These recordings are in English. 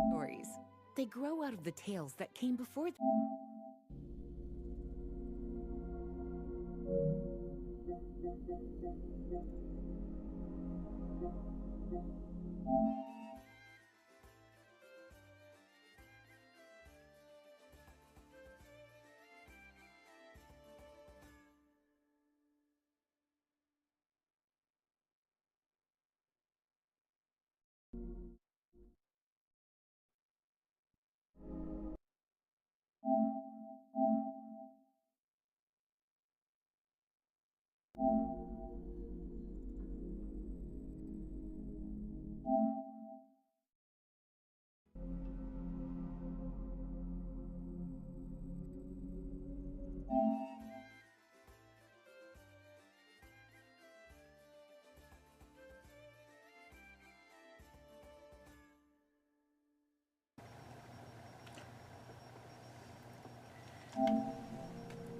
Stories. They grow out of the tales that came before them.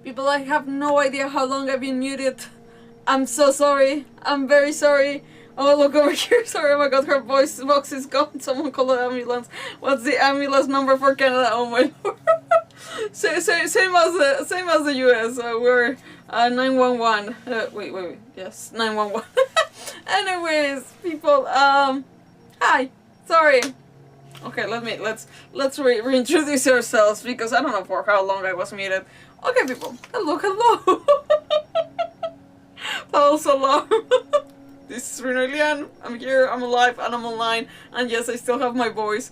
People, I have no idea how long I've been muted. I'm so sorry. I'm very sorry. Oh, look over here. Sorry, oh my god, her voice box is gone. Someone call an ambulance. What's the ambulance number for Canada? Oh my lord. Same as the US. We're 911. Wait. Yes, 911. Anyways, people. Hi. Sorry. Okay, let's reintroduce ourselves because I don't know for how long I was muted. Okay, people. Hello. False alarm. This is RinoaIlian. I'm here. I'm alive and I'm online. And yes, I still have my voice.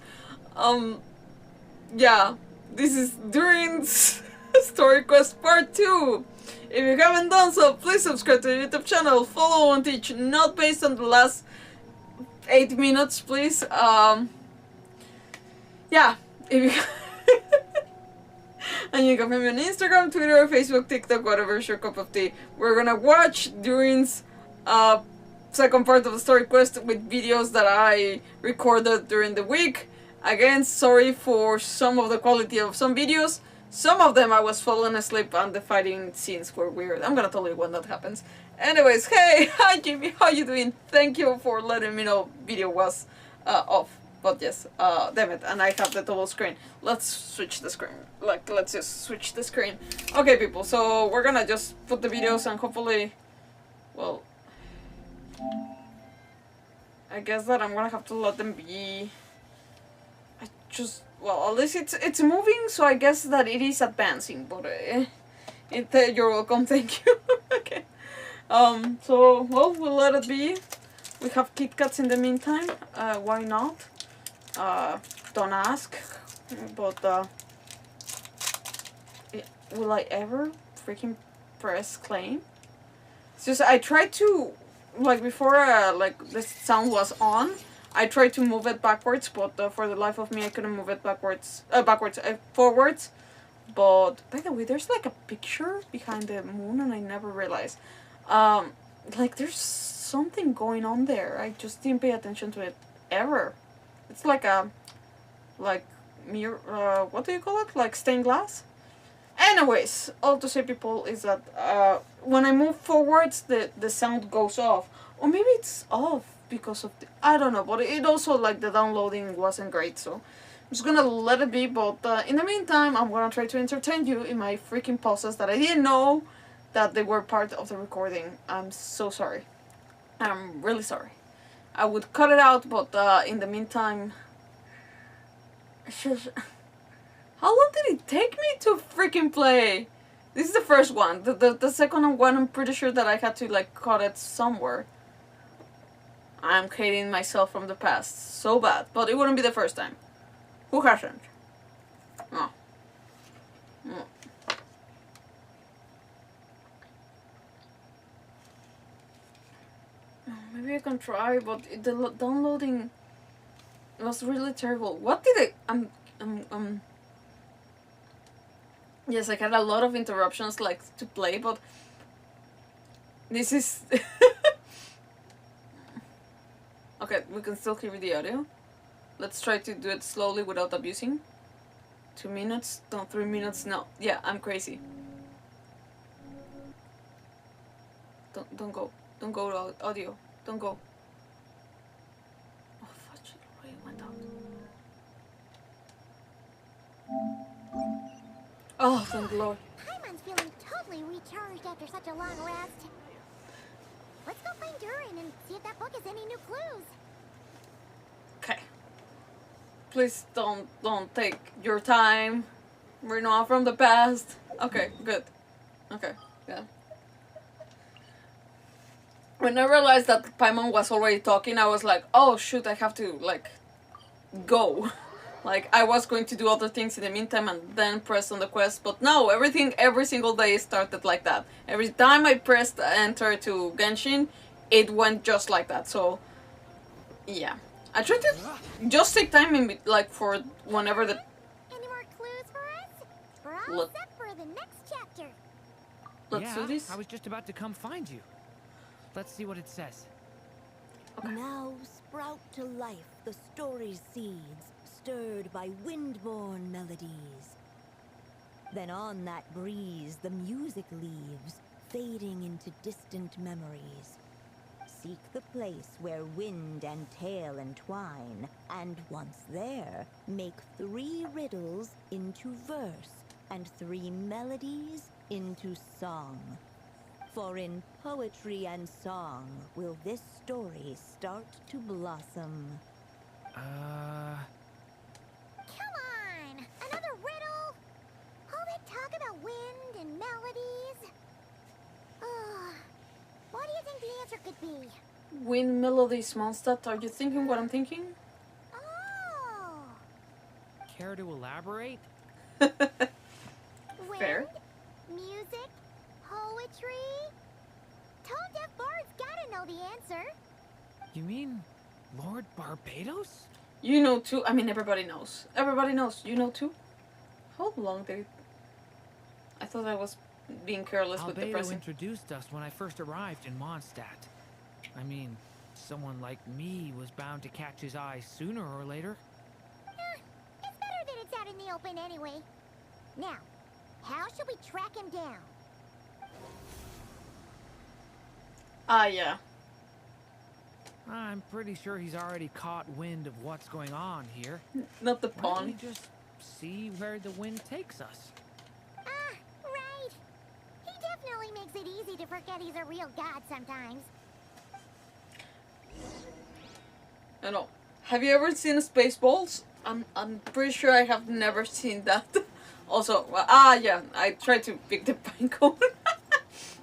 Yeah. This is Durin's Story Quest Part 2. If you haven't done so, please subscribe to the YouTube channel. Follow and teach, not based on the last 8 minutes, please. Yeah. If you and you can find me on Instagram, Twitter, Facebook, TikTok, whatever is your cup of tea. We're gonna watch Durin's second part of the story quest with videos that I recorded during the week. Again, sorry for some of the quality of some videos. Some of them I was falling asleep and the fighting scenes were weird. I'm gonna tell you when that happens. Anyways, hey, hi Jimmy, how you doing? Thank you for letting me know video was off. But yes, damn it, and I have the double screen. Let's switch the screen. Let's just switch the screen. Okay, people, so we're gonna just put the videos and hopefully, well, I guess that I'm gonna have to let them be. Well, at least it's moving, so I guess that it is advancing, but you're welcome, thank you. Okay. So, well, we'll let it be. We have Kit Kats in the meantime, why not? Don't ask, but, will I ever freaking press claim? It's just, I tried to, like, before, the sound was on, I tried to move it backwards, but for the life of me, I couldn't move it forwards. But, by the way, there's, like, a picture behind the moon, and I never realized. Like, there's something going on there. I just didn't pay attention to it ever. It's like a, mirror, what do you call it? Like stained glass? Anyways, all to say, people, is that, when I move forwards, the sound goes off. Or maybe it's off because of the, I don't know, but it also, like, the downloading wasn't great, so I'm just gonna let it be, but in the meantime, I'm gonna try to entertain you in my freaking pauses that I didn't know that they were part of the recording. I'm so sorry. I'm really sorry. I would cut it out, but in the meantime, how long did it take me to freaking play? This is the first one. The second one, I'm pretty sure that I had to, like, cut it somewhere. I'm hating myself from the past so bad, but it wouldn't be the first time. Who hasn't? No. No. Maybe I can try, but the downloading was really terrible. What did yes, I had a lot of interruptions, like, to play, but this is okay, we can still hear the audio. Let's try to do it slowly without abusing. 2 minutes? No, 3 minutes? No. Yeah, I'm crazy. Don't go. Don't go to audio. Don't go. Oh, fudge. It went out. Oh, thank the Lord. Paimon's feeling totally recharged after such a long rest. Let's go find Durin and see if that book has any new clues. Okay. Please don't take your time. We're not from the past. Okay, good. Okay, yeah. When I realized that Paimon was already talking, I was like, oh shoot, I have to, like, go. Like, I was going to do other things in the meantime and then press on the quest, but no, every single day started like that. Every time I pressed enter to Genshin, it went just like that, so, yeah. I tried to just take time in, like, for whenever the... Any more clues for us? We're all set for the next chapter. Let's do this. I was just about to come find you. Let's see what it says. Okay. Now sprout to life the story's seeds, stirred by wind-born melodies. Then on that breeze the music leaves, fading into distant memories. seek the place where wind and tale entwine, and once there, make 3 riddles into verse, and 3 melodies into song. For in poetry and song will this story start to blossom. Come on! Another riddle? All that talk about wind and melodies? What do you think the answer could be? Wind melodies, Mondstadt. Are you thinking what I'm thinking? Oh! Care to elaborate? Wind, Fair. music, poetry. Tone-deaf bards gotta know the answer. You mean Lord Barbados? You know too. I mean, everybody knows. Everybody knows. You know too. How long did? I thought I was being careless with the Albedo pressing. introduced us when I first arrived in Mondstadt. I mean, someone like me was bound to catch his eye sooner or later. It's better that it's out in the open anyway. Now, how should we track him down? Ah, yeah. I'm pretty sure he's already caught wind of what's going on here. Not the Why don't we pawn. just see where the wind takes us? Right. He definitely makes it easy to forget he's a real god sometimes. I know. Have you ever seen Spaceballs? I'm pretty sure I have never seen that. Also, yeah, I tried to pick the pine cone.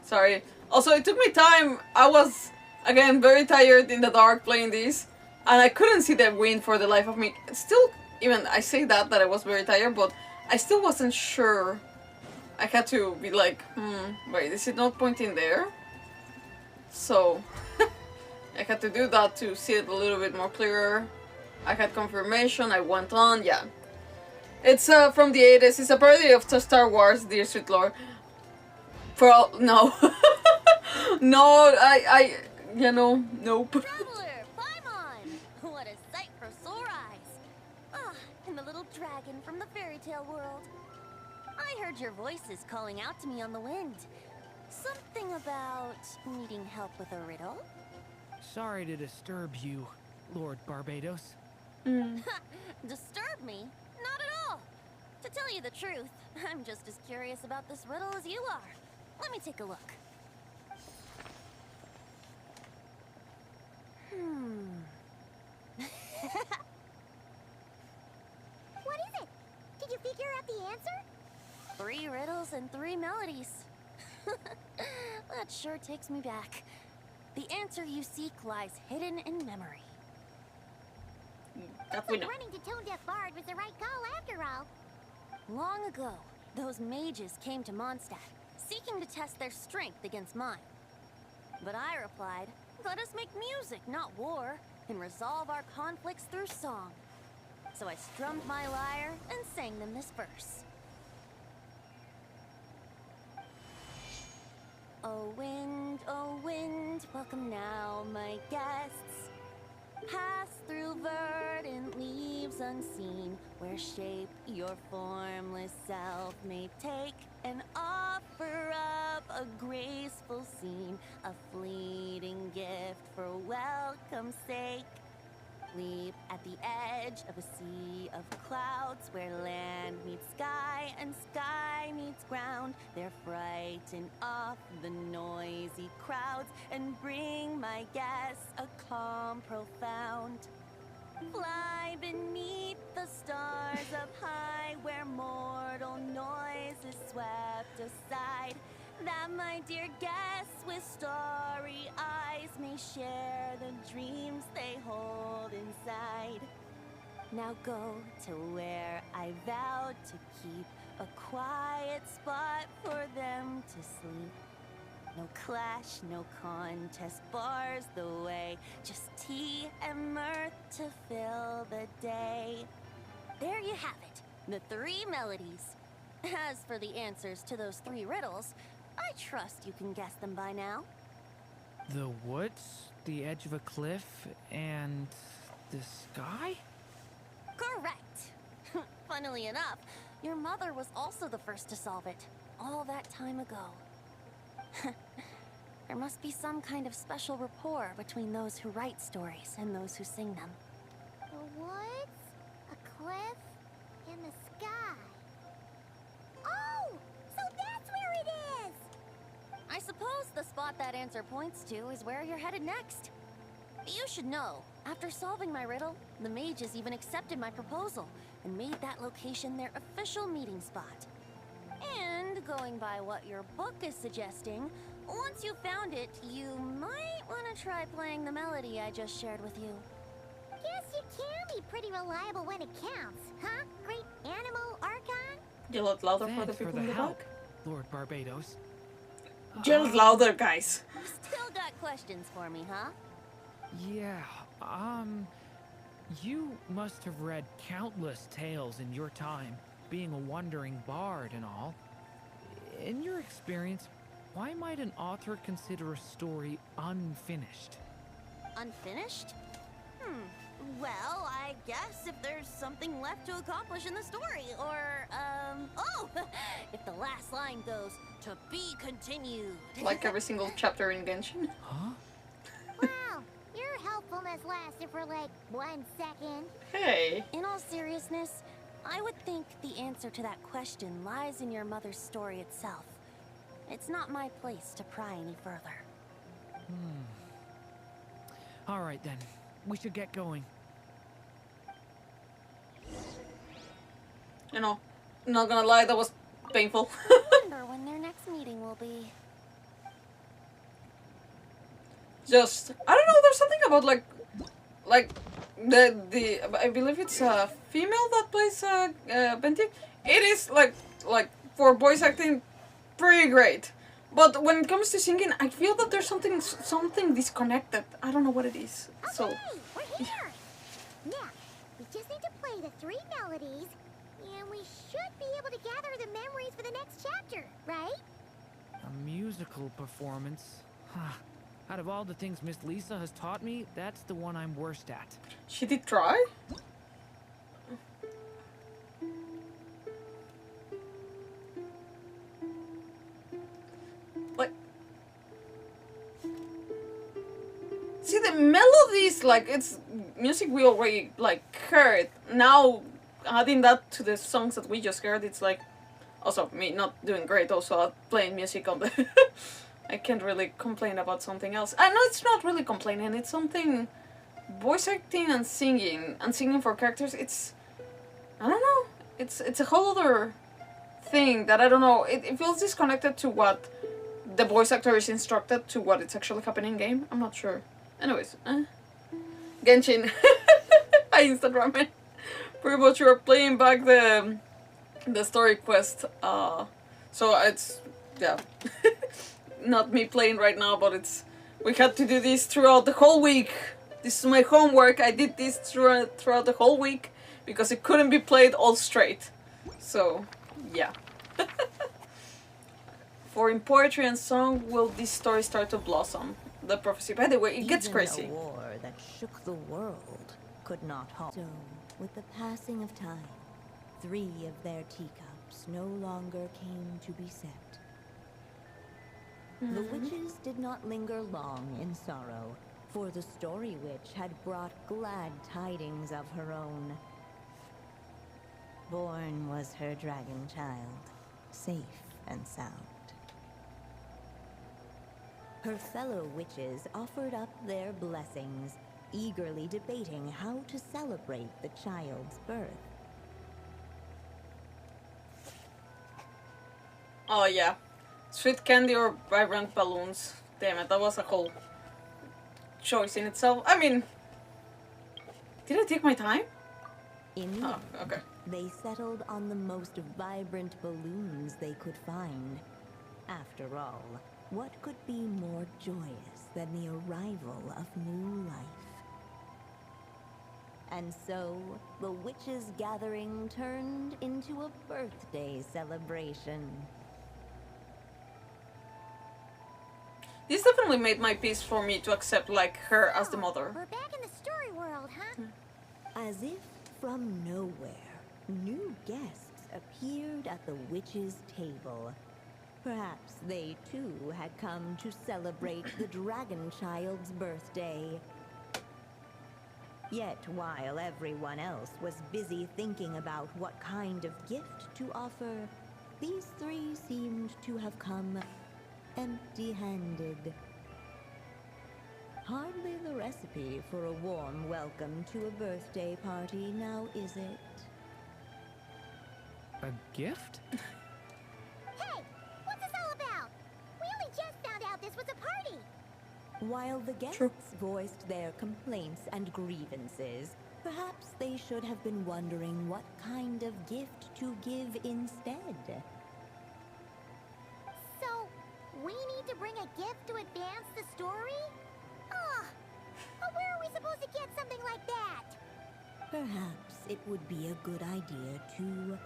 Sorry. Also, it took me time. I was, again, very tired in the dark playing this. And I couldn't see the wind for the life of me. Still, even I say that I was very tired, but I still wasn't sure. I had to be like, wait, is it not pointing there? So, I had to do that to see it a little bit more clearer. I had confirmation, I went on, yeah. It's from the 80s, it's a parody of Star Wars, Dear Sweet Lord. For all, no. No, you know, nope. Traveler, Paimon! What a sight for sore eyes. And the little dragon from the fairy tale world. I heard your voices calling out to me on the wind. Something about needing help with a riddle? Sorry to disturb you, Lord Barbados. Disturb me? Not at all. To tell you the truth, I'm just as curious about this riddle as you are. Let me take a look. What is it? Did you figure out the answer? 3 riddles and 3 melodies. That sure takes me back. The answer you seek lies hidden in memory. That we Looks know. like running to Tone-Deaf Bard was the right call after all. Long ago, those mages came to Mondstadt, seeking to test their strength against mine. But I replied, let us make music, not war, and resolve our conflicts through song. So I strummed my lyre and sang them this verse. Oh wind, welcome now, my guests. Pass through verdant leaves unseen, where shape your formless self may take, and offer up a graceful scene, a fleeting gift for welcome's sake. Leap at the edge of a sea of clouds, where land meets sky and sky meets ground. There frighten off the noisy crowds and bring my guests a calm profound. Fly beneath the stars up high, where mortal noise is swept aside, that my dear guests with starry eyes may share the dreams they hold inside. Now go to where I vowed to keep a quiet spot for them to sleep. No clash, no contest bars the way, just tea and mirth to fill the day. There you have it, the 3 melodies. As for the answers to those 3 riddles, I trust you can guess them by now. The woods, the edge of a cliff, and the sky? Correct! Funnily enough, your mother was also the first to solve it, all that time ago. There must be some kind of special rapport between those who write stories and those who sing them. The woods, a cliff, and the sky. Oh! So that's where it is! I suppose the spot that answer points to is where you're headed next. You should know, after solving my riddle, the mages even accepted my proposal and made that location their official meeting spot. And going by what your book is suggesting, once you found it, you might want to try playing the melody I just shared with you. Guess you can be pretty reliable when it counts, huh? Great animal archon? Yell it louder for the Thanks people in the help, back. Lord Barbados. Yell it louder, guys. Still got questions for me, huh? Yeah, you must have read countless tales in your time, being a wandering bard and all. In your experience, why might an author consider a story unfinished? Unfinished? Well, I guess if there's something left to accomplish in the story, or, oh! If the last line goes, to be continued. Like every single chapter in Genshin. Huh? Wow, your helpfulness lasted for like 1 second. Hey. In all seriousness, I would think the answer to that question lies in your mother's story itself. It's not my place to pry any further. All right then, we should get going. You know, not gonna lie, that was painful. Wonder when their next meeting will be. Just, I don't know, there's something about like the I believe it's a female that plays Bentik. It is like for voice acting pretty great, but when it comes to singing, I feel that there's something disconnected. I don't know what it is. So Okay, we're here! Now, we just need to play the 3 melodies, and we should be able to gather the memories for the next chapter, right? A musical performance? Huh. Out of all the things Miss Lisa has taught me, that's the one I'm worst at. she did try. Like, see the melodies, like it's music we already like heard. Now adding that to the songs that we just heard, it's like also me not doing great. Also playing music on the. I can't really complain about something else. I know it's not really complaining. It's something voice acting and singing for characters. It's I don't know. It's a whole other thing that I don't know. It feels disconnected to what the voice actor is instructed to what it's actually happening in game. I'm not sure. Anyways, Genshin. I Instagram it. Pretty much you're playing back the story quest. So it's yeah. Not me playing right now, but it's we had to do this throughout the whole week. This is my homework. I did this throughout the whole week because it couldn't be played all straight. So yeah. For in poetry and song, will this story start to blossom? The prophecy. By the way, it gets crazy. Even a war that shook the world could not halt. So, with the passing of time, 3 of their teacups no longer came to be set. The witches did not linger long in sorrow, for the story witch had brought glad tidings of her own. Born was her dragon child, safe and sound. Her fellow witches offered up their blessings, eagerly debating how to celebrate the child's birth. Oh yeah. Sweet candy or vibrant balloons. Damn it, that was a whole choice in itself. I mean, did I take my time? In the Oh, okay. They settled on the most vibrant balloons they could find. After all, what could be more joyous than the arrival of new life? And so, the witches' gathering turned into a birthday celebration. This definitely made my peace for me to accept like her as the mother. We're back in the story world, huh? As if from nowhere, new guests appeared at the witches' table. Perhaps they too had come to celebrate the dragon child's birthday. Yet while everyone else was busy thinking about what kind of gift to offer, these three seemed to have come empty-handed. Hardly the recipe for a warm welcome to a birthday party, now is it? A gift? Hey, what's this all about? We only just found out this was a party. While the guests True. voiced their complaints and grievances, perhaps they should have been wondering what kind of gift to give instead. So, we need to bring a gift to advance the story? Ugh. But where are we supposed to get something like that? Perhaps it would be a good idea to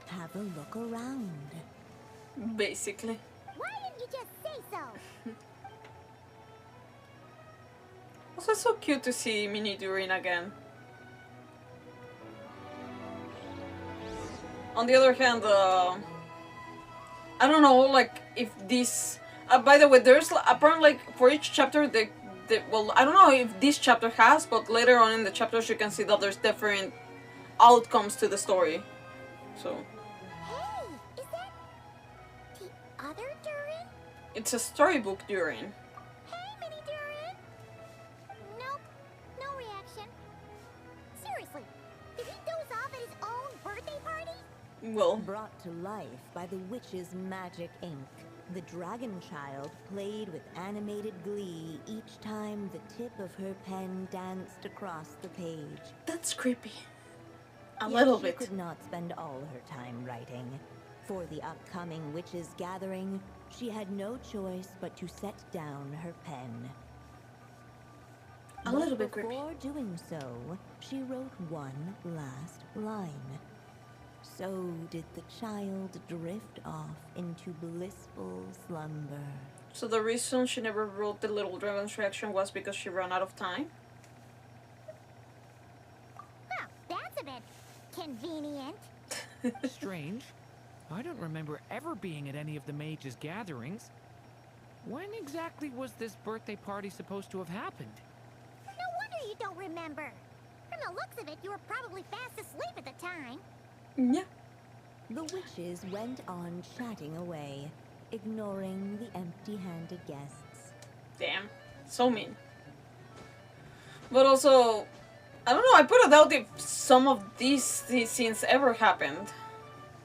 have a look around. Basically. Why didn't you just say so? Also, so cute to see mini Durin again. On the other hand, I don't know, like, if this... by the way, there's apparently, like, for each chapter, well, I don't know if this chapter has, but later on in the chapters you can see that there's different outcomes to the story. So... Hey, is that the other Durin? it's a storybook Durin. Hey, mini Durin. Nope, no reaction. Seriously, did he doze off at his own birthday party? Well, Brought to life by the witch's magic ink, the dragon child played with animated glee each time the tip of her pen danced across the page. that's creepy. A Yet little she bit. could not spend all her time writing. For the upcoming witches' gathering, she had no choice but to set down her pen. A little bit creepy. Before doing so, she wrote one last line. So did the child drift off into blissful slumber. So the reason she never wrote the little dragon's reaction was because she ran out of time? Huh, that's a bit convenient. Strange. I don't remember ever being at any of the mages' gatherings. When exactly was this birthday party supposed to have happened? No wonder you don't remember. From the looks of it, you were probably fast asleep at the time. Yeah. The witches went on chatting away, ignoring the empty-handed guests. Damn. So mean. But also, I don't know, I put a doubt if some of these scenes ever happened.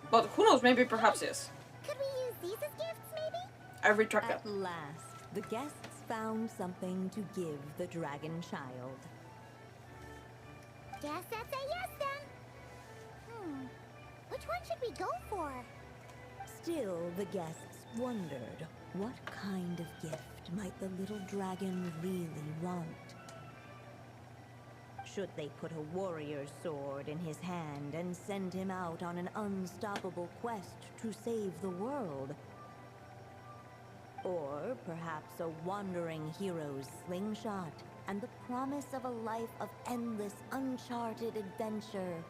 But who knows, maybe perhaps yes. Could we use these as gifts, maybe? I retract that. At last, the guests found something to give the dragon child. Guess that's a yes then. Which one should we go for? Still, the guests wondered, what kind of gift might the little dragon really want? Should they put a warrior's sword in his hand and send him out on an unstoppable quest to save the world? Or perhaps a wandering hero's slingshot and the promise of a life of endless, uncharted adventure?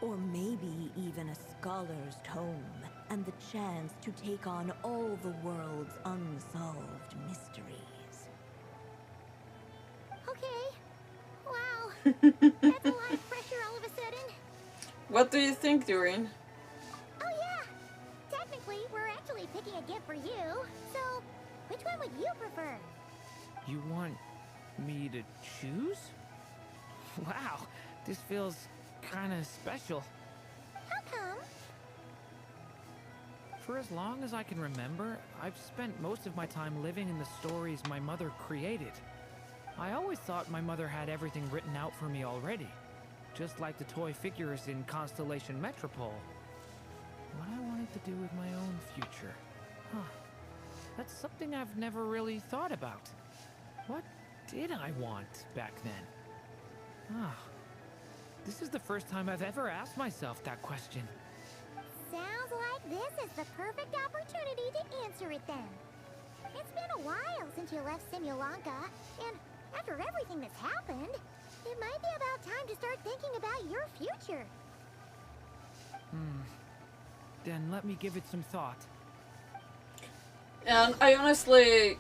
Or maybe even a scholar's tome and the chance to take on all the world's unsolved mysteries. Okay. Wow. That's a lot of pressure all of a sudden. What do you think, Durin? Oh yeah. Technically, we're actually picking a gift for you. So, which one would you prefer? You want me to choose? Wow, this feels kind of special. How come? For as long as I can remember, I've spent most of my time living in the stories my mother created. I always thought my mother had everything written out for me already, just like the toy figures in Constellation Metropole. What I wanted to do with my own future. Huh. That's something I've never really thought about. What did I want back then? Ah. This is the first time I've ever asked myself that question. Sounds like this is the perfect opportunity to answer it then. It's been a while since you left Simulanka, and after everything that's happened, it might be about time to start thinking about your future. Then let me give it some thought. And I honestly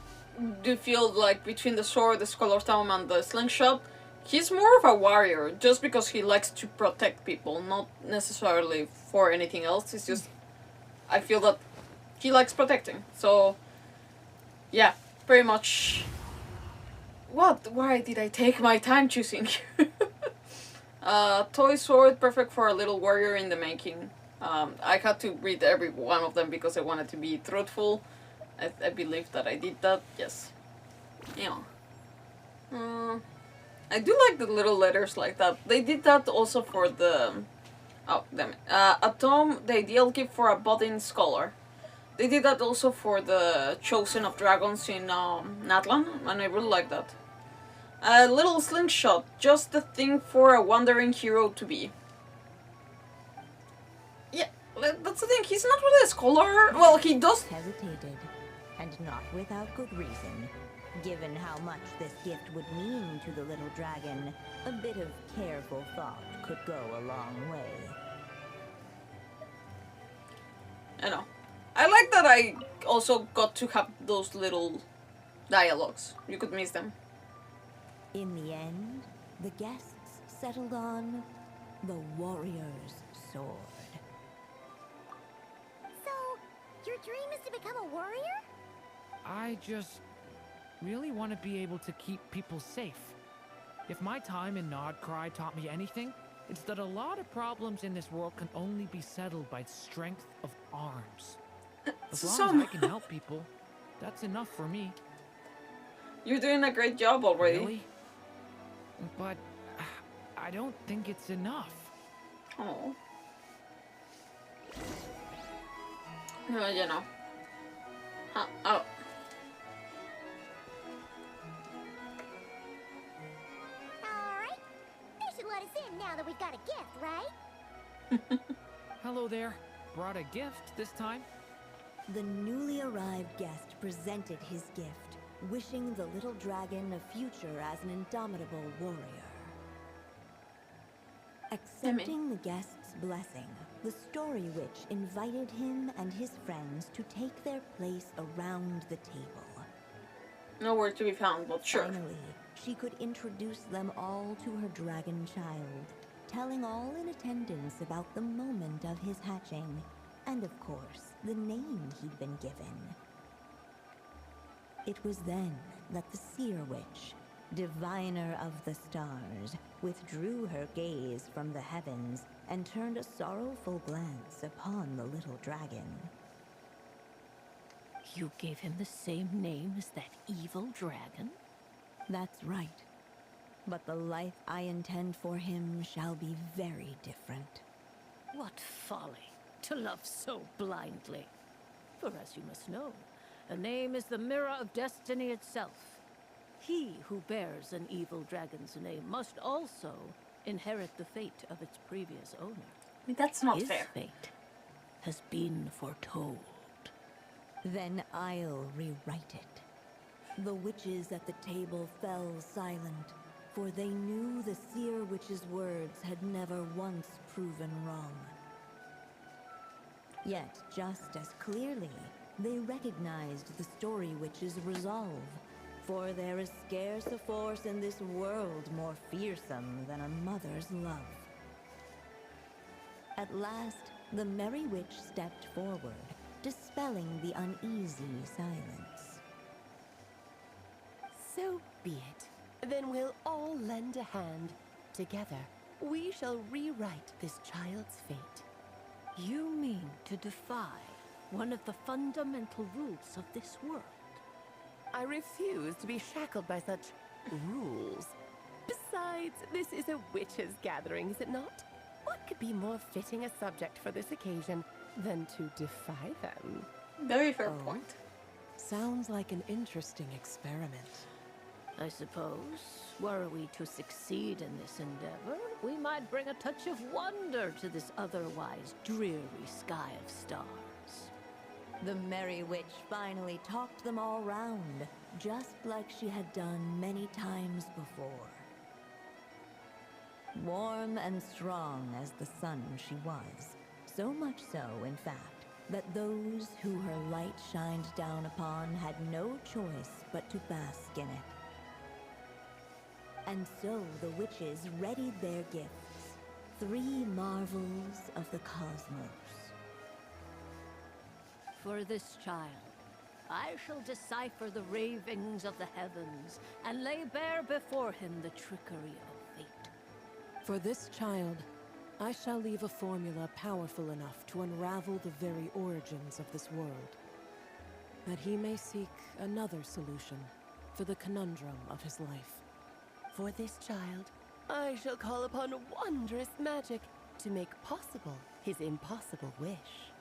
do feel like between the sword, the scholar's tome, and the slingshot, he's more of a warrior just because he likes to protect people, not necessarily for anything else. It's just, I feel that he likes protecting. So, yeah, pretty much. What? Why did I take my time choosing? Toy sword, perfect for a little warrior in the making. I had to read every one of them because I wanted to be truthful. I believe that I did that, yes. Yeah. I do like the little letters like that. They did that also for the... Oh, damn it. A tome, the ideal gift for a budding scholar. They did that also for the Chosen of Dragons in Natlan, and I really like that. A little slingshot, just the thing for a wandering hero to be. Yeah, that's the thing, he's not really a scholar. Well, he does... Hesitated, and not without good reason. Given how much this gift would mean to the little dragon, a bit of careful thought could go a long way. I know. I like that I also got to have those little dialogues. You could miss them. In the end, the guests settled on the warrior's sword. So, your dream is to become a warrior? I just really want to be able to keep people safe. If my time in Nod-Krai taught me anything, it's that a lot of problems in this world can only be settled by strength of arms. As long as I can help people, that's enough for me. You're doing a great job already. Really? But I don't think it's enough. Oh. No, you know. Oh. Alright. They should let us in now that we've got a gift, right? Hello there. Brought a gift this time? The newly arrived guest presented his gift, wishing the little dragon a future as an indomitable warrior. Accepting the guest's blessing, the story witch invited him and his friends to take their place around the table. Nowhere to be found, but sure. Finally, she could introduce them all to her dragon child, telling all in attendance about the moment of his hatching, and of course, the name he'd been given. It was then that the seer witch, diviner of the stars, withdrew her gaze from the heavens and turned a sorrowful glance upon the little dragon. You gave him the same name as that evil dragon? That's right. But the life I intend for him shall be very different. What folly, to love so blindly. For as you must know, a name is the mirror of destiny itself. He who bears an evil dragon's name must also inherit the fate of its previous owner. I mean, that's not His fair. fate has been foretold. Then I'll rewrite it. The witches at the table fell silent, for they knew the seer witch's words had never once proven wrong. Yet, just as clearly, they recognized the story witch's resolve, for there is scarce a force in this world more fearsome than a mother's love. At last, the merry witch stepped forward, dispelling the uneasy silence. So be it. Then we'll all lend a hand. Together, we shall rewrite this child's fate. You mean to defy one of the fundamental rules of this world? I refuse to be shackled by such rules. Besides, this is a witches' gathering, is it not? What could be more fitting a subject for this occasion than to defy them? Very fair point. Sounds like an interesting experiment. I suppose, were we to succeed in this endeavor, we might bring a touch of wonder to this otherwise dreary sky of stars. The merry witch finally talked them all round, just like she had done many times before. Warm and strong as the sun she was, So much so, in fact, that those who her light shined down upon had no choice but to bask in it. And so the witches readied their gifts, 3 marvels of the cosmos. For this child, I shall decipher the ravings of the heavens and lay bare before him the trickery of fate. For this child, I shall leave a formula powerful enough to unravel the very origins of this world, that he may seek another solution for the conundrum of his life. For this child, I shall call upon wondrous magic to make possible his impossible wish.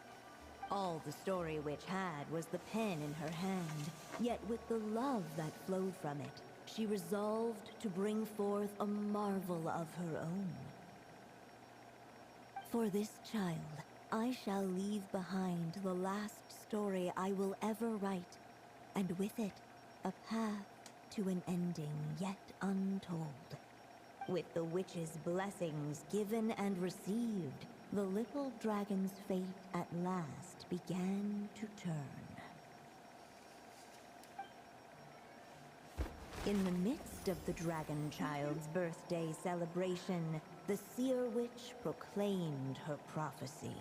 All the Story Witch had was the pen in her hand, yet with the love that flowed from it, she resolved to bring forth a marvel of her own. For this child, I shall leave behind the last story I will ever write, and with it, a path to an ending yet untold. With the witch's blessings given and received, the little dragon's fate at last began to turn. In the midst of the dragon child's birthday celebration, the seer witch proclaimed her prophecy.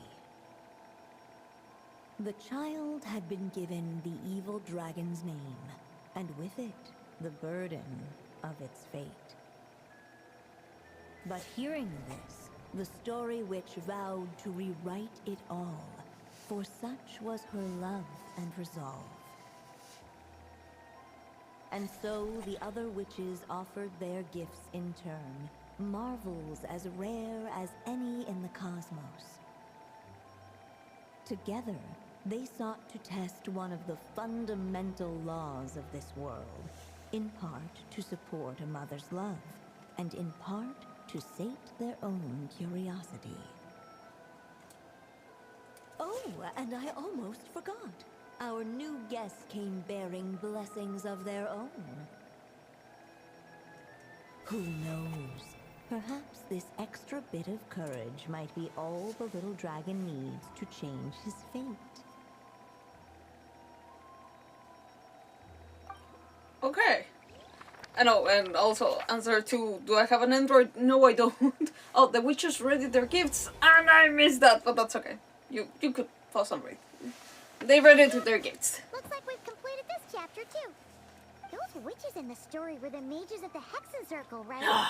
The child had been given the evil dragon's name, and with it, the burden of its fate. But hearing this, the Story Witch vowed to rewrite it all, for such was her love and resolve. And so the other witches offered their gifts in turn, marvels as rare as any in the cosmos. Together, they sought to test one of the fundamental laws of this world, in part to support a mother's love, and in part to sate their own curiosity. Oh, and I almost forgot. Our new guests came bearing blessings of their own. Who knows? Perhaps this extra bit of courage might be all the little dragon needs to change his fate. Okay. I know, and also answer to, do I have an Android? No, I don't. Oh, the witches ready their gifts, and I missed that, but that's okay. You could pause and read. They ready to their gifts. Looks like we've completed this chapter too. Those witches in the story were the mages of the Hexenzirkel, right?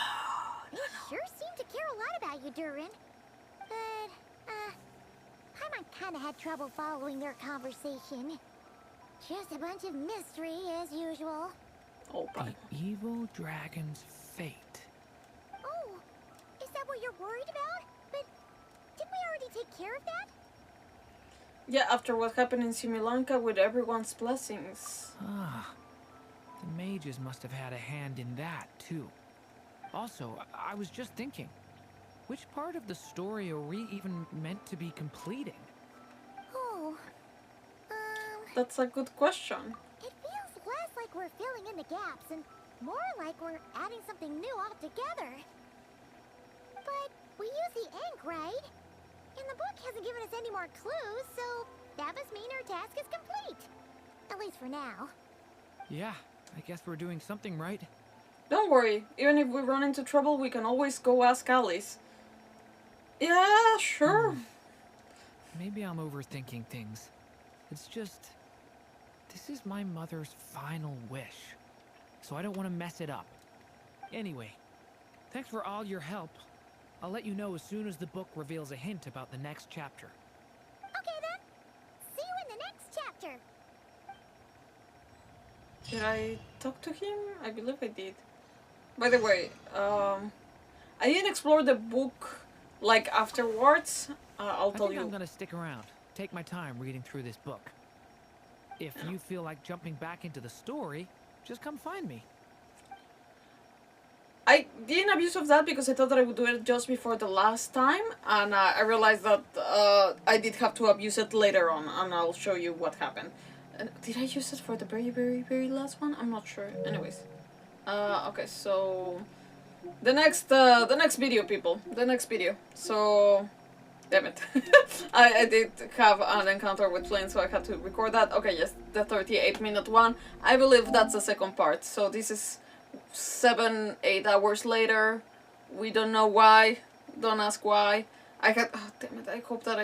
They sure seem to care a lot about you, Durin. But, Paimon kinda had trouble following their conversation. Just a bunch of mystery, as usual. Oh, The evil dragon's fate. Oh, is that what you're worried about? But didn't we already take care of that? yeah, after what happened in Simulanka with everyone's blessings. Ah, the mages must have had a hand in that, too. Also, I was just thinking, which part of the story are we even meant to be completing? Oh, That's a good question. it feels less like we're filling in the gaps and more like we're adding something new altogether. But we use the ink, right? And the book hasn't given us any more clues, so that must mean our task is complete. At least for now. Yeah, I guess we're doing something right. Don't worry, even if we run into trouble, we can always go ask Alice. Yeah, sure. Maybe I'm overthinking things. It's just, this is my mother's final wish, so I don't want to mess it up. Anyway, thanks for all your help. I'll let you know as soon as the book reveals a hint about the next chapter. Okay then. See you in the next chapter. Did I talk to him? I believe I did. By the way, I didn't explore the book like afterwards. I'll I tell think you. I'm gonna stick around. Take my time reading through this book. If you feel like jumping back into the story, just come find me. I didn't abuse of that because I thought that I would do it just before the last time, and I realized that I did have to abuse it later on, and I'll show you what happened. Did I use it for the very, very, very last one? I'm not sure. Anyways, okay, so the next video, people, the next video. So damn it. I did have an encounter with flames, so I had to record that. Okay, yes, the 38-minute one. I believe that's the second part. So this is 7-8 hours later. We don't know why. Don't ask why. I had... Oh, damn it. I hope that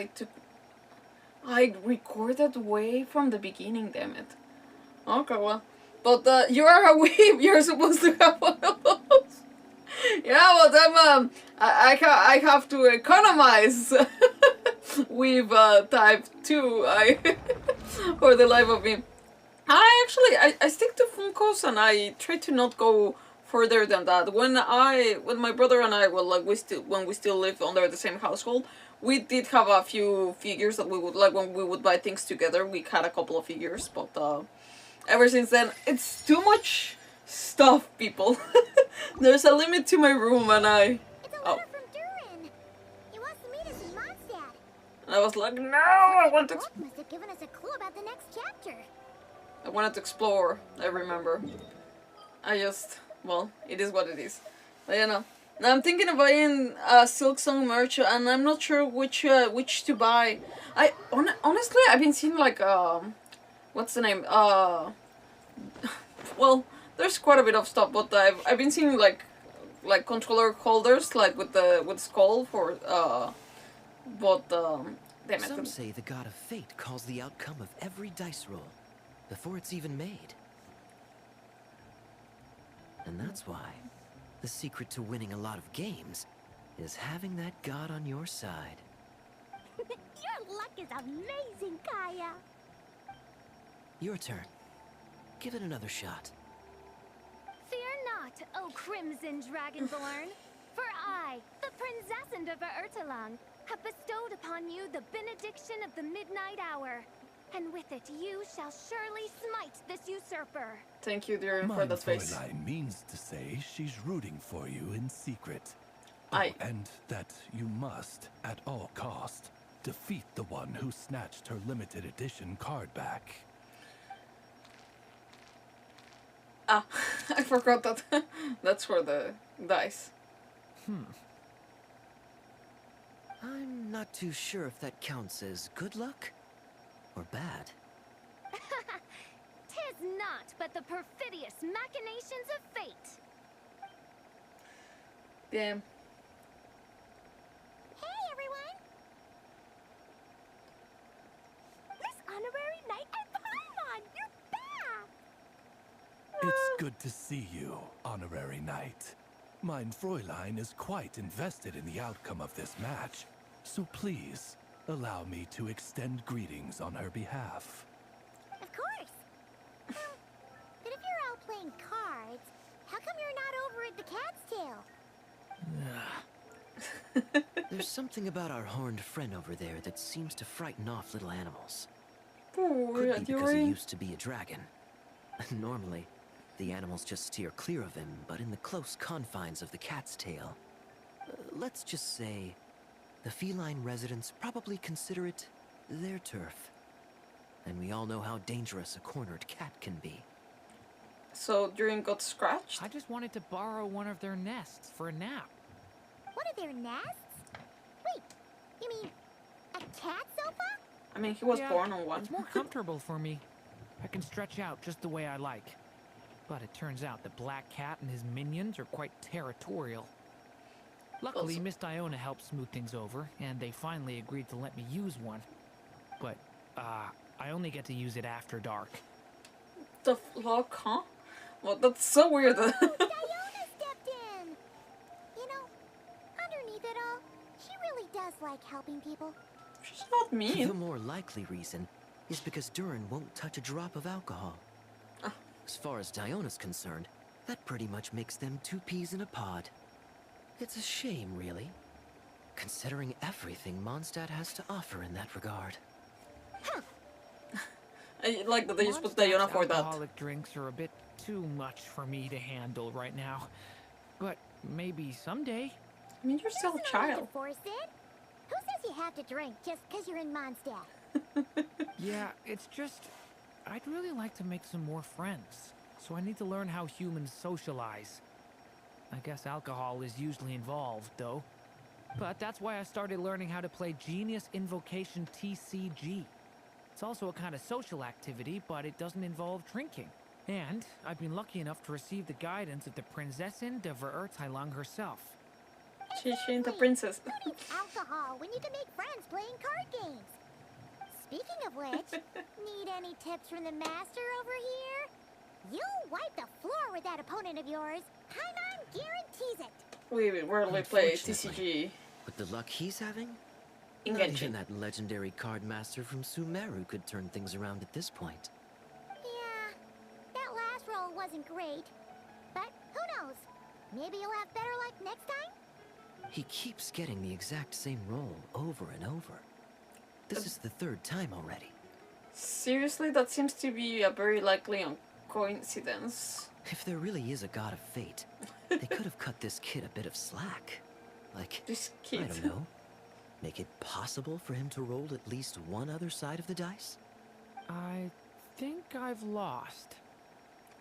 I recorded way from the beginning, damn it. Okay, well. But you are a weeb. You're supposed to have one of those. Yeah, well, I have to economize with type 2 for the life of me. I stick to Funkos and I try to not go further than that. When my brother and I, well, like when we still live under the same household, we did have a few figures that we would like when we would buy things together. We had a couple of figures, but ever since then, it's too much stuff, people. There's a limit to my room, and It's a letter from Durin. He wants to meet us in Mondstadt. And I was like, no, I want to. Book must have given us a clue about the next chapter. I wanted to explore. I remember. Well, it is what it is. But you know, now I'm thinking of buying Silk Song merch, and I'm not sure which to buy. Honestly, I've been seeing like what's the name? Well, there's quite a bit of stuff, but I've been seeing like controller holders like with skull for damn it. Some say the god of fate calls the outcome of every dice roll before it's even made. And that's why the secret to winning a lot of games is having that god on your side. Your luck is amazing, Kaya. Your turn. Give it another shot. Fear not, O Crimson Dragonborn, for I, the Princess of Ertelang, have bestowed upon you the benediction of the midnight hour, and with it you shall surely smite this usurper. Thank you, Durin, for that face. Fräulein means to say she's rooting for you in secret. And that you must, at all cost, defeat the one who snatched her limited edition card back. Ah, I forgot that. That's for the dice. I'm not too sure if that counts as good luck or bad. Tis not but the perfidious machinations of fate. Damn. Hey, everyone. Miss Honorary Knight and Paimon, you're back! It's good to see you, Honorary Knight. Mein Fräulein is quite invested in the outcome of this match, so please, allow me to extend greetings on her behalf. Of course. But if you're out playing cards, how come you're not over at the Cat's Tail? There's something about our horned friend over there that seems to frighten off little animals. Poor Could be because he Durin. used to be a dragon. Normally, the animals just steer clear of him, but in the close confines of the Cat's Tail, let's just say, the feline residents probably consider it their turf. And we all know how dangerous a cornered cat can be. So Durin got scratched? I just wanted to borrow one of their nests for a nap. One of their nests? Wait, you mean a cat sofa? I mean, he was Yeah, born on one. It's more comfortable for me. I can stretch out just the way I like. But it turns out that Black Cat and his minions are quite territorial. Luckily, Also- Miss Diona helped smooth things over, and they finally agreed to let me use one. But, I only get to use it after dark. The fuck, huh? Well, that's so weird. Diona stepped in. You know, underneath it all, she really does like helping people. She's not The mean. more likely reason is because Durin won't touch a drop of alcohol. Ah. As far as Diona's concerned, that pretty much makes them two peas in a pod. It's a shame, really, considering everything Mondstadt has to offer in that regard. I like that they just put Diona for that. Alcoholic drinks are a bit too much for me to handle right now. But maybe someday. I mean, you're still a There's no need to child. force it. Who says you have to drink just because you're in Mondstadt? Yeah, it's just... I'd really like to make some more friends. So I need to learn how humans socialize. I guess alcohol is usually involved, though. But that's why I started learning how to play Genius Invocation TCG. It's also a kind of social activity, but it doesn't involve drinking. And I've been lucky enough to receive the guidance of the Prinzessin de Verurteilung herself. She ain't a princess. Who needs alcohol when you can make friends playing card games? Speaking of which, need any tips from the master over here? You'll wipe the floor with that opponent of yours. Paimon guarantees it. We rarely play TCG. With the luck he's having, In not Genshin. even that legendary card master from Sumeru could turn things around at this point. Yeah, that last roll wasn't great. But who knows? Maybe you'll have better luck next time? He keeps getting the exact same roll over and over. This is the third time already. Seriously, that seems to be a very likely coincidence. If there really is a god of fate, they could have cut this kid a bit of slack. Like, This I kid. don't know, make it possible for him to roll at least one other side of the dice? I think I've lost.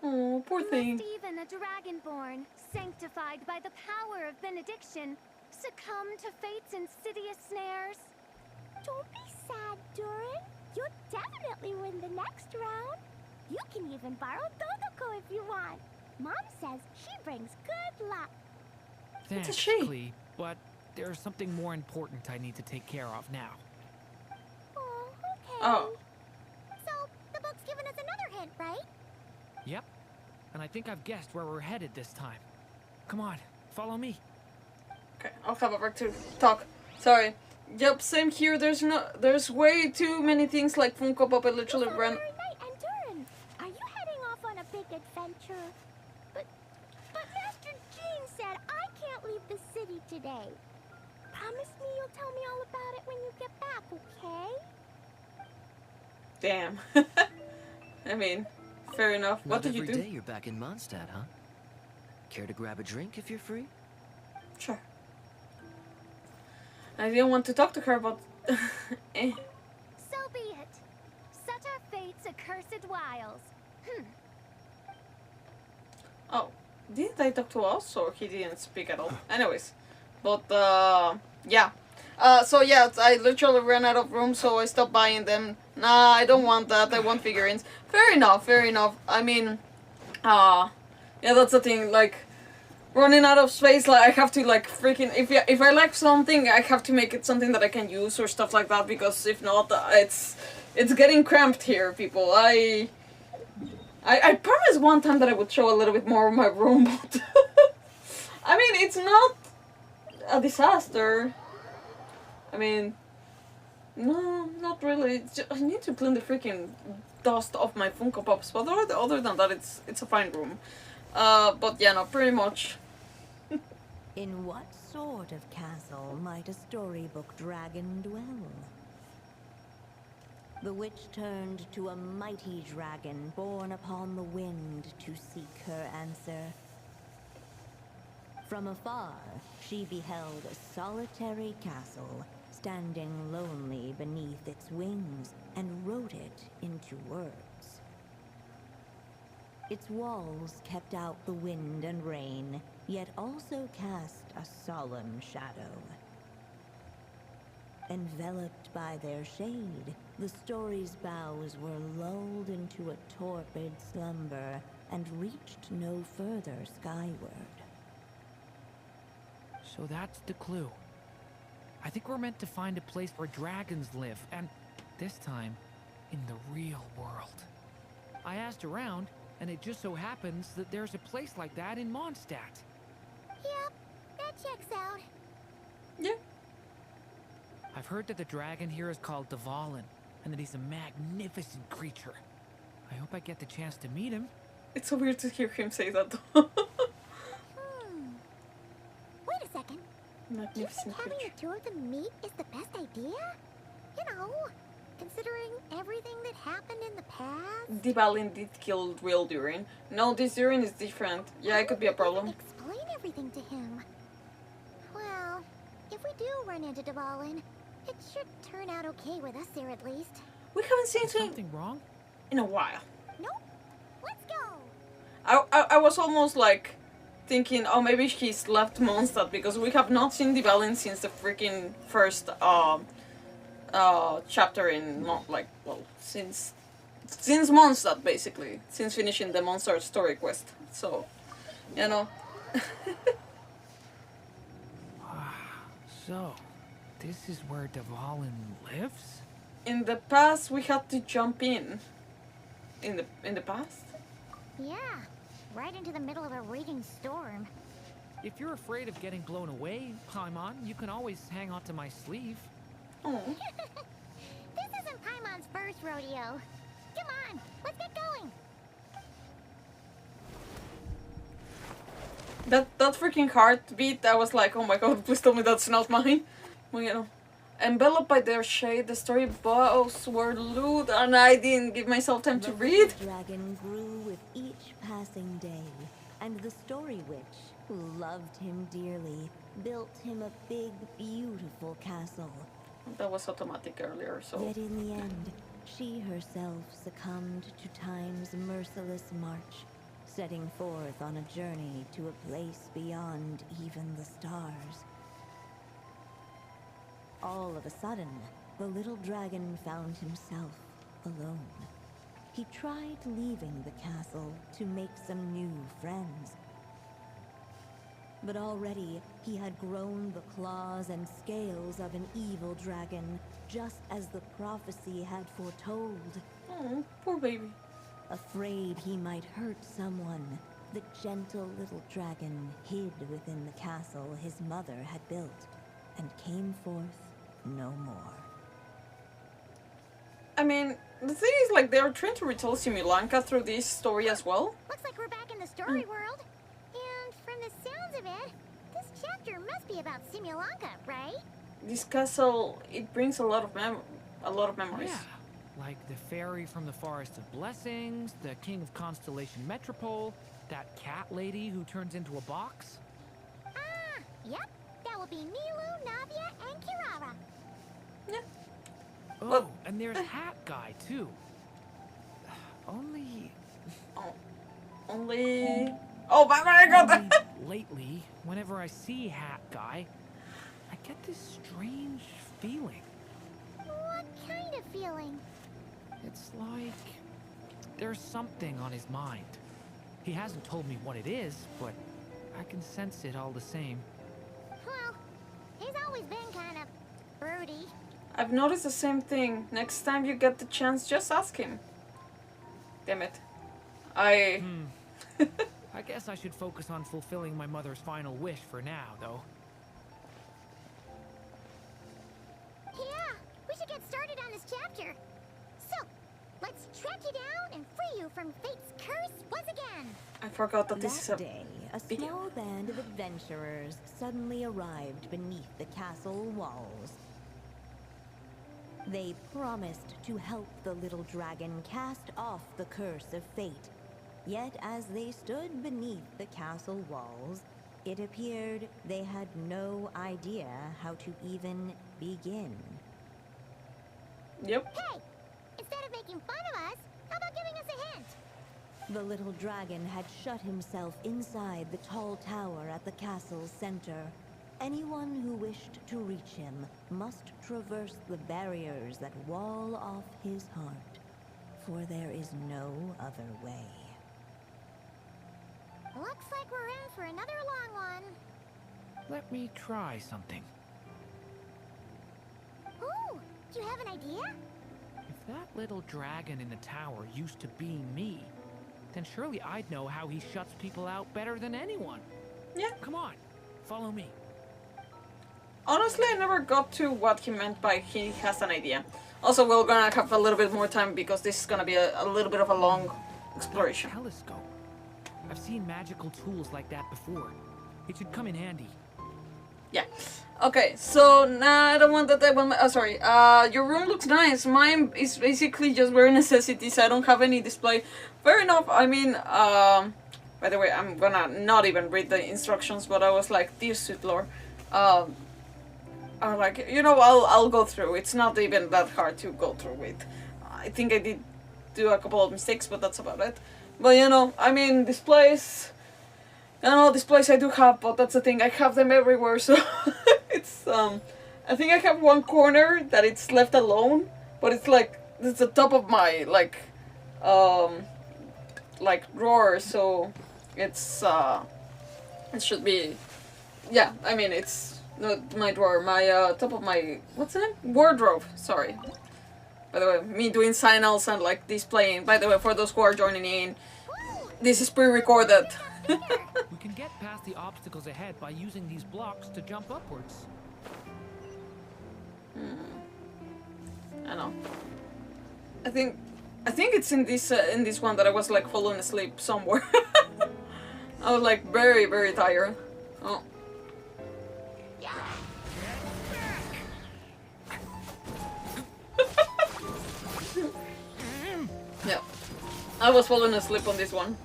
Oh, poor thing. Must even a dragonborn, sanctified by the power of benediction, succumb to fate's insidious snares? Don't be sad, Durin. You'll definitely win the next round. You can even borrow Dodoko if you want. Mom says she brings good luck. Thanks, she? Klee, but there's something more important I need to take care of now. Oh, okay. Oh. So, the book's given us another hint, right? Yep, and I think I've guessed where we're headed this time. Come on, follow me. Okay, I'll have a break to talk. Sorry. Yep, same here. There's way too many things like Funko Pop. I literally ran. Night and Durin, are you heading off on a big adventure? But Master Jean said I can't leave the city today. Promise me you'll tell me all about it when you get back, okay? Damn. I mean, fair enough. What Not did you every do? day you're back in Mondstadt, huh? Care to grab a drink if you're free? Sure. I didn't want to talk to her, but eh. So be it. Such are fate's accursed wiles. Oh, didn't I talk to us, or he didn't speak at all? Anyways, but yeah. So yeah, I literally ran out of room, so I stopped buying them. Nah, I don't want that. I want figurines. Fair enough. Fair enough. I mean, yeah, that's the thing. Like, running out of space, like I have to like freaking if I like something, I have to make it something that I can use or stuff like that, because if not, it's getting cramped here, people. I promised one time that I would show a little bit more of my room, but I mean, it's not a disaster. I mean, no, not really. It's just, I need to clean the freaking dust off my Funko Pops, but other than that, it's a fine room. But yeah, no, pretty much. In what sort of castle might a storybook dragon dwell? The witch turned to a mighty dragon born upon the wind to seek her answer. From afar, she beheld a solitary castle, standing lonely beneath its wings, and wrote it into words. Its walls kept out the wind and rain, yet also cast a solemn shadow. Enveloped by their shade, the story's boughs were lulled into a torpid slumber and reached no further skyward. So that's the clue. I think we're meant to find a place where dragons live, and this time, in the real world. I asked around, and it just so happens that there's a place like that in Mondstadt. Yep, that checks out. Yeah. I've heard that the dragon here is called Dvalin, and that he's a magnificent creature. I hope I get the chance to meet him. It's so weird to hear him say that, though. Wait a second. Do you Magnificent think having creature. the two of them meet is the best idea? You know, considering everything that happened in the past? Dvalin did kill real Durin. No, this Durin is different. Yeah, it could be a problem. Explain everything to him. Well, if we do run into Dvalin, it should turn out okay with us there at least. We haven't seen Is him something wrong? in a while. Nope. Let's go. I was almost like thinking, oh, maybe he's left Mondstadt, because we have not seen Durin since the freaking first chapter in since Mondstadt, basically, since finishing the Mondstadt story quest. So, you know. So, this is where Durin lives? In the past, we had to jump in. In the past? Yeah, right into the middle of a raging storm. If you're afraid of getting blown away, Paimon, you can always hang onto my sleeve. Oh. This isn't Paimon's first rodeo. Come on, let's get going. That freaking heartbeat, I was like, oh my god, please tell me that's not mine. Well, you know. Enveloped by their shade, the story bows were loot, and I didn't give myself time to read. The dragon grew with each passing day, and the story witch, who loved him dearly, built him a big, beautiful castle. That was automatic earlier, so... Yet in the end, she herself succumbed to time's merciless march, setting forth on a journey to a place beyond even the stars. All of a sudden, the little dragon found himself alone. He tried leaving the castle to make some new friends. But already, he had grown the claws and scales of an evil dragon, just as the prophecy had foretold. Oh, poor baby. Afraid he might hurt someone, the gentle little dragon hid within the castle his mother had built, and came forth no more. I mean, the thing is, like, they're trying to retell Simulanka through this story as well. Looks like we're back in the story world. And from the sounds of it, this chapter must be about Simulanka, right? This castle, it brings a lot of memories. Yeah, like the fairy from the Forest of Blessings, the King of Constellation Metropole, that cat lady who turns into a box. Ah, yep. That will be Milu, Navia, and Kirara. Yeah. Oh, Well, and there's Hat Guy, too. Only... Only... Oh my god! Lately, whenever I see Hat Guy, I get this strange feeling. What kind of feeling? It's like there's something on his mind. He hasn't told me what it is, but I can sense it all the same. Well, he's always been kind of broody. I've noticed the same thing. Next time you get the chance, just ask him. Damn it. I guess I should focus on fulfilling my mother's final wish for now, though. Yeah, we should get started on this chapter. So, let's track you down and free you from fate's curse once again. I forgot that this is That a day, a video. small band of adventurers suddenly arrived beneath the castle walls. They promised to help the little dragon cast off the curse of fate. Yet as they stood beneath the castle walls, it appeared they had no idea how to even begin. Yep. Hey, instead of making fun of us, how about giving us a hint? The little dragon had shut himself inside the tall tower at the castle's center. Anyone who wished to reach him must traverse the barriers that wall off his heart, for there is no other way. Looks like we're in for another long one. Let me try something. Ooh, do you have an idea? If that little dragon in the tower used to be me, then surely I'd know how he shuts people out better than anyone. Yeah. Come on, follow me. Honestly, I never got to what he meant by he has an idea. Also, we're gonna have a little bit more time because this is gonna be a little bit of a long exploration. Telescope. I've seen magical tools like that before. It should come in handy. Yeah. Okay, so now the one that I want... Oh, sorry. Your room looks nice. Mine is basically just bare necessities. I don't have any display. Fair enough. I mean, by the way, I'm gonna not even read the instructions, but I was like, dear sweet lord, I'm like, you know, I'll go through. It's not even that hard to go through with. I think I did do a couple of mistakes, but that's about it. But, you know, I mean, displays... I don't know, this place I do have, but that's the thing, I have them everywhere, so it's, I think I have one corner that it's left alone, but it's like, it's the top of my, like drawer, so it's, it should be, yeah, I mean, it's not my drawer, my, top of my, what's the name? Wardrobe, sorry. By the way, me doing signals and, like, displaying, by the way, for those who are joining in, this is pre-recorded. We can get past the obstacles ahead by using these blocks to jump upwards. I know. I think it's in this one that I was like falling asleep somewhere. I was like very, very tired. Oh. Yeah. I was falling asleep on this one.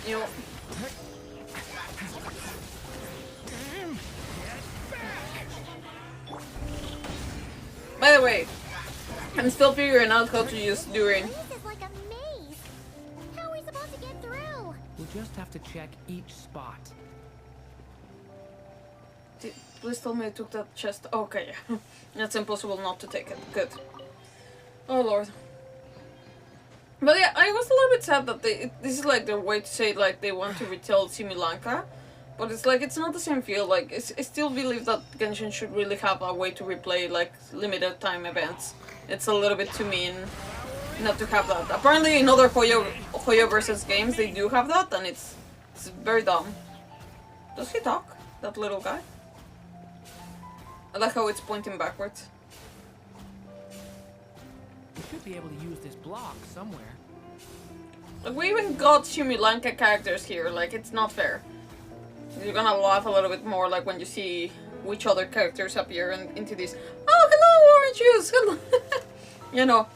You. By the way, I'm still figuring out how to use Durin. This is like a maze. How are we supposed to get through? We'll just have to check each spot. Please tell me I took that chest. Okay, that's impossible not to take it. Good. Oh lord. But yeah, I was a little bit sad that this is like their way to say like they want to retell Simulanka, but it's like it's not the same feel. Like I still believe that Genshin should really have a way to replay like limited time events. It's a little bit too mean not to have that. Apparently in other HoYoverse games they do have that, and it's very dumb. Does he talk? That little guy? I like how it's pointing backwards. We should be able to use this block somewhere. Like, we even got Simulanka characters here, like, it's not fair. You're gonna laugh a little bit more, like, when you see which other characters appear into this. Oh, hello, Orange Juice! Hello! You know,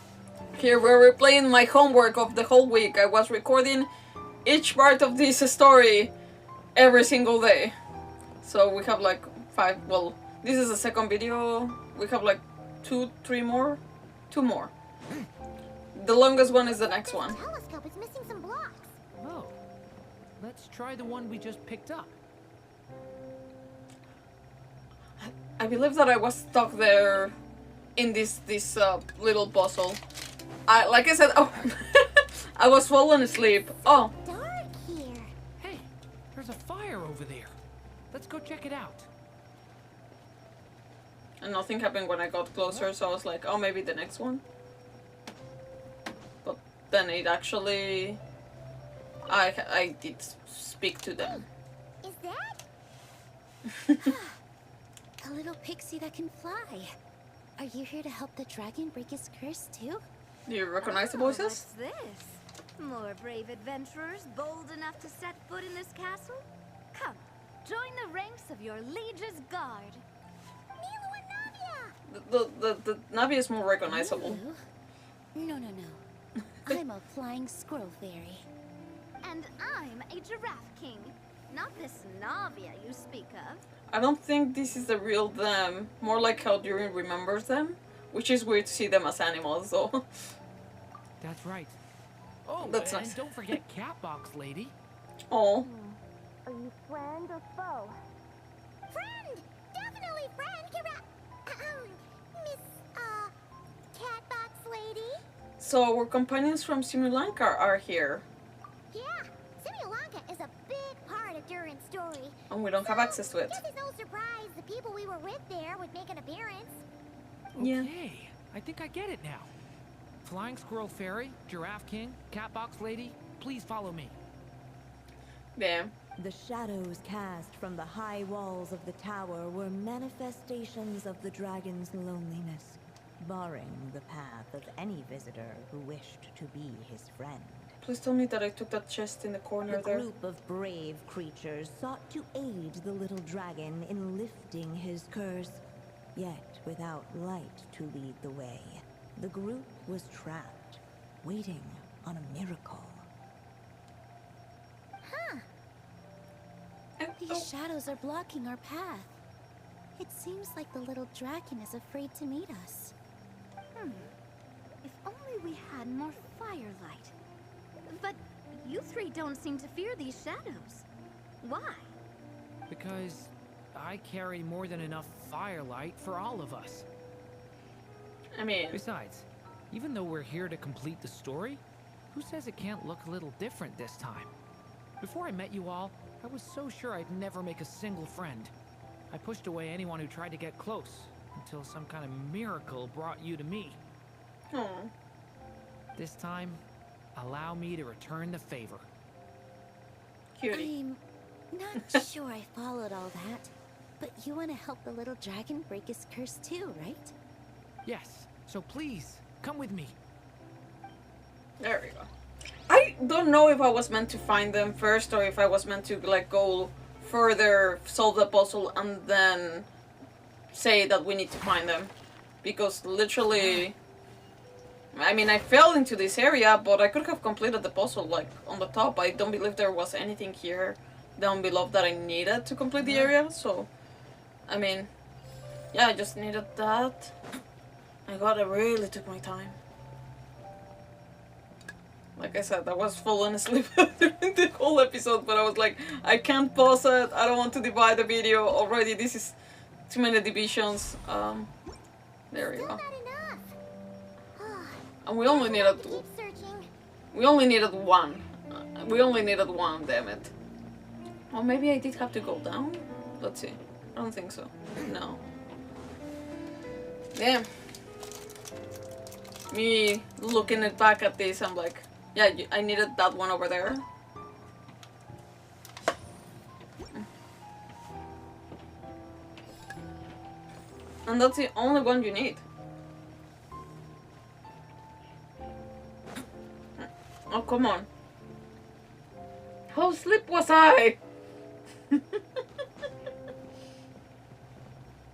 here we're replaying my homework of the whole week. I was recording each part of this story every single day. So we have, like, 5, well, this is the second video. We have, like, 2 more. The longest one is the next one. The telescope is missing some blocks. Oh. Let's try the one we just picked up. I believe that I was stuck there in this little puzzle. Like I said, oh, I was falling asleep. Oh. Dark here. Hey, there's a fire over there. Let's go check it out. And nothing happened when I got closer, so I was like, oh, maybe the next one. But then it actually... I did speak to them. Is that? A little pixie that can fly. Are you here to help the dragon break his curse too? Do you recognize the voices? What's this? More brave adventurers bold enough to set foot in this castle? Come, join the ranks of your liege's guard. The Navi is more recognizable. No. I'm a flying squirrel fairy. And I'm a giraffe king. Not this Navia you speak of. I don't think this is the real them. More like how Durin remembers them. Which is weird to see them as animals, though. That's right. Oh, that's and nice. Don't forget Catbox Lady. Oh. Are you friend or foe? Friend! Definitely friend! Miss, Catbox Lady? So our companions from Simulanka are here. Yeah, Simulanka is a big part of Durin's story. And we don't have access to it. Guess it's no surprise the people we were with there would make an appearance. Yeah. Okay, I think I get it now. Flying Squirrel Fairy, Giraffe King, Catbox Lady, please follow me. Damn. The shadows cast from the high walls of the tower were manifestations of the dragon's loneliness, barring the path of any visitor who wished to be his friend. Please tell me that I took that chest in the corner The there. group of brave creatures sought to aid the little dragon in lifting his curse, yet without light to lead the way. The group was trapped, waiting on a miracle. These shadows are blocking our path. It seems like the little dragon is afraid to meet us. If only we had more firelight. But you three don't seem to fear these shadows. Why? Because I carry more than enough firelight for all of us. I mean... Besides, even though we're here to complete the story, who says it can't look a little different this time? Before I met you all, I was so sure I'd never make a single friend. I pushed away anyone who tried to get close, until some kind of miracle brought you to me. Aww. This time, allow me to return the favor. Cutie. I'm not sure I followed all that, but you want to help the little dragon break his curse too, right? Yes, so please, come with me. There we go. I don't know if I was meant to find them first or if I was meant to like go further, solve the puzzle, and then say that we need to find them. Because literally, I mean, I fell into this area, but I could have completed the puzzle like on the top. I don't believe there was anything here down below that I needed to complete the area, so I mean, yeah, I just needed that. I really took my time. Like I said, I was falling asleep during the whole episode, but I was like, I can't pause it, I don't want to divide the video already, this is too many divisions. There we go. And we only needed one. We only needed one, damn it. Or maybe I did have to go down? Let's see. I don't think so. No. Damn. Me looking it back at this, I'm like, yeah, I needed that one over there. And that's the only one you need. Oh, come on. How asleep was I?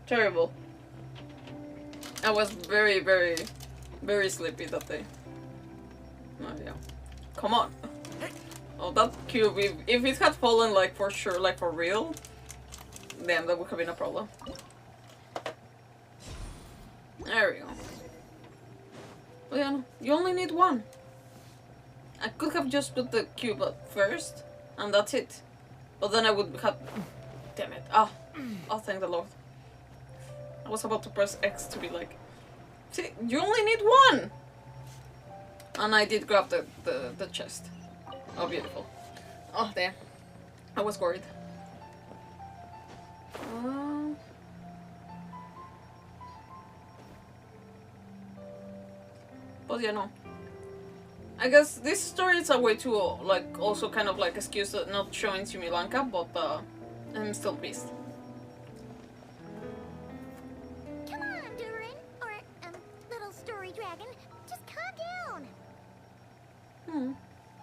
Terrible. I was very, very, very sleepy that day. Oh, yeah. Come on. Oh, that cube, if it had fallen, like, for sure, like, for real, damn, that would have been a problem. There we go. But yeah, you only need one. I could have just put the cube up first, and that's it. But then I would have... Damn it. Oh, thank the Lord. I was about to press X to be like... See, you only need one! And I did grab the chest. Oh, beautiful. Oh, damn. I was worried. But yeah, no. I guess this story is a way to, like, also kind of, like, excuse not showing Sri Lanka, but, I'm still pissed. Come on, Durin, or, little story dragon, just calm down.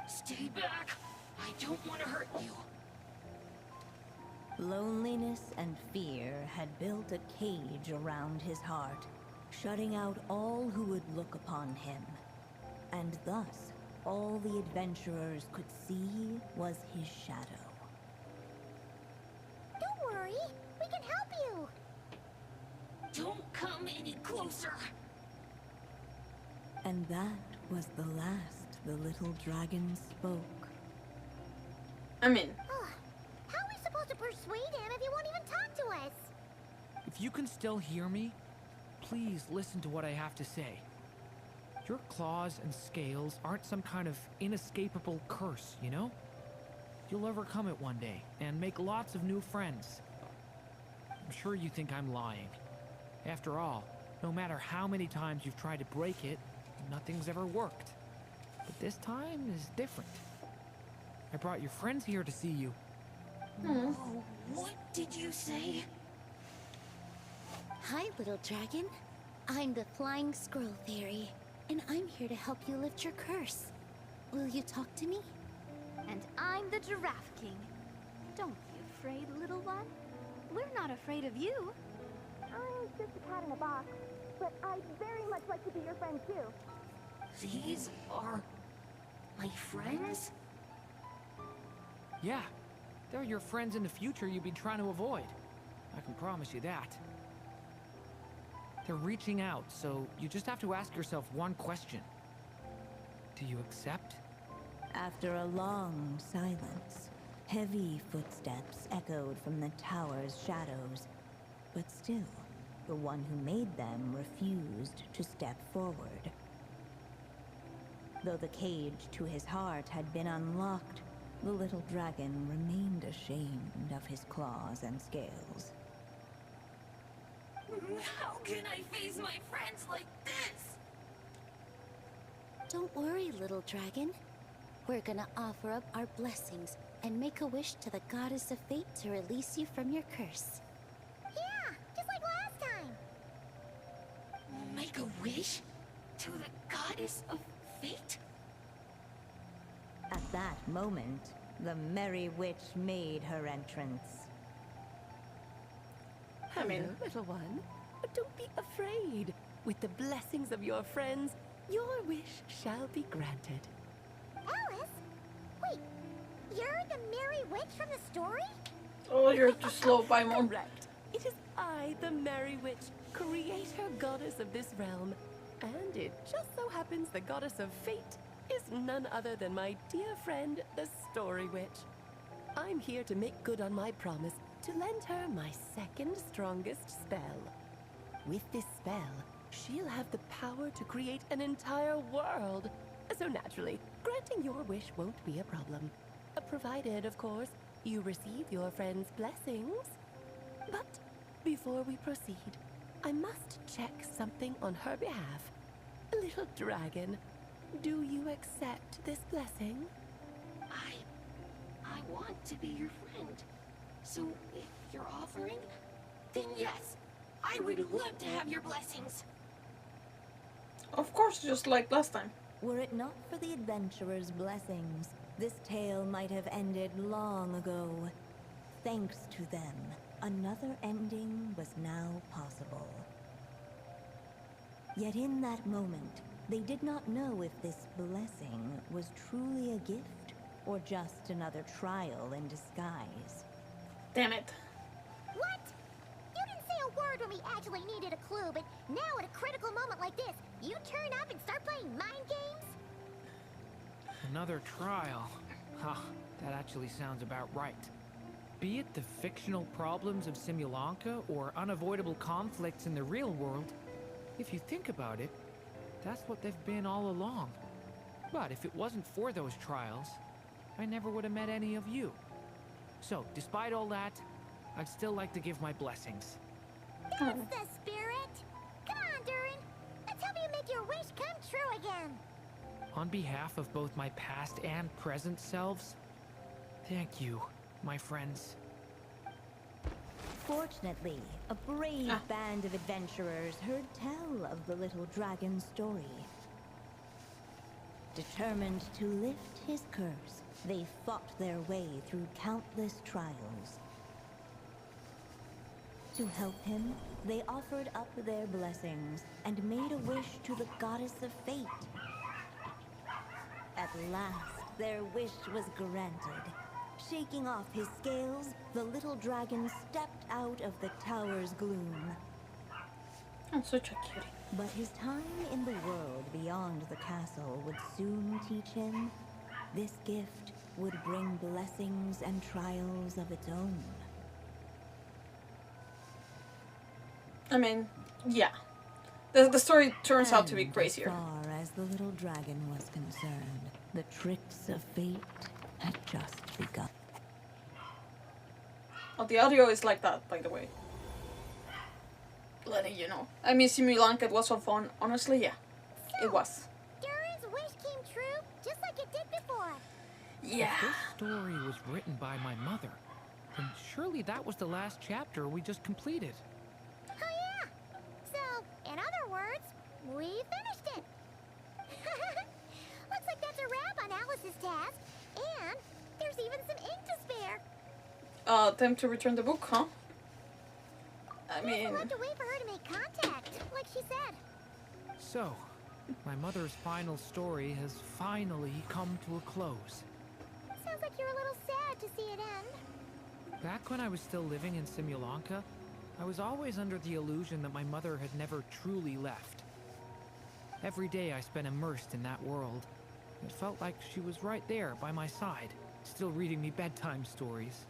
Stay back. I don't want to hurt you. Loneliness and fear had built a cage around his heart, shutting out all who would look upon him. And thus, all the adventurers could see was his shadow. Don't worry, we can help you. Don't come any closer. And that was the last the little dragon spoke. I mean... How are we supposed to persuade him if he won't even talk to us? If you can still hear me, please listen to what I have to say. Your claws and scales aren't some kind of inescapable curse, you know? You'll overcome it one day, and make lots of new friends. I'm sure you think I'm lying. After all, no matter how many times you've tried to break it, nothing's ever worked. But this time is different. I brought your friends here to see you. Oh, what did you say? Hi, little dragon. I'm the Flying Scroll Fairy, and I'm here to help you lift your curse. Will you talk to me? And I'm the Giraffe King. Don't be afraid, little one. We're not afraid of you. I'm just a cat in a box, but I'd very much like to be your friend too. These are my friends? Yeah, they're your friends in the future you've been trying to avoid. I can promise you that. They're reaching out, so you just have to ask yourself one question. Do you accept? After a long silence, heavy footsteps echoed from the tower's shadows, but still, the one who made them refused to step forward. Though the cage to his heart had been unlocked, the little dragon remained ashamed of his claws and scales. How can I face my friends like this? Don't worry, little dragon. We're gonna offer up our blessings and make a wish to the goddess of fate to release you from your curse. Yeah, just like last time. Make a wish? To the goddess of fate? At that moment, the Merry Witch made her entrance. Hello, little one. But don't be afraid. With the blessings of your friends, your wish shall be granted. Alice? Wait, you're the Merry Witch from the story? Oh, you're too slow, Paimon. Correct. It is I, the Merry Witch, creator goddess of this realm. And it just so happens the goddess of fate is none other than my dear friend, the Story Witch. I'm here to make good on my promise to lend her my second strongest spell. With this spell, she'll have the power to create an entire world. So naturally, granting your wish won't be a problem. Provided, of course, you receive your friend's blessings. But before we proceed, I must check something on her behalf. Little dragon, do you accept this blessing? I want to be your friend. So if you're offering, then yes, I would love to have your blessings. Of course, just like last time. Were it not for the adventurer's blessings, this tale might have ended long ago. Thanks to them, another ending was now possible. Yet in that moment, they did not know if this blessing was truly a gift or just another trial in disguise. Damn it. What? You didn't say a word when we actually needed a clue, but now at a critical moment like this, you turn up and start playing mind games? Another trial. Huh, that actually sounds about right. Be it the fictional problems of Simulanka or unavoidable conflicts in the real world, if you think about it, that's what they've been all along. But if it wasn't for those trials, I never would have met any of you. So, despite all that, I'd still like to give my blessings. That's the spirit! Come on, Durin! Let's help you make your wish come true again! On behalf of both my past and present selves, thank you, my friends. Fortunately, a brave band of adventurers heard tell of the little dragon's story. Determined to lift his curse, they fought their way through countless trials. To help him, they offered up their blessings and made a wish to the goddess of fate. At last, their wish was granted. Shaking off his scales, the little dragon stepped out of the tower's gloom. I'm such a cutie. But his time in the world beyond the castle would soon teach him this gift would bring blessings and trials of its own. I mean, yeah. The story turns out to be crazier. As far as the little dragon was concerned, the tricks of fate had just begun. Oh, the audio is like that, by the way. Letting you know. I mean, Simulanka, it was so fun. Honestly, yeah. It was. Durin's wish came true, just like it did before. Yeah. If this story was written by my mother, then surely that was the last chapter we just completed. Oh yeah! So, in other words, we finished it. Looks like that's a wrap on Alice's task. And there's even some ink to spare. Time to return the book, huh? I mean... We'll have to wait for her to make contact, like she said. So, my mother's final story has finally come to a close. Sounds like you're a little sad to see it end. Back when I was still living in Simulanka, I was always under the illusion that my mother had never truly left. Every day I spent immersed in that world. It felt like she was right there by my side, still reading me bedtime stories.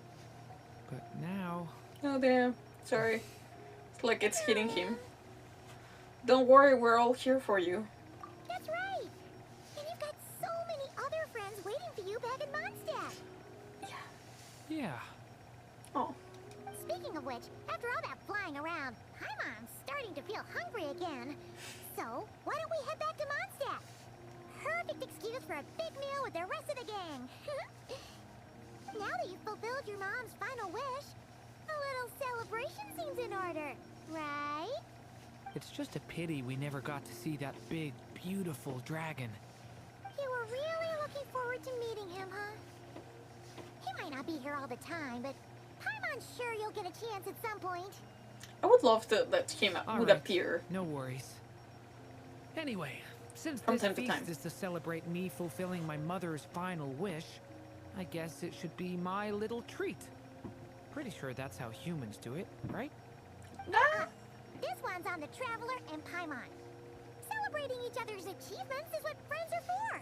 But now... Oh damn, sorry. It's like it's hitting him. Don't worry, we're all here for you. That's right! And you've got so many other friends waiting for you back in Mondstadt! Yeah. Oh. Speaking of which, after all that flying around, Paimon's starting to feel hungry again. So, why don't we head back to Mondstadt? Perfect excuse for a big meal with the rest of the gang. Now that you've fulfilled your mom's final wish, a little celebration seems in order, right? It's just a pity we never got to see that big, beautiful dragon. You were really looking forward to meeting him, huh? He might not be here all the time, but Paimon's sure you'll get a chance at some point. I would love to let him All would right. appear. No worries. Anyway, since From this time to feast time. is to celebrate me fulfilling my mother's final wish, I guess it should be my little treat. Pretty sure that's how humans do it, right? This one's on the Traveler and Paimon. Celebrating each other's achievements is what friends are for.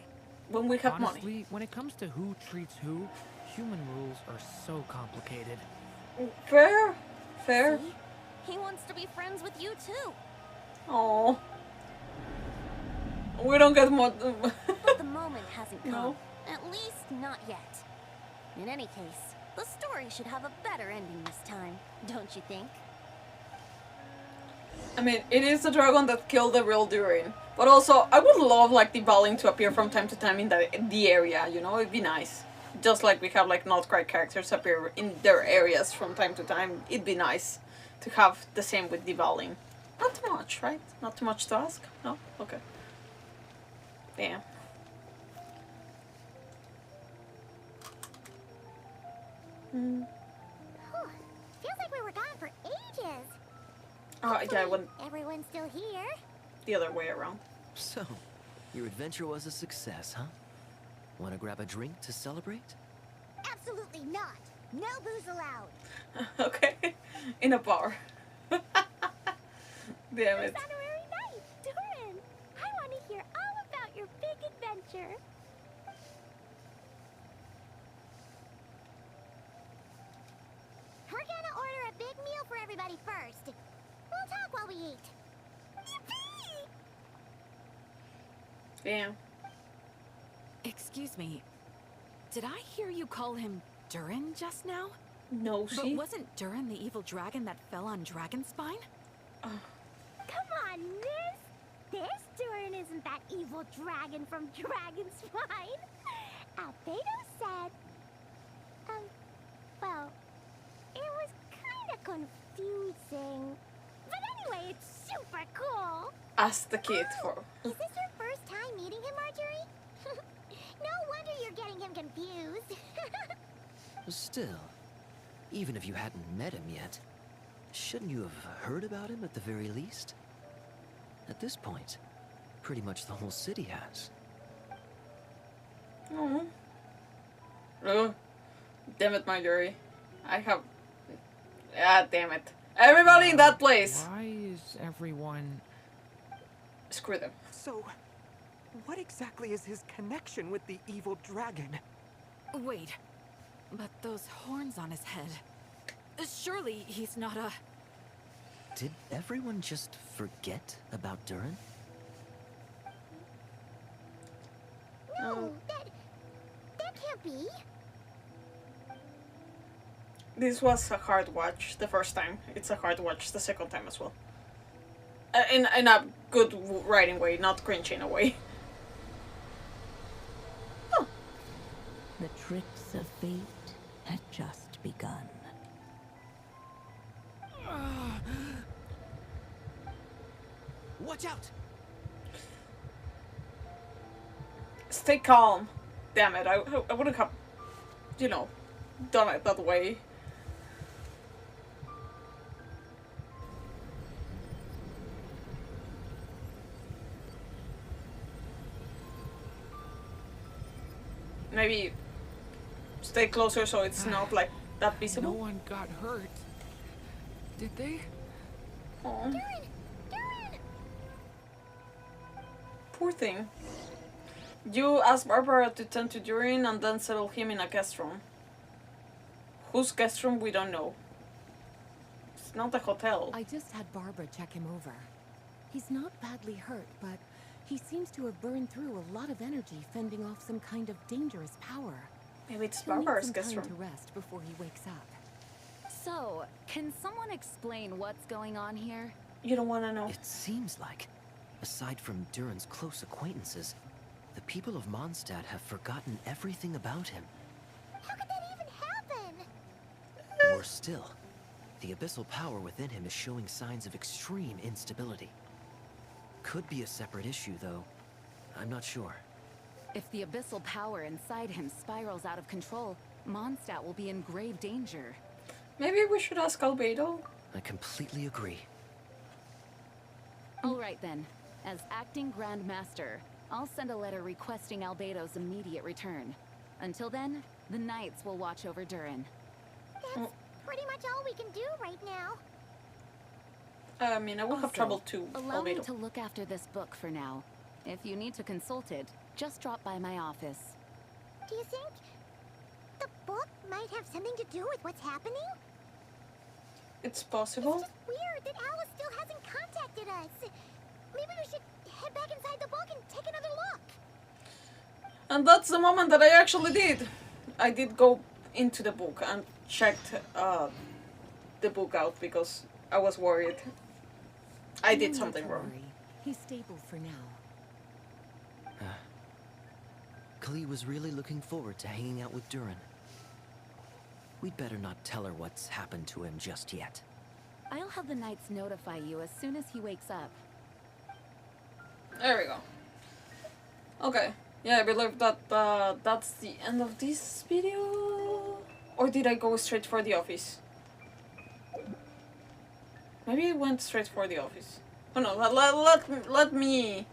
When we have Honestly, money. when it comes to who treats who, human rules are so complicated. Fair. Fair. See? He wants to be friends with you too. Oh. We don't get more. But the moment hasn't come. No. At least not yet. In any case, the story should have a better ending this time, don't you think? I mean, it is the dragon that killed the real Durin. But also, I would love like the Balin to appear from time to time in the area, you know? It'd be nice. Just like we have like Nod-Krai characters appear in their areas from time to time. It'd be nice to have the same with the Balin. Not too much, right? Not too much to ask? No? Okay. Damn. Whew. Feels like we were gone for ages. Oh, yeah, I went Everyone's still here. the other way around. So, your adventure was a success, huh? Want to grab a drink to celebrate? Absolutely not. No booze allowed. Okay. In a bar. Damn it. This honorary night, Durin! I want to hear all about your big adventure. We're gonna order a big meal for everybody first. We'll talk while we eat. Yippee! Damn. Excuse me. Did I hear you call him Durin just now? No, But she. wasn't Durin the evil dragon that fell on Dragonspine? Come on, miss! This Durin isn't that evil dragon from Dragonspine. Albedo said... well, it was kind of confusing. But anyway, it's super cool. Ask the kid for. Is this your first time meeting him, Marjorie? No wonder you're getting him confused. Still, even if you hadn't met him yet, shouldn't you have heard about him at the very least? At this point, pretty much the whole city has. Oh. Oh. Damn it, Marjorie. I have. Ah, damn it. Everybody in that place! Why is everyone... Screw them. So, what exactly is his connection with the evil dragon? Wait, but those horns on his head. Surely he's not a... Did everyone just forget about Durin? No, that can't be. This was a hard watch the first time. It's a hard watch the second time as well. In a good writing way, not cringe in a way. Oh. The tricks of fate had just begun. Watch out! Stay calm. Damn it, I wouldn't have, you know, done it that way. Maybe stay closer so it's not like that No visible. one got hurt. Did they? Oh. Durin! Durin! Poor thing. You ask Barbara to tend to Durin and then settle him in a guest room. Whose guest room, we don't know. It's not a hotel. I just had Barbara check him over. He's not badly hurt, but he seems to have burned through a lot of energy fending off some kind of dangerous power. Maybe it's He'll need Barbara's some guest time room. to rest before he wakes up. So, can someone explain what's going on here? You don't want to know. It seems like, aside from Durin's close acquaintances, the people of Mondstadt have forgotten everything about him. How could that even happen? Worse still, the abyssal power within him is showing signs of extreme instability. Could be a separate issue, though. I'm not sure. If the abyssal power inside him spirals out of control, Mondstadt will be in grave danger. Maybe we should ask Albedo? I completely agree. All right then. As acting Grand Master, I'll send a letter requesting Albedo's immediate return. Until then, the Knights will watch over Durin. That's pretty much all we can do right now. I mean, I will have Also, trouble too, allow me Albedo. to look after this book for now. If you need to consult it, just drop by my office. Do you think the book might have something to do with what's happening? It's possible. It's just weird that Alice still hasn't contacted us. Maybe we should head back inside the book and take another look. And that's the moment that I actually did. I did go into the book and checked the book out because I was worried. I did something wrong. He's stable for now. Kali was really looking forward to hanging out with Durin. We'd better not tell her what's happened to him just yet. I'll have the Knights notify you as soon as he wakes up. There we go. Okay. Yeah, I believe that that's the end of this video. Or did I go straight for the office? Maybe I went straight for the office. Oh no, let me...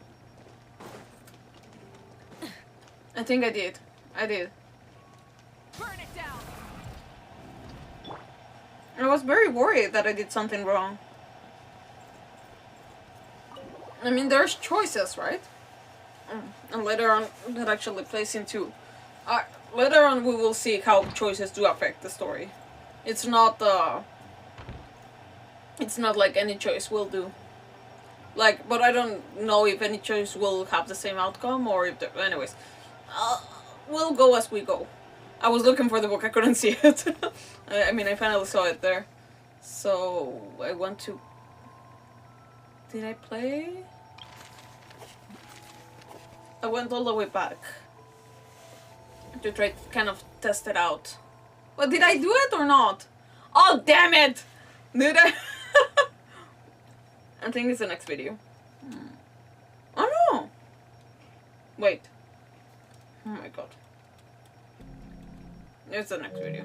I think I did. I did. Burn it down! I was very worried that I did something wrong. I mean, there's choices, right? And later on, that actually plays into... later on we will see how choices do affect the story. It's not like any choice will do. Like, but I don't know if any choice will have the same outcome or if... anyways. We'll go as we go. I was looking for the book, I couldn't see it. I mean, I finally saw it there. So, I want to... Did I play? I went all the way back. To try to kind of test it out. But did I do it or not? Oh, damn it! Did I? I think it's the next video. Oh no! Wait. Oh my god. It's the next video.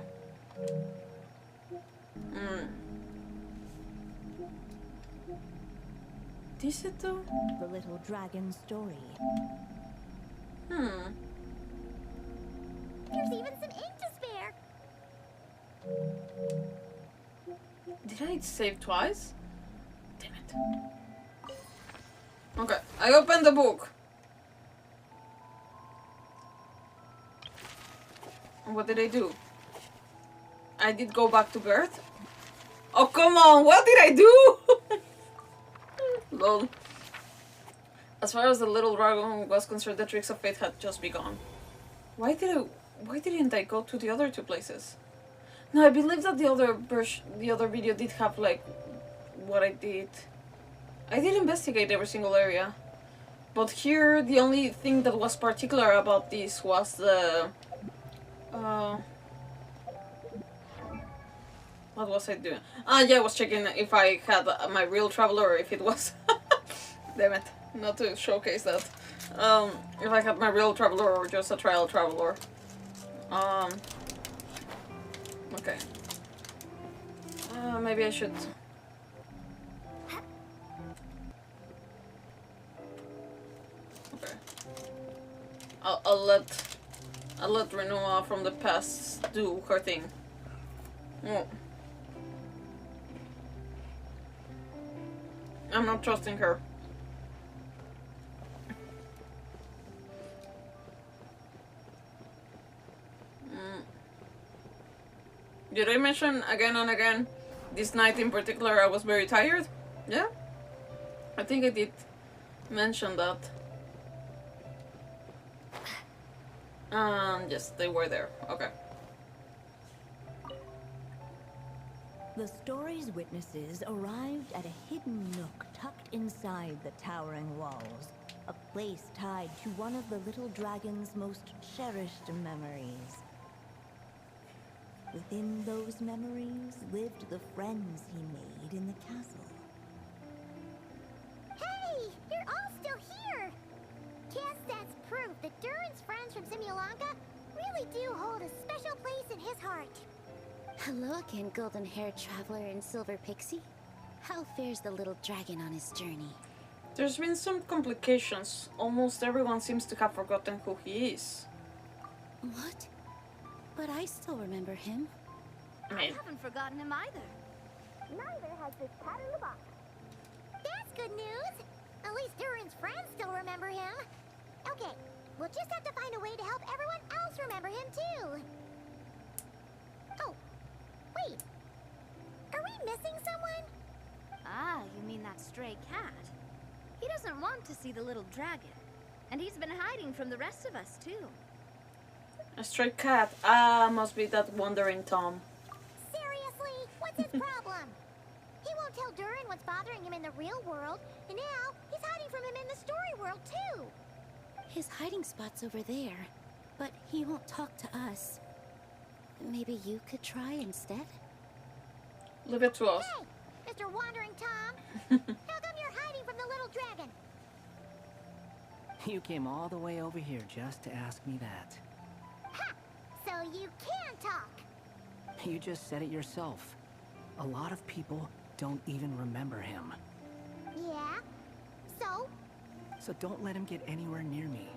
Is it though? The little dragon story. There's even some ink to spare. Did I save twice? Damn it. Okay, I opened the book. What did I do? I did go back to birth? Oh, come on, what did I do? Lol. As far as the little dragon was concerned, the tricks of fate had just begun. Why didn't I go to the other two places? No, I believe that the other video did have like what I did. I did investigate every single area. But here the only thing that was particular about this was the what was I doing? Yeah, I was checking if I had my real traveler or if it was damn it, not to showcase that. If I had my real traveler or just a trial traveler. Okay. Maybe I should. Okay. I'll let Rinoa from the past do her thing. Oh. I'm not trusting her. Did I mention again and again, this night in particular, I was very tired? Yeah? I think I did mention that. Yes, they were there. Okay. The story's witnesses arrived at a hidden nook tucked inside the towering walls, a place tied to one of the little dragon's most cherished memories. Within those memories lived the friends he made in the castle. Hey! You're all still here! Guess that's proof that Durin's friends from Simulanka really do hold a special place in his heart. Hello again, golden-haired traveler and silver pixie. How fares the little dragon on his journey? There's been some complications. Almost everyone seems to have forgotten who he is. What? But I still remember him. I haven't forgotten him either. Neither has this cat in the box. That's good news! At least Durin's friends still remember him. Okay, we'll just have to find a way to help everyone else remember him too. Oh, wait. Are we missing someone? Ah, you mean that stray cat. He doesn't want to see the little dragon. And he's been hiding from the rest of us too. A stray cat. Must be that wandering Tom. Seriously? What's his problem? He won't tell Durin what's bothering him in the real world, and now he's hiding from him in the story world too. His hiding spot's over there, but he won't talk to us. Maybe you could try instead? Leave it to us. Hey, Mr. Wandering Tom. How come you're hiding from the little dragon? You came all the way over here just to ask me that. Ha! So you can talk. You just said it yourself. A lot of people don't even remember him. Yeah? So? So don't let him get anywhere near me.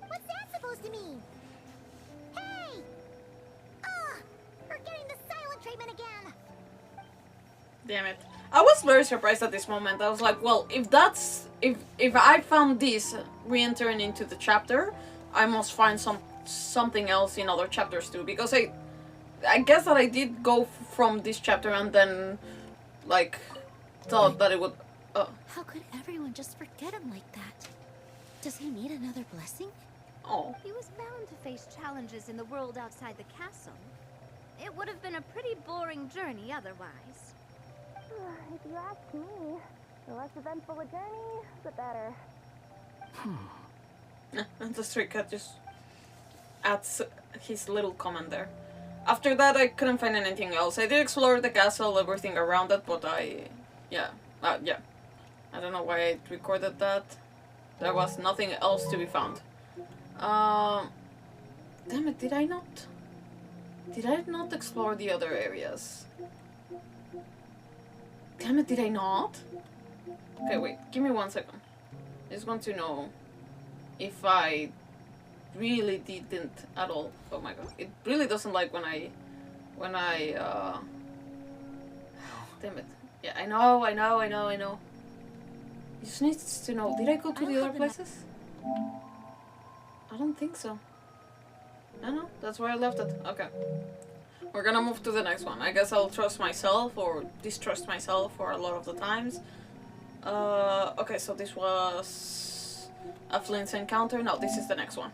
What's that supposed to mean? Hey! Ugh! We're getting the silent treatment again. Damn it. I was very surprised at this moment. I was like, well, if that's... If I found this re-entering into the chapter, I must find something else in other chapters too. Because I guess that I did go from this chapter and then, like, thought that it would... How could everyone just forget him like that? Does he need another blessing? Oh. He was bound to face challenges in the world outside the castle. It would have been a pretty boring journey otherwise. If you ask me, the less eventful a journey, the better. And the stray cat just adds his little comment there. After that, I couldn't find anything else. I did explore the castle, everything around it, but yeah. I don't know why I recorded that. There was nothing else to be found. Damn it, did I not explore the other areas? Damn it, did I not? Okay, wait, give me 1 second. I just want to know if I really didn't at all. Oh my god, it really doesn't like when I damn it. Yeah, I know. He just needs to know. Did I go to the other places? I don't think so. I know, that's where I left it. Okay. We're gonna move to the next one. I guess I'll trust myself or distrust myself for a lot of the times. Okay, so this was a Flint's encounter. No, this is the next one.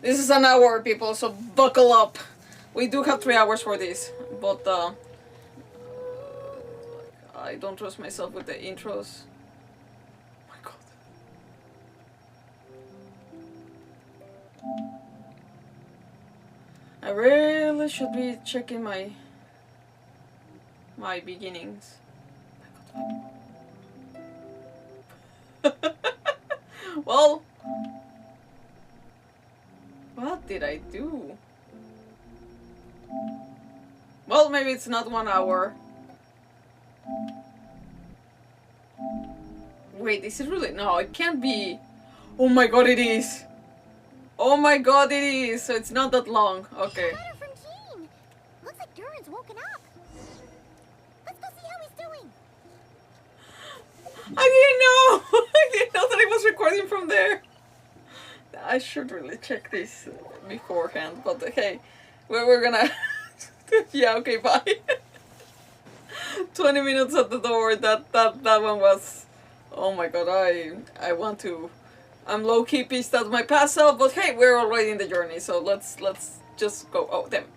This is an hour, people, so buckle up. We do have 3 hours for this, but I don't trust myself with the intros. Oh my god. I really should be checking my beginnings. Well, what did I do? Well, maybe it's not 1 hour. Wait, is it really? No, it can't be. Oh my god, it is. Oh my god, it is. So it's not that long. Okay. Letter from Jean. Looks like Durin's woken up. Let's go see how he's doing. I didn't know! I didn't know that I was recording from there. I should really check this beforehand, but hey, we're gonna... yeah, okay, bye. 20 minutes at the door, that one was... Oh my god, I want to... I'm low-key pissed at my past self, but hey, we're already in the journey, so let's just go. Oh, damn it.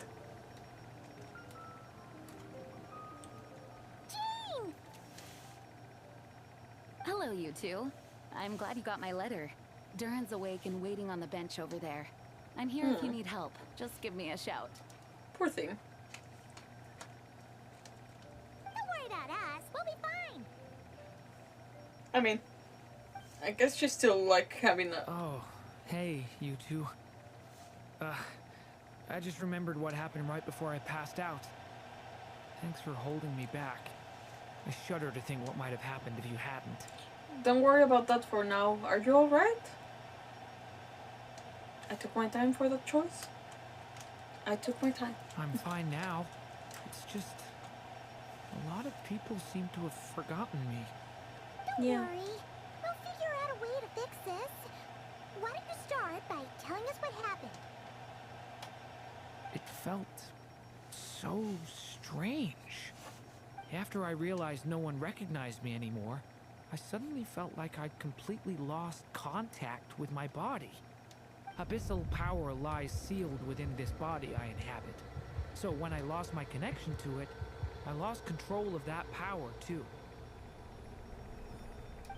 Hello, you two. I'm glad you got my letter. Durin's awake and waiting on the bench over there. I'm here if you need help. Just give me a shout. Poor thing. Don't worry about us. We'll be fine. I mean, I guess she's still like having a... Oh, hey, you two. I just remembered what happened right before I passed out. Thanks for holding me back. I shudder to think what might have happened if you hadn't. Don't worry about that for now. Are you alright? I took my time for that choice. I took my time. I'm fine now. It's just... a lot of people seem to have forgotten me. Don't worry. We'll figure out a way to fix this. Why don't you start by telling us what happened? It felt so strange. After I realized no one recognized me anymore, I suddenly felt like I'd completely lost contact with my body. Abyssal power lies sealed within this body I inhabit. So when I lost my connection to it, I lost control of that power too.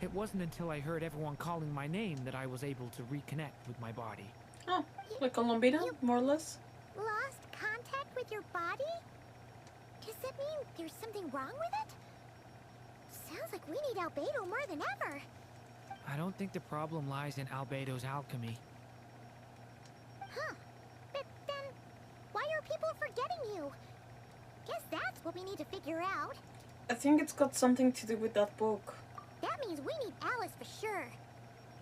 It wasn't until I heard everyone calling my name that I was able to reconnect with my body. Oh, like Colombina, more or less? Lost contact with your body? Does that mean there's something wrong with it? Sounds like we need Albedo more than ever. I don't think the problem lies in Albedo's alchemy. Huh. But then, why are people forgetting you? Guess that's what we need to figure out. I think it's got something to do with that book. That means we need Alice for sure.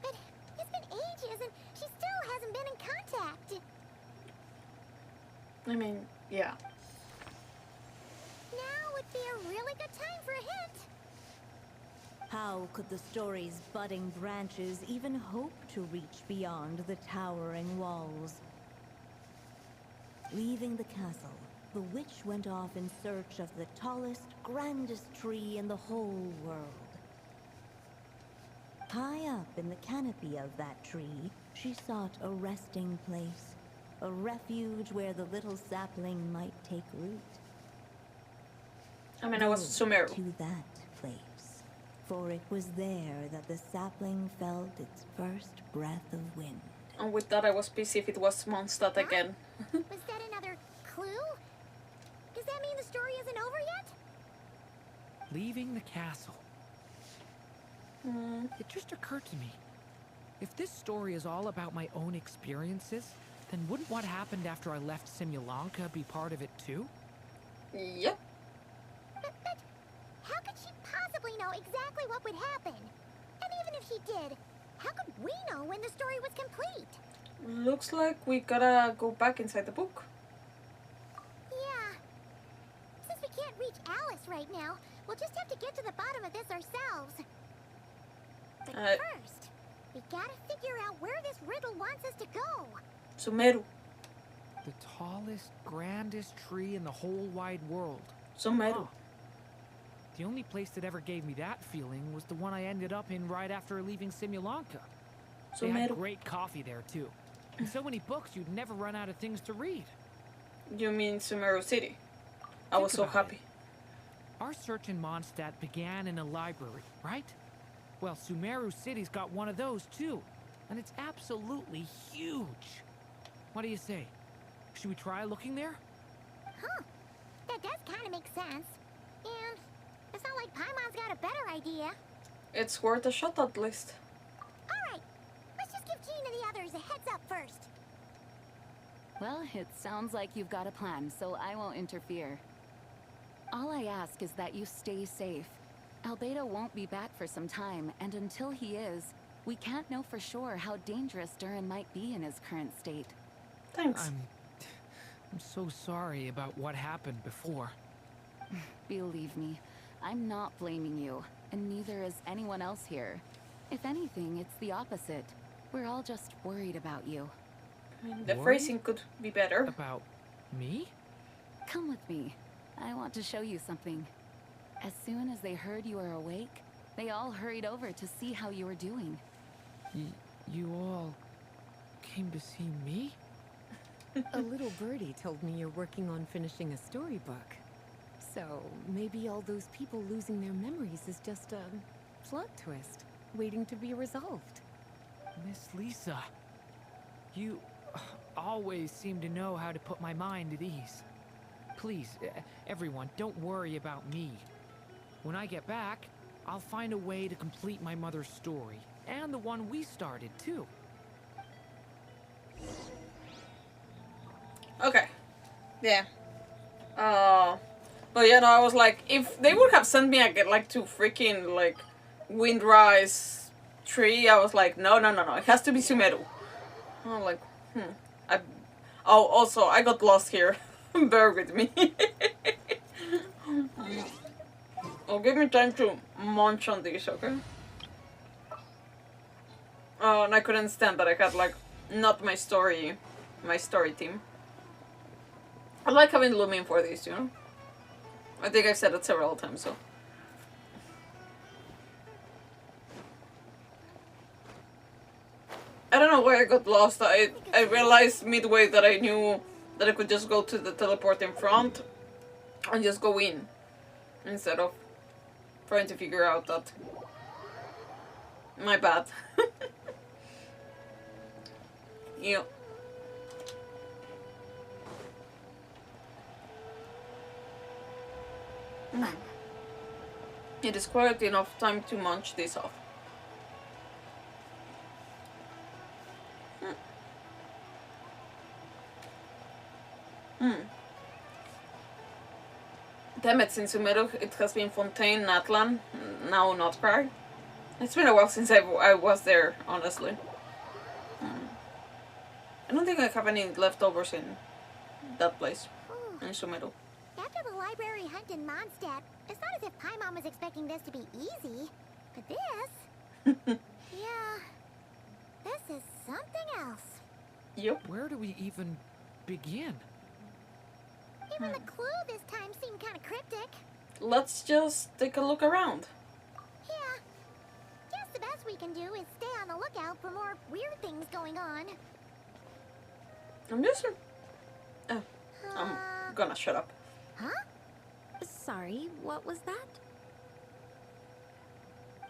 But it's been ages and she still hasn't been in contact. I mean, yeah. Now would be a really good time for a hint. How could the story's budding branches even hope to reach beyond the towering walls? Leaving the castle, the witch went off in search of the tallest, grandest tree in the whole world. High up in the canopy of that tree, she sought a resting place, a refuge where the little sapling might take root. I mean, I was Sumeru. To that place, for it was there that the sapling felt its first breath of wind. And with that, I was busy if it was Mondstadt again. Was that another clue? Does that mean the story isn't over yet? Leaving the castle. It just occurred to me. If this story is all about my own experiences, then wouldn't what happened after I left Simulanka be part of it too? Yep. But how could she possibly know exactly what would happen? And even if she did, how could we know when the story was complete? Looks like we gotta go back inside the book. Yeah. Since we can't reach Alice right now, we'll just have to get to the bottom of this ourselves. But first, we gotta figure out where this riddle wants us to go. Sumeru. The tallest, grandest tree in the whole wide world. Sumeru. Huh. The only place that ever gave me that feeling was the one I ended up in right after leaving Simulanka. They had great coffee there too. And so many books you'd never run out of things to read. You mean Sumeru City? I was so happy. Our search in Mondstadt began in a library, right? Well, Sumeru City's got one of those too. And it's absolutely huge. What do you say? Should we try looking there? Huh. That does kind of make sense. And it's not like Paimon's got a better idea. It's worth a shot at least. Alright, let's just give Jean and the others a heads up first. Well, it sounds like you've got a plan, so I won't interfere. All I ask is that you stay safe. Albedo won't be back for some time, and until he is, we can't know for sure how dangerous Durin might be in his current state. Thanks. I'm so sorry about what happened before. Believe me, I'm not blaming you. and neither is anyone else here. If anything, it's the opposite. We're all just worried about you. I mean, the Worried? phrasing could be better. About me? Come with me. I want to show you something. As soon as they heard you were awake, they all hurried over to see how you were doing. You all came to see me? A little birdie told me you're working on finishing a storybook. So maybe all those people losing their memories is just a plot twist, waiting to be resolved. Miss Lisa, you always seem to know how to put my mind at ease. Please, everyone, don't worry about me. When I get back, I'll find a way to complete my mother's story, and the one we started, too. Okay. Yeah. But yeah, no, I was like, if they would have sent me like to freaking like Windrise tree, I was like, no, it has to be Sumeru. I'm like, Oh, also, I got lost here. Bear with me. Oh, give me time to munch on these, okay? Oh, and I couldn't stand that I had like not my story team. I like having Lumin for these, you know? I think I've said it several times, so. I don't know why I got lost. I realized midway that I knew that I could just go to the teleport in front and just go in. Instead of trying to figure out that. My bad. Yeah. It is quite enough time to munch this off. Damn it, since Sumeru, it has been Fontaine, Natlan, now Nod-Krai. It's been a while since I was there, honestly. I don't think I have any leftovers in that place, in Sumeru. After the library hunt in Mondstadt, it's not as if Paimon was expecting this to be easy. But this... yeah... this is something else. Yep. Where do we even begin? Even the clue this time seemed kind of cryptic. Let's just take a look around. Yeah. Guess the best we can do is stay on the lookout for more weird things going on. I'm just... Oh, I'm gonna shut up. Huh? Sorry, what was that?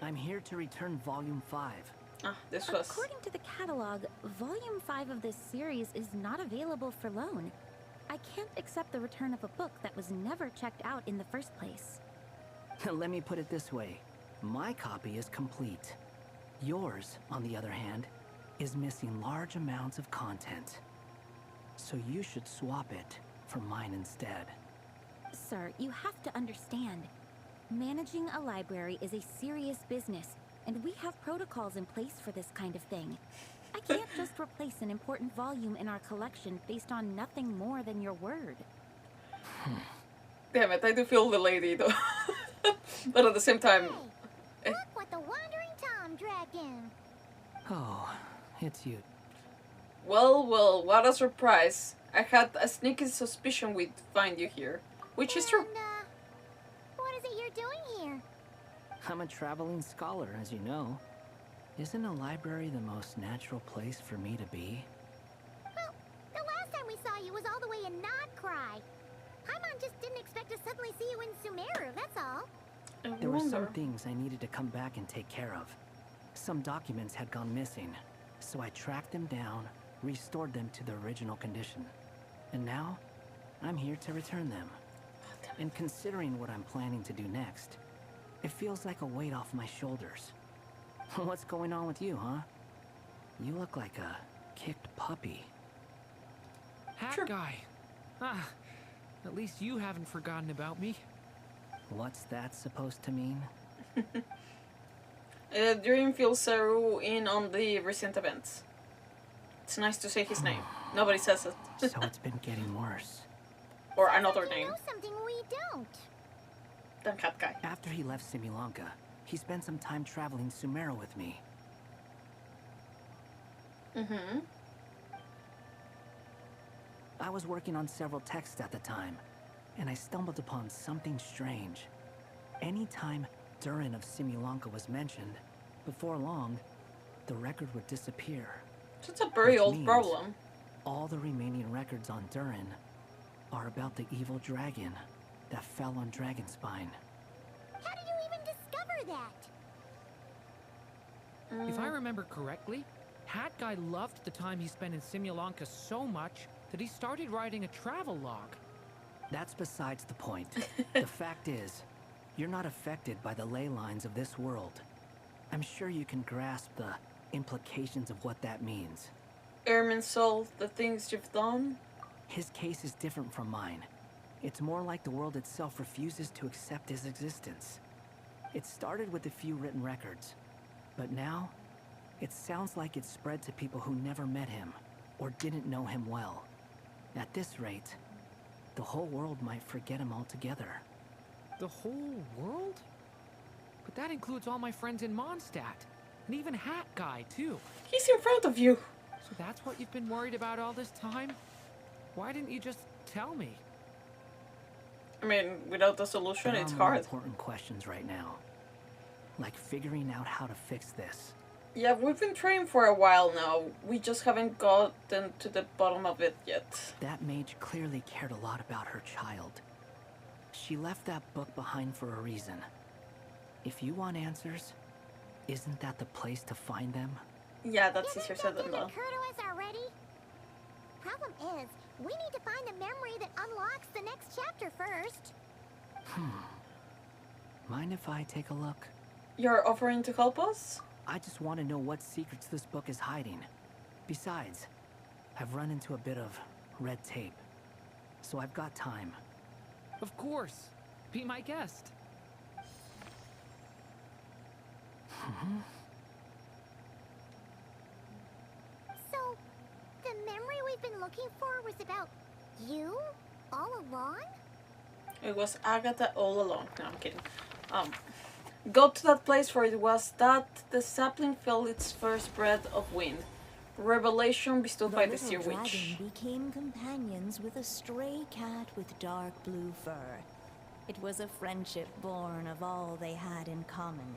I'm here to return Volume 5. Ah, this was... According to the catalog, Volume 5 of this series is not available for loan. I can't accept the return of a book that was never checked out in the first place. Let me put it this way. My copy is complete. Yours, on the other hand, is missing large amounts of content. So you should swap it for mine instead. Sir, you have to understand. Managing a library is a serious business, and we have protocols in place for this kind of thing. I can't just replace an important volume in our collection based on nothing more than your word. Damn it, I do feel the lady though. But at the same time... Hey, look what the Wandering Tom dragged in. Oh, it's you. Well, what a surprise. I had a sneaky suspicion we'd find you here. Which is true. What is it you're doing here? I'm a traveling scholar, as you know. Isn't a library the most natural place for me to be? Well, the last time we saw you was all the way in Nod-Krai. Paimon just didn't expect to suddenly see you in Sumeru, that's all. There were some things I needed to come back and take care of. Some documents had gone missing, so I tracked them down, restored them to their original condition. And now, I'm here to return them. And considering what I'm planning to do next, it feels like a weight off my shoulders. What's going on with you, huh? You look like a kicked puppy. Hat guy. Ah, at least you haven't forgotten about me. What's that supposed to mean? Durin fills Saru in on the recent events. It's nice to say his name. Nobody says it. So it's been getting worse. Or another name. You know something we don't. Than Cat Guy. After he left Simulanka, He spent some time traveling Sumeru with me. Mm-hmm. I was working on several texts at the time, and I stumbled upon something strange. Anytime Durin of Simulanka was mentioned, before long, the record would disappear. That's a very Which old means problem. all the remaining records on Durin are about the evil dragon that fell on Dragonspine. How did you even discover that? If I remember correctly, Hat Guy loved the time he spent in Simulanka so much that he started writing a travel log. That's besides the point. The fact is, you're not affected by the ley lines of this world. I'm sure you can grasp the implications of what that means. Irminsul, the things you've done? His case is different from mine. It's more like the world itself refuses to accept his existence. It started with a few written records, but now, it sounds like it's spread to people who never met him, or didn't know him well. At this rate, the whole world might forget him altogether. The whole world? But that includes all my friends in Mondstadt, and even Hat Guy, too. He's in front of you. So that's what you've been worried about all this time? Why didn't you just tell me? I mean, without the solution, There it's are more hard. important questions right now. Like figuring out how to fix this. Yeah, we've been trying for a while now. We just haven't gotten to the bottom of it yet. That mage clearly cared a lot about her child. She left that book behind for a reason. If you want answers, isn't that the place to find them? Yeah, that's easier said than done. Occur to us already? Problem is, we need to find the memory that unlocks the next chapter first. Mind if I take a look? You're offering to help us? I just want to know what secrets this book is hiding. Besides, I've run into a bit of red tape, so I've got time. Of course. Be my guest. So, the memory we've been looking for was about you? All along? It was Agatha all along. No, I'm kidding. Go to that place for it was that the sapling felt its first breath of wind. Revelation bestowed by the Seer little Witch. dragon became companions with a stray cat with dark blue fur. It was a friendship born of all they had in common.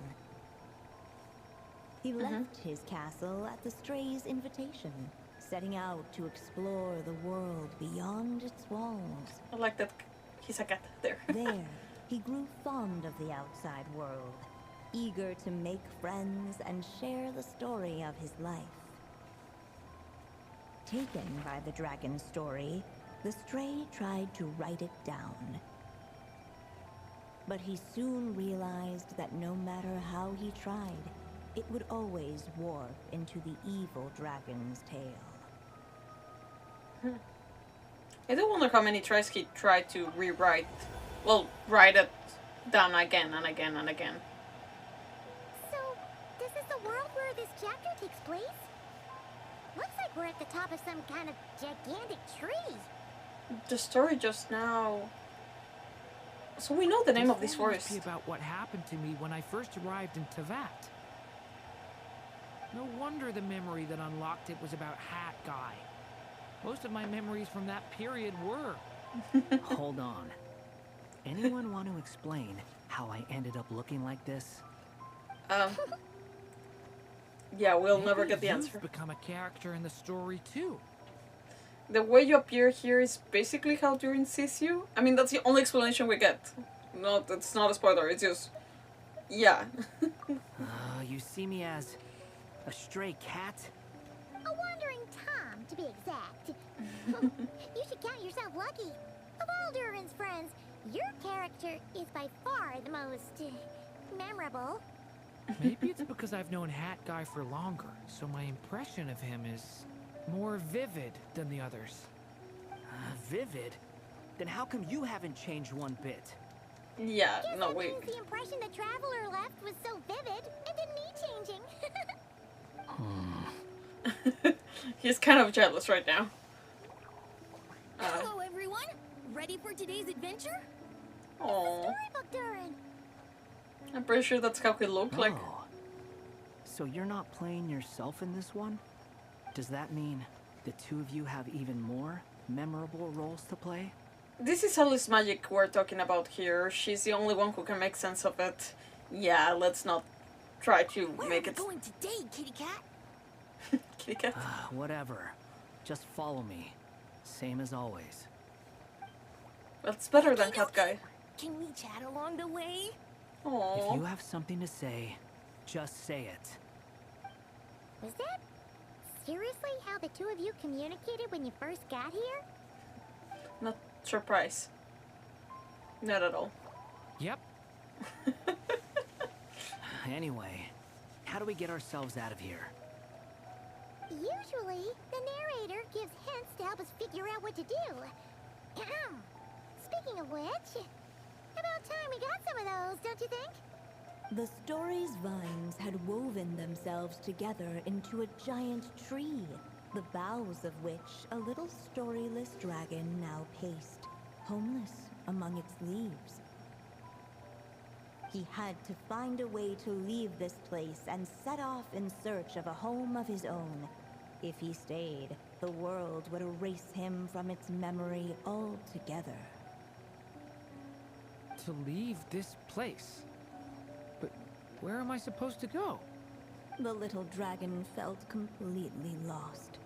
He left his castle at the stray's invitation, setting out to explore the world beyond its walls. I like that he's a cat there. There, he grew fond of the outside world, eager to make friends and share the story of his life. Taken by the dragon's story, the stray tried to write it down. But he soon realized that no matter how he tried, it would always warp into the evil dragon's tale. I do wonder how many tries he tried to rewrite. Well, write it down again and again and again. So, this is the world where this chapter takes place? Looks like we're at the top of some kind of gigantic tree. The story just now. So we know the name of this story must forest. be about what happened to me when I first arrived in Tevat. No wonder the memory that unlocked it was about Hat Guy. Most of my memories from that period were. Hold on. Anyone want to explain how I ended up looking like this? Yeah, we'll Maybe never get the you've answer. become a character in the story too. The way you appear here is basically how Durin sees you. I mean, that's the only explanation we get. No, it's not a spoiler, it's just... Yeah. You see me as a stray cat? A wandering Tom, to be exact. You should count yourself lucky. Of all Durin's friends, your character is by far the most memorable. Maybe it's because I've known Hat Guy for longer, so my impression of him is more vivid than the others. Vivid? Then how come you haven't changed one bit? Yeah, Guess no, that wait. means the impression the traveler left was so vivid, it didn't need changing. He's kind of jealous right now. Hello, everyone. Ready for today's adventure? Aww. Storybook Durin. I'm pretty sure that's how he looked like. So you're not playing yourself in this one? Does that mean the two of you have even more memorable roles to play? This is Alice magic we're talking about here. She's the only one who can make sense of it. Yeah, let's not try to make it. Where are we going today, kitty cat? Kitty cat? Whatever. Just follow me. Same as always. That's better than Cat Guy. Can we chat along the way? Aww. If you have something to say, just say it. Was that seriously how the two of you communicated when you first got here? Not surprise. Not at all. Yep. Anyway, how do we get ourselves out of here? Usually, the narrator gives hints to help us figure out what to do. Speaking of which, about time we got some of those, don't you think? The story's vines had woven themselves together into a giant tree, the boughs of which a little storyless dragon now paced, homeless among its leaves. He had to find a way to leave this place and set off in search of a home of his own. If he stayed, the world would erase him from its memory altogether. To leave this place? But where am I supposed to go? The little dragon felt completely lost.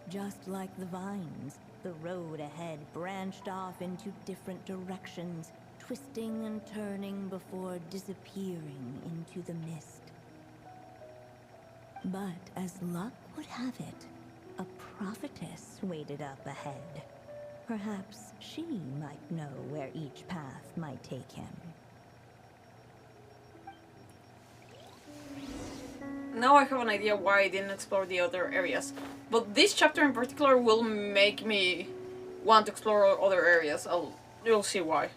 Just like the vines, the road ahead branched off into different directions, twisting and turning before disappearing into the mist. But as luck would have it, a prophetess waited up ahead. Perhaps she might know where each path might take him. Now I have an idea why I didn't explore the other areas. But this chapter in particular will make me want to explore other areas. You'll see why.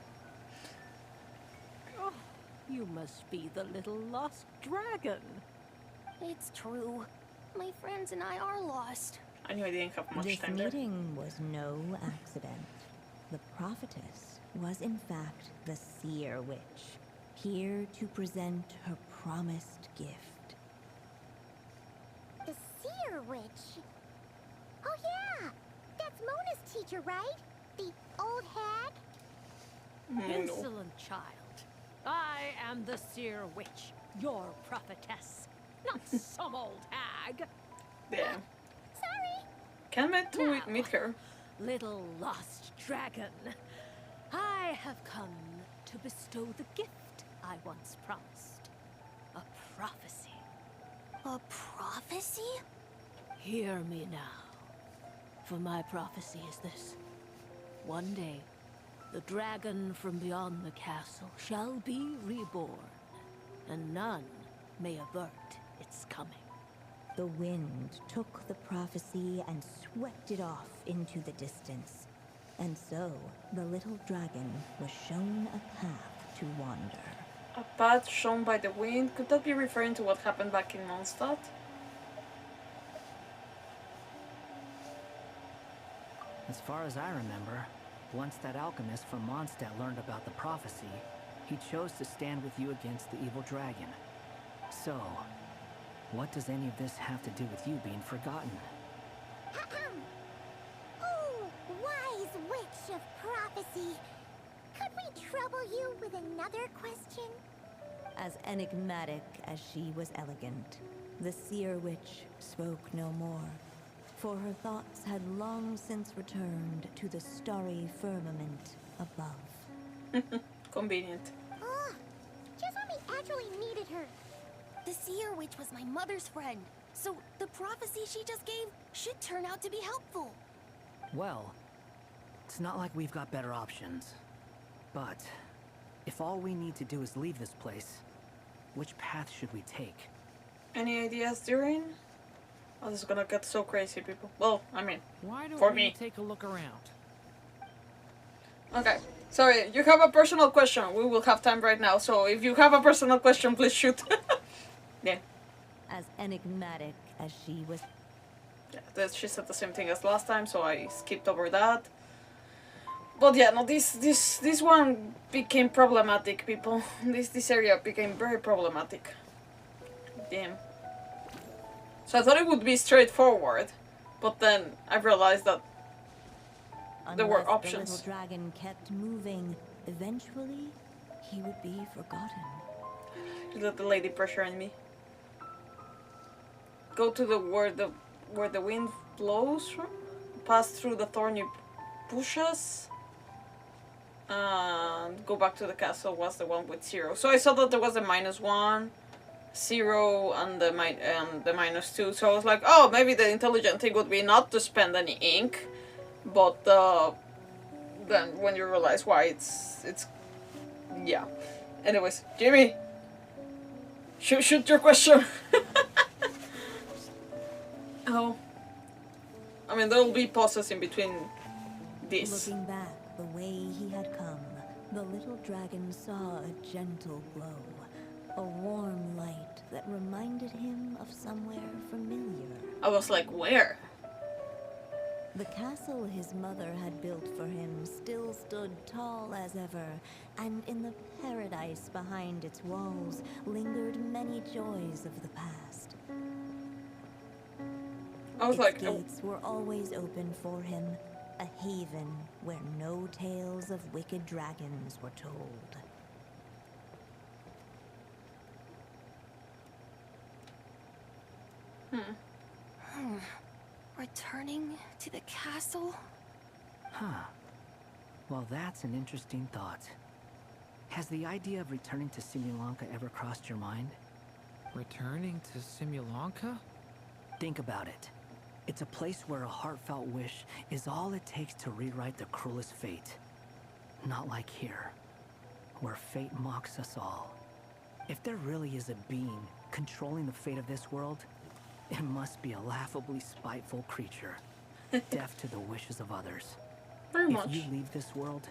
Oh, you must be the little lost dragon. It's true. My friends and I are lost. I knew I didn't have much This time there. meeting was no accident. The prophetess was in fact the seer witch, here to present her promised gift. The seer witch? Oh yeah! That's Mona's teacher, right? The old hag? Insolent child. I am the seer witch, your prophetess, not some old hag. Yeah. Sorry. Can't wait to meet her. Little lost dragon, I have come to bestow the gift I once promised. A prophecy. A prophecy? Hear me now, for my prophecy is this. One day, the dragon from beyond the castle shall be reborn, and none may avert its coming. The wind took the prophecy and swept it off into the distance. And so, the little dragon was shown a path to wander. A path shown by the wind? Could that be referring to what happened back in Mondstadt? As far as I remember, once that alchemist from Mondstadt learned about the prophecy, he chose to stand with you against the evil dragon. So, what does any of this have to do with you being forgotten? Oh, wise witch of prophecy. Could we trouble you with another question? As enigmatic as she was elegant, the seer witch spoke no more, for her thoughts had long since returned to the starry firmament above. Convenient. Oh, just when we actually needed her. The seer witch was my mother's friend, so the prophecy she just gave should turn out to be helpful. Well, it's not like we've got better options. But, if all we need to do is leave this place, which path should we take? Any ideas, Durin? Oh, this is gonna get so crazy, people. Well, I mean, Why don't for we me. take a look around? Okay, sorry, you have a personal question. We will have time right now, so if you have a personal question, please shoot. Yeah. As enigmatic as she was. Yeah, she said the same thing as last time, so I skipped over that. But yeah, no, this one became problematic, people. This area became very problematic. Damn. So I thought it would be straightforward, but then I realized that there were options. The little dragon kept moving, eventually he would be forgotten. You let the lady pressuring me. Go to the where the wind blows from. Pass through the thorny bushes. And go back to the castle was the one with 0. So I saw that there was a -1, 0, and the -2. So I was like, oh, maybe the intelligent thing would be not to spend any ink, but then when you realize why, it's yeah. Anyways, Jimmy, shoot your question. Oh, I mean there'll be pauses in between this. Looking back the way he had come, the little dragon saw a gentle glow, a warm light that reminded him of somewhere familiar. I was like, where? The castle his mother had built for him still stood tall as ever, and in the paradise behind its walls lingered many joys of the past. I was its like, gates were always open for him, a haven where no tales of wicked dragons were told. Returning to the castle? Huh. Well, that's an interesting thought. Has the idea of returning to Simulanka ever crossed your mind? Returning to Simulanka? Think about it. It's a place where a heartfelt wish is all it takes to rewrite the cruelest fate. Not like here, where fate mocks us all. If there really is a being controlling the fate of this world, it must be a laughably spiteful creature, deaf to the wishes of others. Very much. If you leave this world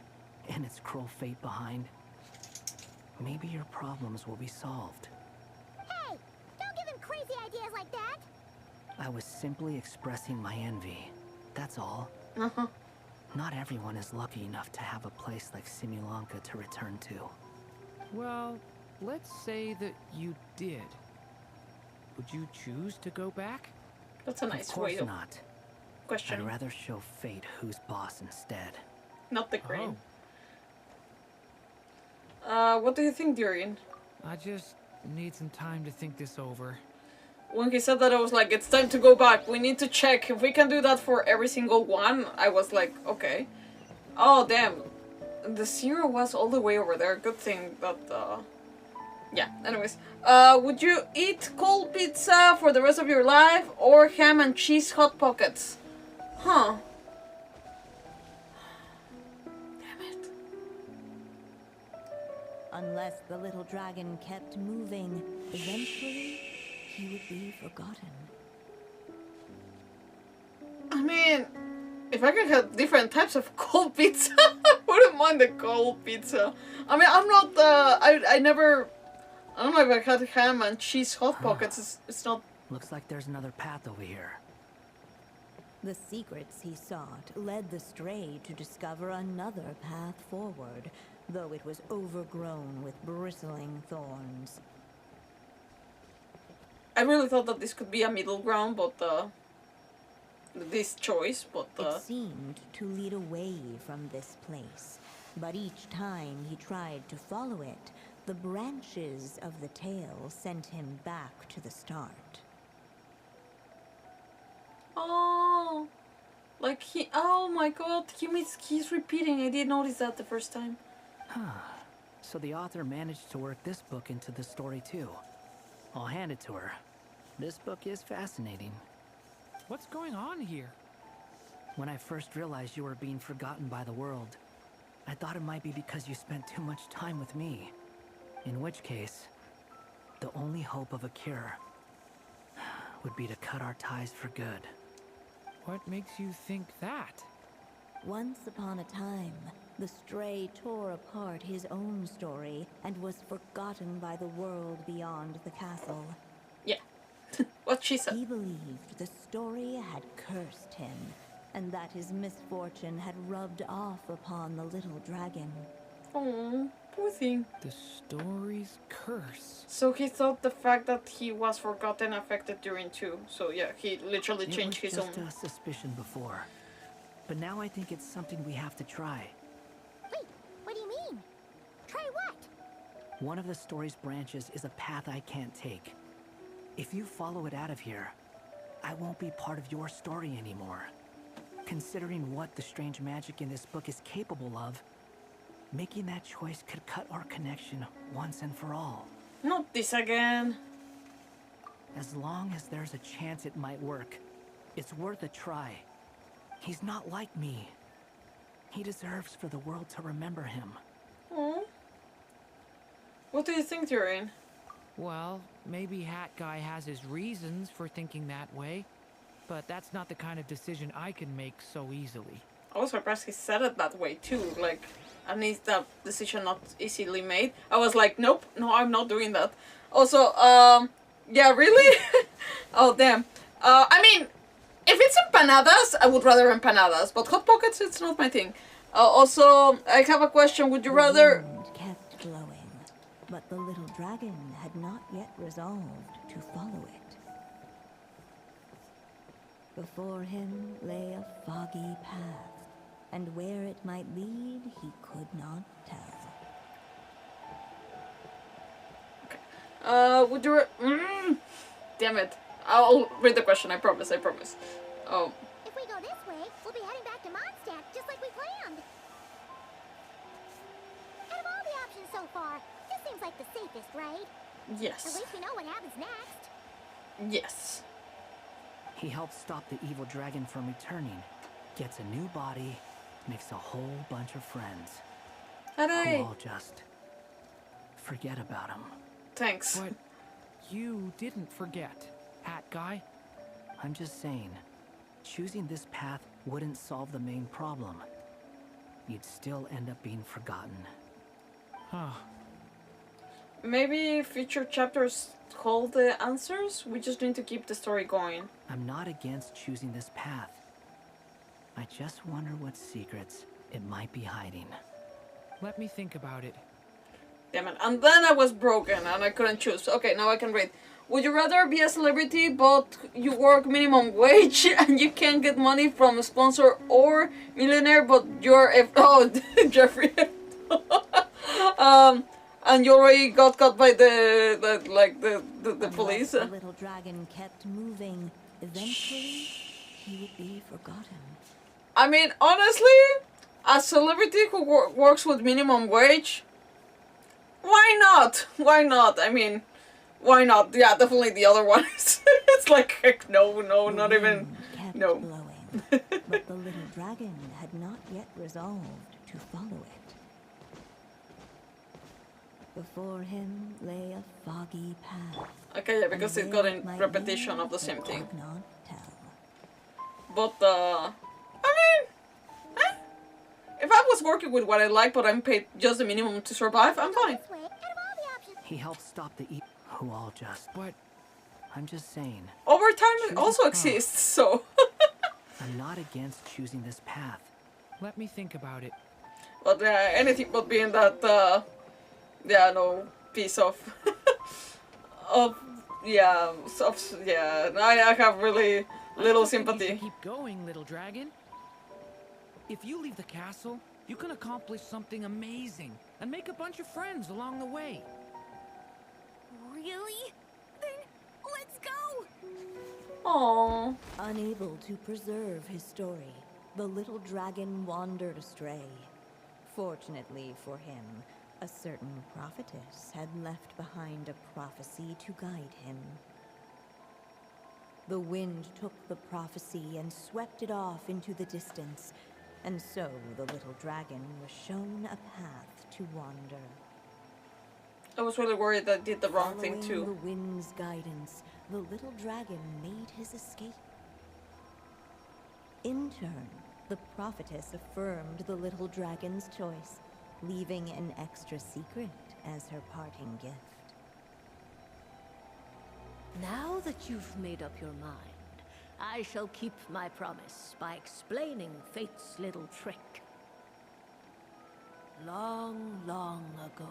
and its cruel fate behind, maybe your problems will be solved. Hey! Don't give him crazy ideas like that! I was simply expressing my envy. That's all. Not everyone is lucky enough to have a place like Simulanka to return to. Well, let's say that you did. Would you choose to go back? That's a nice Of course way of not. questioning. I'd rather show fate who's boss instead. Not the grain. Oh. What do you think, Durin? I just need some time to think this over. When he said that, I was like, it's time to go back. We need to check. If we can do that for every single one, I was like, okay. Oh, damn. The 0 was all the way over there. Good thing that, yeah, anyways. Would you eat cold pizza for the rest of your life or ham and cheese hot pockets? Huh. Damn it. Unless the little dragon kept moving, eventually he would be forgotten. I mean, if I could have different types of cold pizza, I wouldn't mind the cold pizza. I mean, I'm not, I never, I don't know if I had ham and cheese hot pockets. It's not. Looks like there's another path over here. The secrets he sought led the stray to discover another path forward, though it was overgrown with bristling thorns. I really thought that this could be a middle ground, but, this choice, but, It seemed to lead away from this place, but each time he tried to follow it, the branches of the tail sent him back to the start. oh, like oh my god, he's repeating. I didn't notice that the first time. So the author managed to work this book into the story too. I'll hand it to her. This book is fascinating. What's going on here? When I first realized you were being forgotten by the world, I thought it might be because you spent too much time with me. In which case, the only hope of a cure would be to cut our ties for good. What makes you think that? Once upon a time, the stray tore apart his own story and was forgotten by the world beyond the castle. Yeah, what she said. He believed the story had cursed him, and that his misfortune had rubbed off upon the little dragon. Oh, poor thing. The story's curse. So he thought the fact that he was forgotten affected Durin too. So yeah, he literally changed his own. It was just a suspicion before, but now I think it's something we have to try. Wait, what do you mean? Try what? One of the story's branches is a path I can't take. If you follow it out of here, I won't be part of your story anymore. Considering what the strange magic in this book is capable of, making that choice could cut our connection once and for all. Not this again. As long as there's a chance it might work, it's worth a try. He's not like me. He deserves for the world to remember him. Oh. What do you think, Durin? Well, maybe Hat Guy has his reasons for thinking that way, but that's not the kind of decision I can make so easily. I was surprised he said it that way too, like, and is that decision not easily made? I was like, nope, no, I'm not doing that. Also, yeah, really? Oh, damn. I mean, if it's empanadas, I would rather empanadas, but Hot Pockets, it's not my thing. Also, I have a question, would you rather... The wind kept blowing, but the little dragon had not yet resolved to follow it. Before him lay a foggy path, and where it might lead, he could not tell. Would you... damn it. I'll read the question, I promise. Oh. If we go this way, we'll be heading back to Mondstadt, just like we planned. Out of all the options so far, this seems like the safest, right? Yes. At least we know what happens next. Yes. He helps stop the evil dragon from returning, gets a new body, makes a whole bunch of friends. Hooray! Who all just forget about him. Thanks. But you didn't forget, Hat Guy. I'm just saying, choosing this path wouldn't solve the main problem. You'd still end up being forgotten. Huh. Maybe future chapters hold the answers? We just need to keep the story going. I'm not against choosing this path. I just wonder what secrets it might be hiding. Let me think about it. Damn it. And then I was broken and I couldn't choose. Okay, now I can read. Would you rather be a celebrity but you work minimum wage and you can't get money from a sponsor, or millionaire but you're oh Jeffrey and you already got caught by the police? The little dragon kept moving. Eventually, he would be forgotten. I mean, honestly, a celebrity who works with minimum wage, why not? Why not? I mean, why not? Yeah, definitely the other one. It's like, heck no, not even, no. Blowing, but the little dragon had not yet resolved to follow it. Before him lay a foggy path. Okay, yeah, because it got in repetition of the same thing. Could not tell. But, I mean, if I was working with what I like, but I'm paid just the minimum to survive, I'm fine. He helped stop the who all just... But... I'm just saying. Overtime also exists, so... I'm not against choosing this path. Let me think about it. But anything but being that, yeah, no, piece of... I have really little sympathy. You should keep going, little dragon. If you leave the castle, you can accomplish something amazing and make a bunch of friends along the way. Really? Then let's go! Aww. Unable to preserve his story, the little dragon wandered astray. Fortunately for him, a certain prophetess had left behind a prophecy to guide him. The wind took the prophecy and swept it off into the distance, and so the little dragon was shown a path to wander. I was really worried that I did the wrong thing Following too. the wind's guidance, the little dragon made his escape. In turn, the prophetess affirmed the little dragon's choice, leaving an extra secret as her parting gift. Now that you've made up your mind, I shall keep my promise by explaining Fate's little trick. Long, long ago,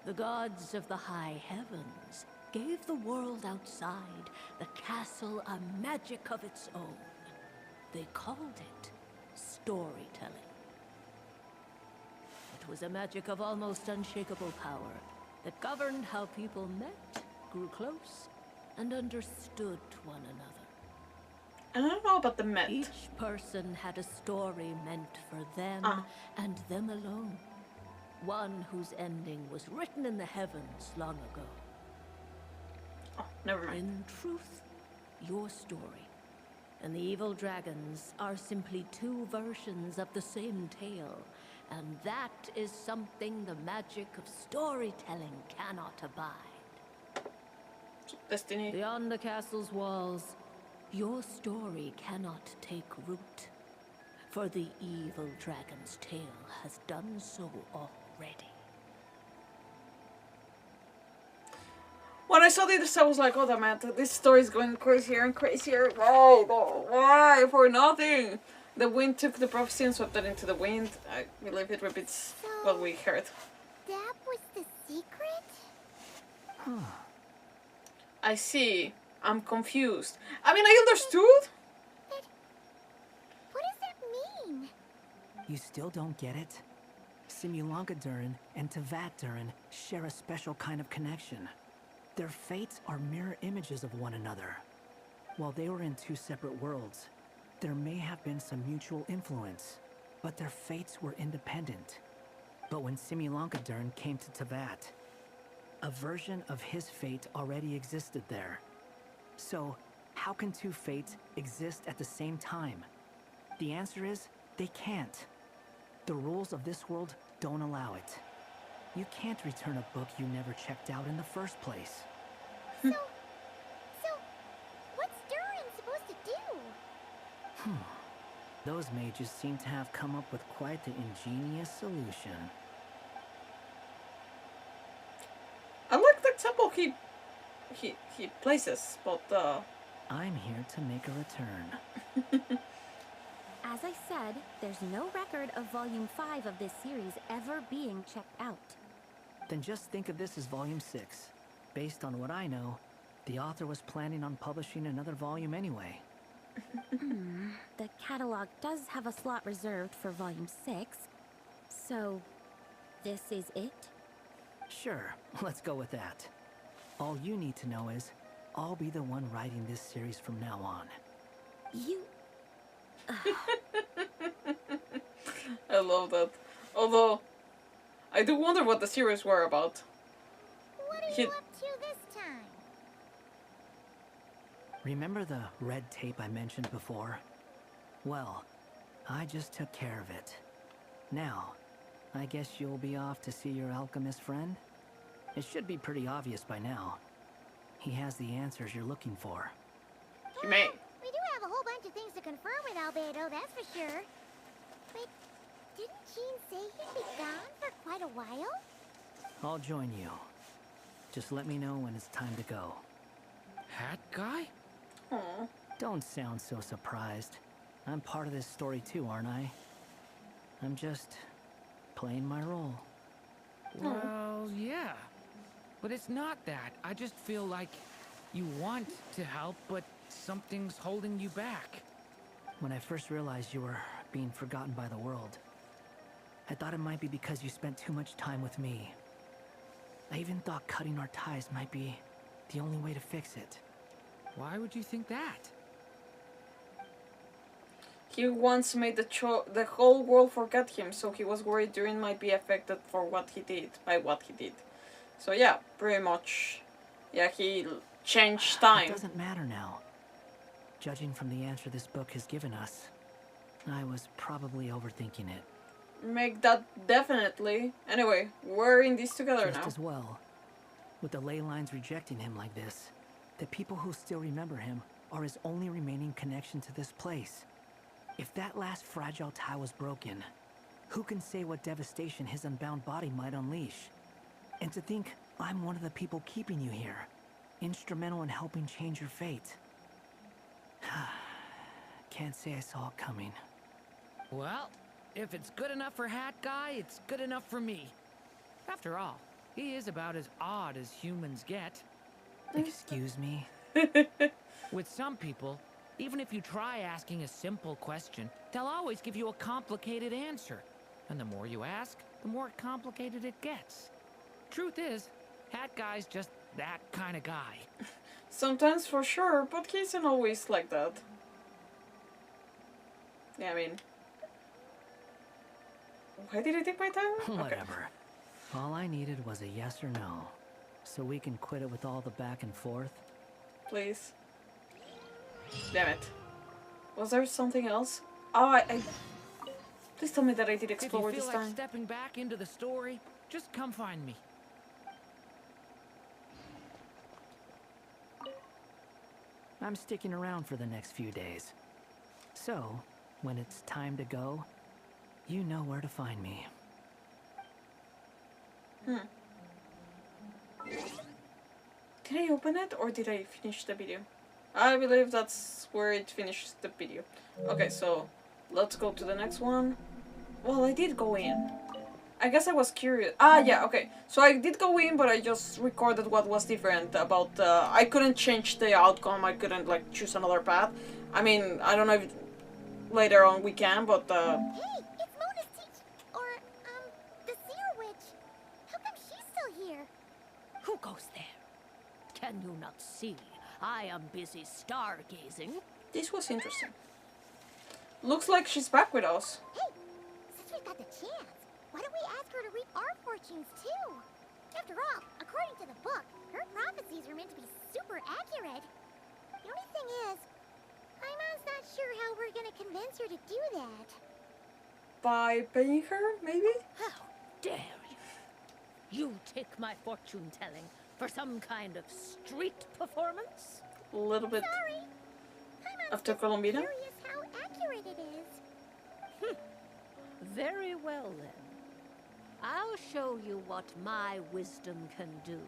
the gods of the high heavens gave the world outside the castle a magic of its own. They called it storytelling. It was a magic of almost unshakable power that governed how people met, grew close, and understood one another. I don't know about the met. Each person had a story meant for them and them alone. One whose ending was written in the heavens long ago. Oh, never mind. In truth, your story and the evil dragons are simply two versions of the same tale, and that is something the magic of storytelling cannot abide. Destiny. Beyond the castle's walls, your story cannot take root, for the evil dragon's tale has done so already. When I saw this, I was like, oh, damn it, this story is going crazier and crazier. Why? Why? For nothing. The wind took the prophecy and swept it into the wind. I believe it repeats what we heard. That was the secret? I see. I'm confused. I mean, I understood. What does that mean? You still don't get it? Simulanka Durin and Tevat Durin share a special kind of connection. Their fates are mirror images of one another. While they were in two separate worlds, there may have been some mutual influence, but their fates were independent. But when Simulanka Durin came to Tevat, a version of his fate already existed there. So, how can two fates exist at the same time? The answer is, they can't. The rules of this world don't allow it. You can't return a book you never checked out in the first place. So, what's Durin supposed to do? Those mages seem to have come up with quite the ingenious solution. I like the example he places, but I'm here to make a return. As I said, there's no record of Volume 5 of this series ever being checked out. Then just think of this as Volume 6. Based on what I know, the author was planning on publishing another volume anyway. The catalog does have a slot reserved for Volume 6. So, this is it? Sure, let's go with that. All you need to know is, I'll be the one writing this series from now on. You... I love that. Although, I do wonder what the series were about. What are you up to this time? Remember the red tape I mentioned before? Well, I just took care of it. Now, I guess you'll be off to see your alchemist friend? It should be pretty obvious by now. He has the answers you're looking for. You may. We do have a whole bunch of things to confirm with Albedo, that's for sure. But didn't Jean say he'd be gone for quite a while? I'll join you. Just let me know when it's time to go. Hat guy? Aww. Don't sound so surprised. I'm part of this story too, aren't I? I'm just playing my role. Well, yeah. But it's not that. I just feel like you want to help, but something's holding you back. When I first realized you were being forgotten by the world, I thought it might be because you spent too much time with me. I even thought cutting our ties might be the only way to fix it. Why would you think that? He once made the whole world forget him, so he was worried Durin might be affected by what he did. So yeah, pretty much. Yeah, he changed time. It doesn't matter now. Judging from the answer this book has given us, I was probably overthinking it. Make that definitely. Anyway, we're in this together Just now. as well. With the ley lines rejecting him like this, the people who still remember him are his only remaining connection to this place. If that last fragile tie was broken, who can say what devastation his unbound body might unleash? And to think I'm one of the people keeping you here, instrumental in helping change your fate. Can't say I saw it coming. Well, if it's good enough for Hat Guy, it's good enough for me. After all, he is about as odd as humans get. Excuse me? With some people, even if you try asking a simple question, they'll always give you a complicated answer. And the more you ask, the more complicated it gets. Truth is, Hat Guy's just that kind of guy. Sometimes for sure, but he isn't always like that. Yeah, I mean... Why did I take my time? Whatever. All I needed was a yes or no. So we can quit it with all the back and forth. Please. Damn it. Was there something else? Oh, I... Please tell me that I did explore if you this feel like time. stepping back into the story, just come find me. I'm sticking around for the next few days. So, when it's time to go, you know where to find me. Did I open it or did I finish the video? I believe that's where it finished the video. Okay, so let's go to the next one. Well, I did go in. I guess I was curious. Ah, yeah, okay. So I did go in, but I just recorded what was different about I couldn't change the outcome. I couldn't, like, choose another path. I mean, I don't know if later on we can, but Hey, it's Mondstadt, or the Seer Witch. How come she's still here? Who goes there? Can you not see? I am busy stargazing. This was interesting. Looks like she's back with us. Hey, since we've got the chance, why don't we ask her to read our fortunes too? After all, according to the book, her prophecies are meant to be super accurate. The only thing is, Paimon's not sure how we're gonna convince her to do that. By paying her, maybe? How dare you? You take my fortune telling for some kind of street performance? A little bit. Sorry. After Colombina? Curious how accurate it is. Very well then. I'll show you what my wisdom can do.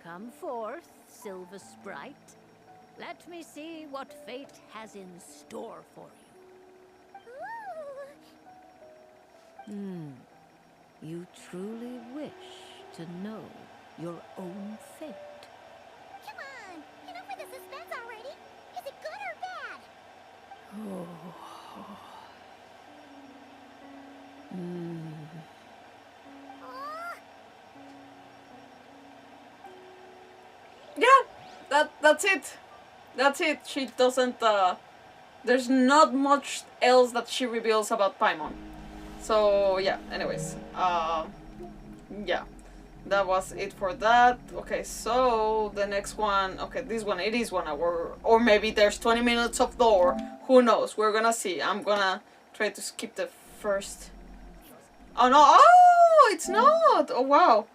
Come forth, Silver Sprite. Let me see what fate has in store for you. You truly wish to know your own fate. Come on, enough with the suspense already. Is it good or bad? Yeah, that's it. That's it. She doesn't, there's not much else that she reveals about Paimon. So, yeah, anyways. Yeah. That was it for that. Okay, so the next one. Okay, this one, it is 1 hour. Or maybe there's 20 minutes of lore. Who knows? We're gonna see. I'm gonna try to skip the first. Oh no! Oh, it's not! Oh wow.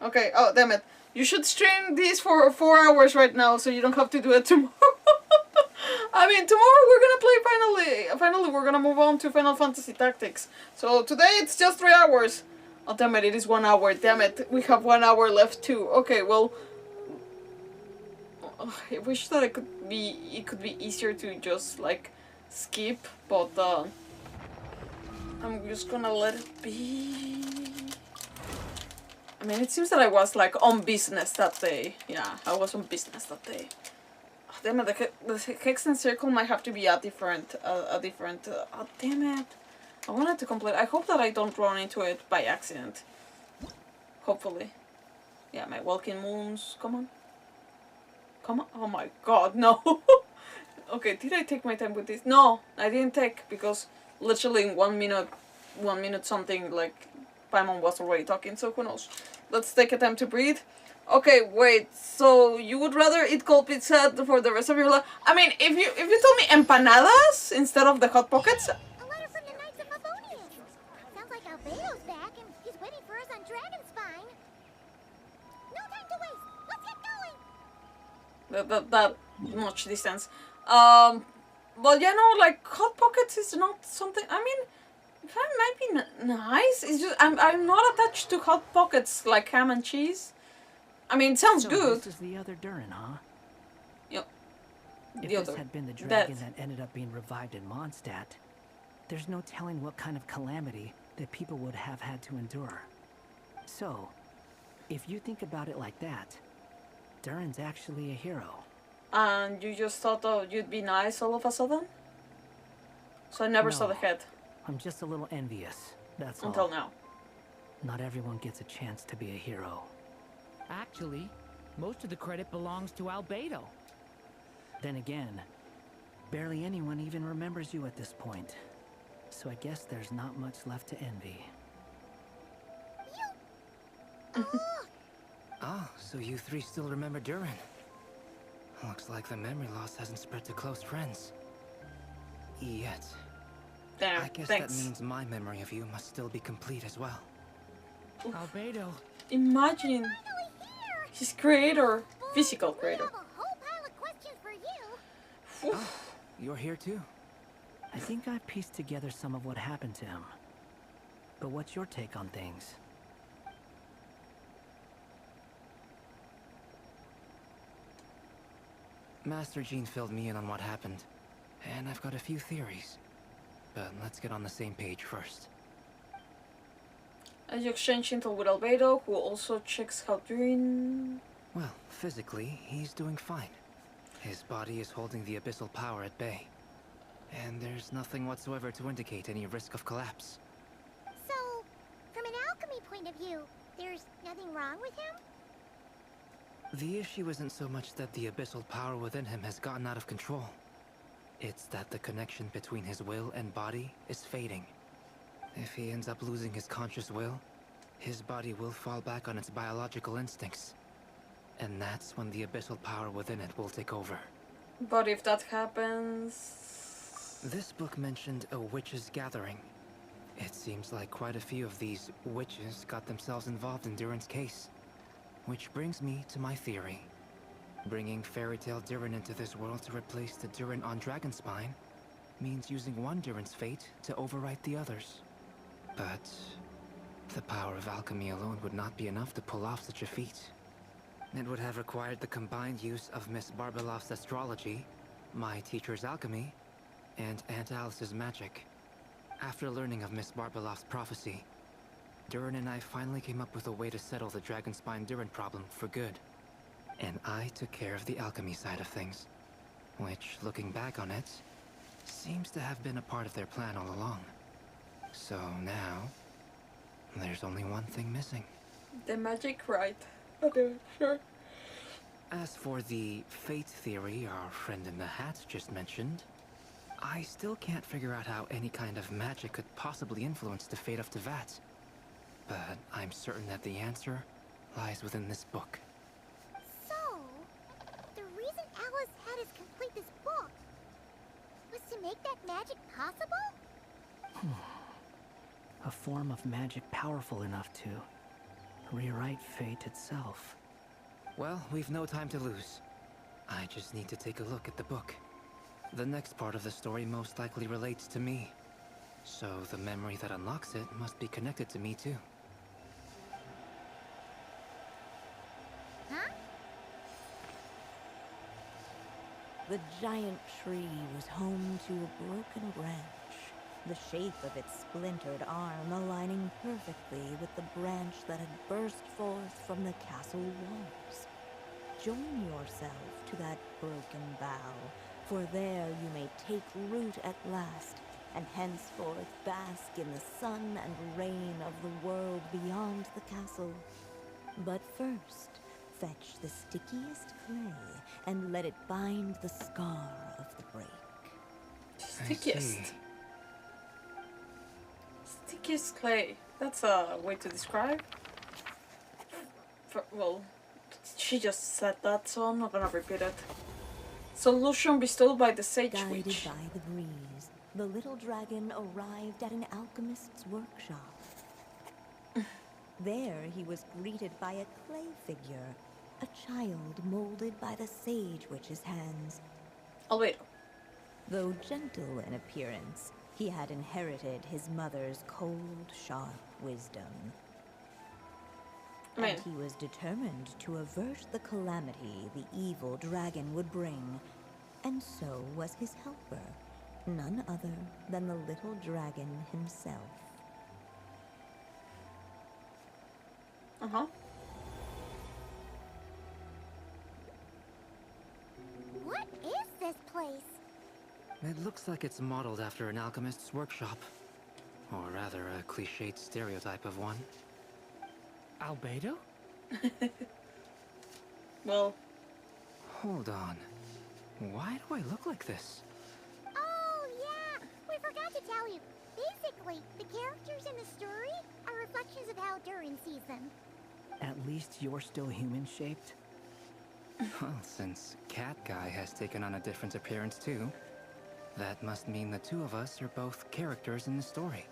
Okay, oh damn it. You should stream this for 4 hours right now so you don't have to do it tomorrow. I mean, tomorrow we're gonna play finally we're gonna move on to Final Fantasy Tactics. So today it's just 3 hours. Oh damn it, it is 1 hour, damn it. We have 1 hour left too. Okay, well... I wish that it could be easier to just, like, skip, but, I'm just gonna let it be... I mean, it seems that I was, like, on business that day. Yeah, I was on business that day. Oh, damn it, the Hexenzirkel might have to be a different, oh damn it. I wanted to complete. I hope that I don't run into it by accident. Hopefully. Yeah, my walking moons. Come on. Come on. Oh my god, no. Okay, did I take my time with this? No, I didn't take, because literally in 1 minute something, like, Paimon was already talking, so who knows. Let's take a time to breathe. Okay, wait, so you would rather eat cold pizza for the rest of your life? I mean, if you told me empanadas instead of the Hot Pockets... Sounds like Albedo's back and he's waiting for us on Dragonspine. No time to waste. Let's get going. That much distance. But you know, like, Hot Pockets is not something. I mean, it might be nice. It's just I'm not attached to Hot Pockets like ham and cheese. I mean, it sounds good. This is the other Durin, huh? Yep. If The this other. had been the That. dragon that ended up being revived in Mondstadt, there's no telling what kind of calamity that people would have had to endure. So, if you think about it like that, Durin's actually a hero. And you just thought, oh, you'd be nice all of a sudden? So I never saw the head. I'm just a little envious, that's all. Until now. Not everyone gets a chance to be a hero. Actually, most of the credit belongs to Albedo. Then again, barely anyone even remembers you at this point. So I guess there's not much left to envy. Ah, so you three still remember Durin. Looks like the memory loss hasn't spread to close friends. Yet. Damn, I guess thanks. that means my memory of you must still be complete as well. Albedo. Imagine his creator, physical creator. Oh, you're here too? I think I've pieced together some of what happened to him. But what's your take on things? Master Jean filled me in on what happened, and I've got a few theories. But let's get on the same page first. And you exchange intel with Albedo, who also checks how Durin... Well, physically, he's doing fine. His body is holding the abyssal power at bay. And there's nothing whatsoever to indicate any risk of collapse. So, from an alchemy point of view, there's nothing wrong with him? The issue isn't so much that the abyssal power within him has gotten out of control. It's that the connection between his will and body is fading. If he ends up losing his conscious will, his body will fall back on its biological instincts. And that's when the abyssal power within it will take over. But if that happens... This book mentioned a witches' gathering. It seems like quite a few of these witches got themselves involved in Durin's case. Which brings me to my theory. Bringing Fairy Tale Durin into this world to replace the Durin on Dragonspine means using one Durin's fate to overwrite the others. But the power of alchemy alone would not be enough to pull off such a feat. It would have required the combined use of Miss Barbeloff's astrology, my teacher's alchemy, and Aunt Alice's magic. After learning of Miss Barbeloff's prophecy, Durin and I finally came up with a way to settle the Dragonspine Durin problem for good. And I took care of the alchemy side of things, which, looking back on it, seems to have been a part of their plan all along. So now, there's only one thing missing. The magic right. Okay, sure. As for the fate theory our friend in the hat just mentioned, I still can't figure out how any kind of magic could possibly influence the fate of Tevat. But I'm certain that the answer lies within this book. So, the reason Alice had us complete this book was to make that magic possible? A form of magic powerful enough to rewrite fate itself. Well, we've no time to lose. I just need to take a look at the book. The next part of the story most likely relates to me. So the memory that unlocks it must be connected to me too. Huh? The giant tree was home to a broken branch, the shape of its splintered arm aligning perfectly with the branch that had burst forth from the castle walls. Join yourself to that broken bough, for there you may take root at last, and henceforth bask in the sun and rain of the world beyond the castle. But first, fetch the stickiest clay, and let it bind the scar of the break. Stickiest. Stickiest clay. That's a way to describe. Well, she just said that, so I'm not gonna repeat it. Solution bestowed by the Sage Guided Witch. by the breeze, the little dragon arrived at an alchemist's workshop. There he was greeted by a clay figure, a child molded by the Sage Witch's hands. Albedo. Though gentle in appearance, he had inherited his mother's cold, sharp wisdom. And he was determined to avert the calamity the evil dragon would bring, And so was his helper, none other than the little dragon himself. Uh-huh. What is this place? It looks like it's modeled after an alchemist's workshop. Or rather, a cliched stereotype of one. Albedo? Well... Hold on. Why do I look like this? Oh, yeah! We forgot to tell you. Basically, the characters in the story are reflections of how Durin sees them. At least you're still human-shaped? Well, since Cat Guy has taken on a different appearance too, that must mean the two of us are both characters in the story.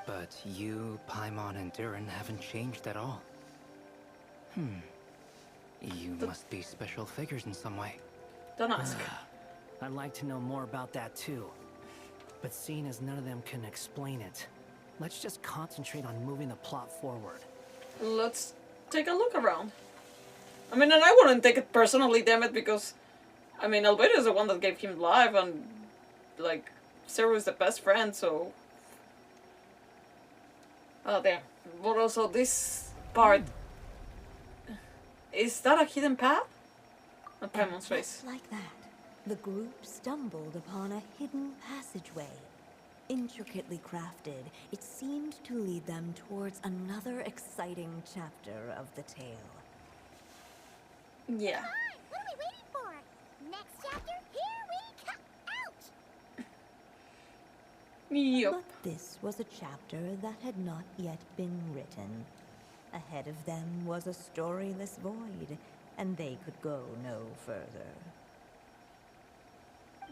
But you, Paimon, and Durin haven't changed at all. You must be special figures in some way. Don't ask. I'd like to know more about that too. But seeing as none of them can explain it, let's just concentrate on moving the plot forward. Let's take a look around. I mean, and I wouldn't take it personally, damn it, because... I mean, Albedo is the one that gave him life, and... like, Zero is the best friend, so... Oh, damn. But also, this part... Is that a hidden path? On Paimon's face. Just like that, the group stumbled upon a hidden passageway. Intricately crafted, it seemed to lead them towards another exciting chapter of the tale. Yeah. Come on, what are we waiting for? Next chapter, here we come! Ouch! Yup. But this was a chapter that had not yet been written. Ahead of them was a storyless void, and they could go no further.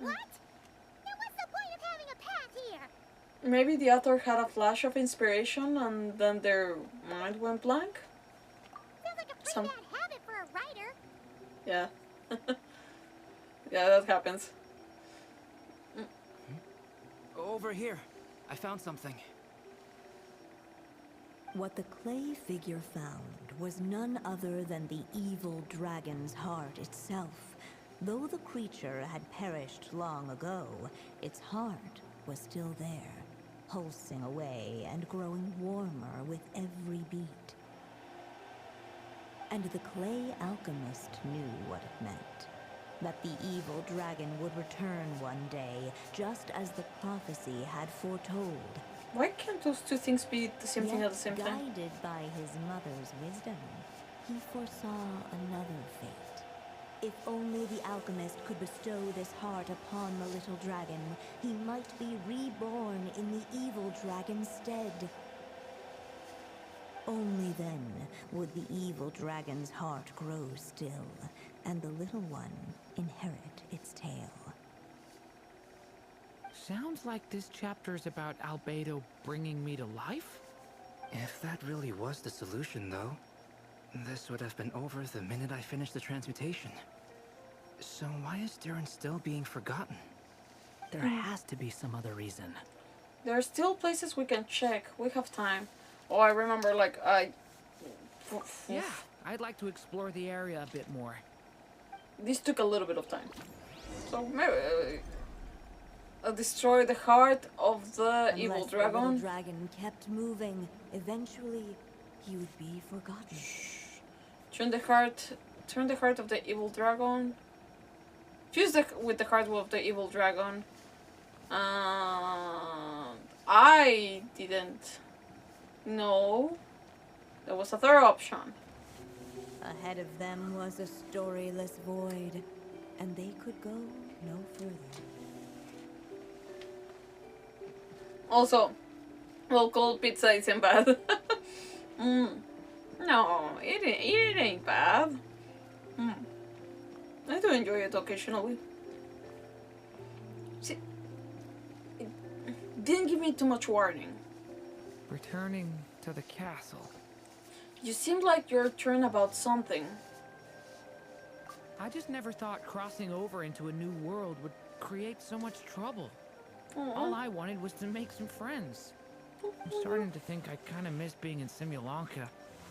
What? Now what's the point of having a path here? Maybe the author had a flash of inspiration and then their mind went blank? Sounds like a pretty bad habit for a writer. Yeah. Yeah, that happens. Over here. I found something. What the clay figure found was none other than the evil dragon's heart itself. Though the creature had perished long ago, its heart was still there, pulsing away and growing warmer with every beat. And the clay alchemist knew what it meant. That the evil dragon would return one day, just as the prophecy had foretold. Why can't those two things be the same thing at the same time? Guided by his mother's wisdom, he foresaw another fate. If only the alchemist could bestow this heart upon the little dragon, he might be reborn in the evil dragon's stead. Only then would the evil dragon's heart grow still, and the little one inherit its tale. Sounds like this chapter is about Albedo bringing me to life? If that really was the solution, though, this would have been over the minute I finished the transmutation. So why is Durin still being forgotten? There has to be some other reason. There are still places we can check. We have time. Oh, I remember, like, Yeah, I'd like to explore the area a bit more. This took a little bit of time. So maybe... destroy the heart of the evil dragon. The little dragon kept moving. Eventually, he would be forgotten. Turn the heart of the evil dragon. Fuse with the heart of the evil dragon. I didn't know there was a third option. Ahead of them was a storyless void, and they could go no further. Also, well, cold pizza isn't bad. No, it ain't bad. I do enjoy it occasionally. See, it didn't give me too much warning. Returning to the castle. You seem like you're torn about something. I just never thought crossing over into a new world would create so much trouble. All I wanted was to make some friends. I'm starting to think I kind of miss being in Simulanka.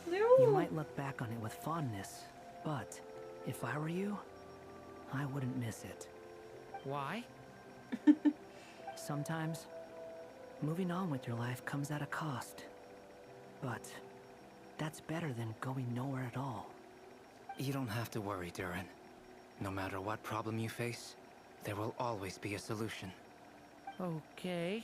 You might look back on it with fondness, but if I were you, I wouldn't miss it. Why? Sometimes, moving on with your life comes at a cost. But that's better than going nowhere at all. You don't have to worry, Durin. No matter what problem you face, there will always be a solution. Okay.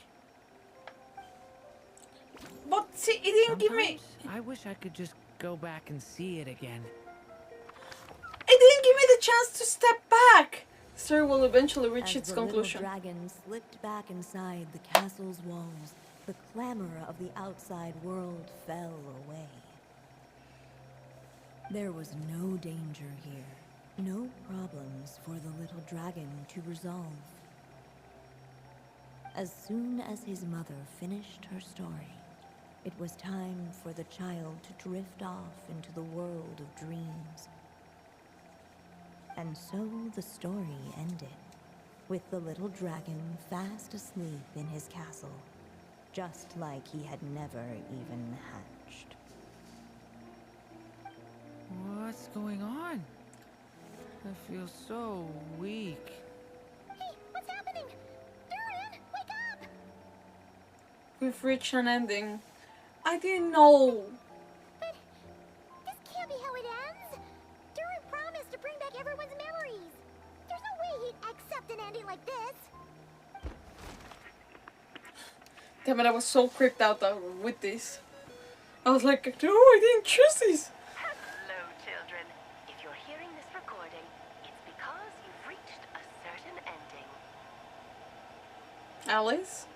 But see, it didn't give me... I wish I could just go back and see it again. It didn't give me the chance to step back! The story will eventually reach its conclusion. The dragon slipped back inside the castle's walls. The clamor of the outside world fell away. There was no danger here. No problems for the little dragon to resolve. As soon as his mother finished her story, it was time for the child to drift off into the world of dreams. And so the story ended, with the little dragon fast asleep in his castle, just like he had never even hatched. What's going on? I feel so weak. Hey, what's happening? Durin, wake up! We've reached an ending. I didn't know. But this can't be how it ends. Durin promised to bring back everyone's memories. There's no way he'd accept an ending like this. Damn it, I was so creeped out with this. I was like, no, I didn't choose this. Hello, children. If you're hearing this recording, it's because you've reached a certain ending. Alice?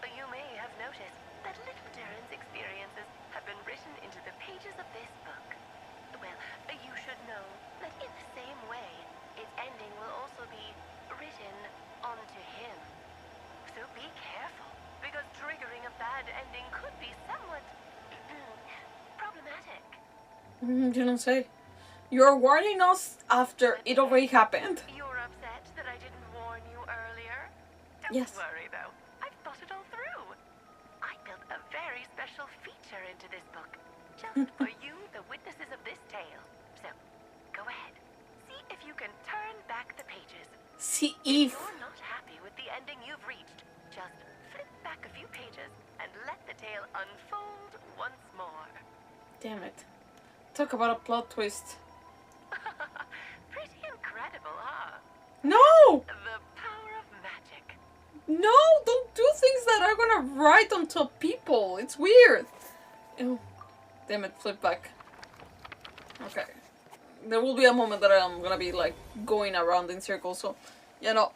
You may have noticed that little Durin's experiences have been written into the pages of this book. Well, you should know that in the same way, its ending will also be written onto him. So be careful, because triggering a bad ending could be somewhat problematic. You don't say. You're warning us after it already happened. You're upset that I didn't warn you earlier? Don't Yes. worry though, I've thought it all through. I built a very special feature into this book, just for you, the witnesses of this tale. So, go ahead, see if you can turn back the pages. See If if... you're not happy with the ending you've reached, just flip back a few pages and let the tale unfold once more. Damn it. Talk about a plot twist. Pretty incredible, huh? No! The power of magic. No, don't do things that are gonna write onto people. It's weird. Ew. Damn it, flip back. Okay. There will be a moment that I'm gonna be like going around in circles, so you know,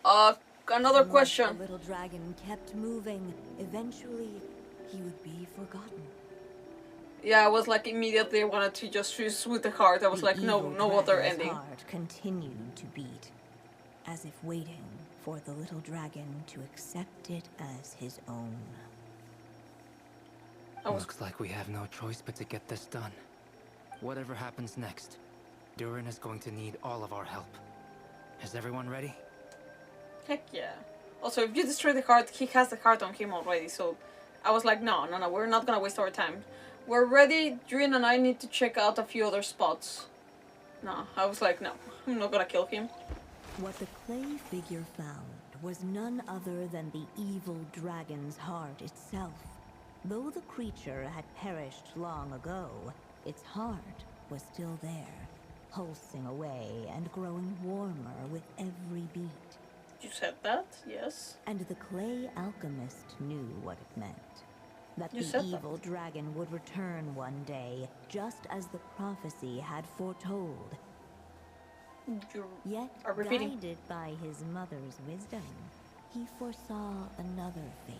another question. The little dragon kept moving. Eventually, he would be forgotten. Yeah, I was like immediately wanted to just choose with the heart. I was like, no other dragon's ending. Heart continued to beat, as if waiting for the little dragon to accept it as his own. Looks like we have no choice but to get this done. Whatever happens next, Durin is going to need all of our help. Is everyone ready? Heck yeah. Also, if you destroy the heart, he has the heart on him already, so I was like, no, we're not gonna waste our time. We're ready. Durin and I need to check out a few other spots. No, I was like, no, I'm not gonna kill him. What the clay figure found was none other than the evil dragon's heart itself. Though the creature had perished long ago, its heart was still there, pulsing away and growing warmer with every beat. You said that, yes. And the clay alchemist knew what it meant. That You the said evil dragon would return one day, just as the prophecy had foretold. You Yet, are repeating. guided by his mother's wisdom, he foresaw another fate.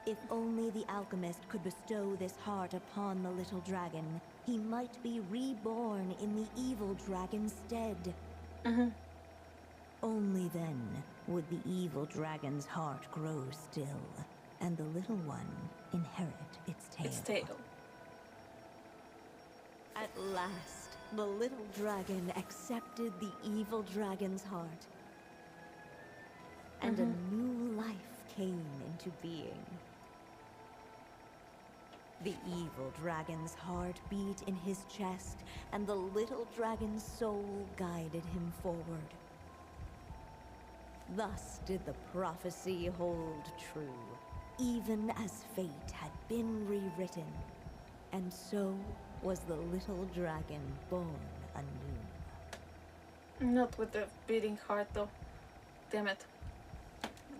If only the alchemist could bestow this heart upon the little dragon, he might be reborn in the evil dragon's stead. Only then would the evil dragon's heart grow still, and the little one inherit its tail. At last, the little dragon accepted the evil dragon's heart, and a new life came into being. The evil dragon's heart beat in his chest, and the little dragon's soul guided him forward. Thus did the prophecy hold true, even as fate had been rewritten. And so was the little dragon born anew. Not with the beating heart though. Damn it.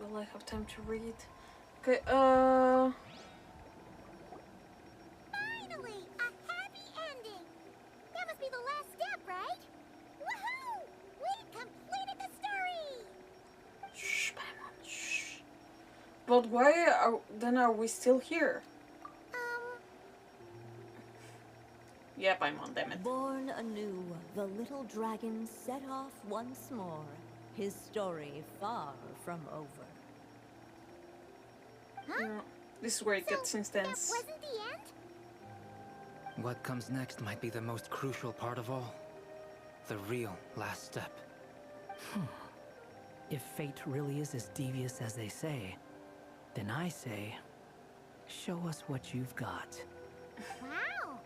Will I have time to read? Okay, Finally! A happy ending! That must be the last step, right? Woohoo! We completed the story! Shh, Paimon, shh. But why are we still here? Yeah, Paimon, damn it. Born anew, the little dragon set off once more, his story far from over. Yeah, this is where it gets intense. That wasn't the end? What comes next might be the most crucial part of all. The real last step. If fate really is as devious as they say, then I say, show us what you've got. Wow!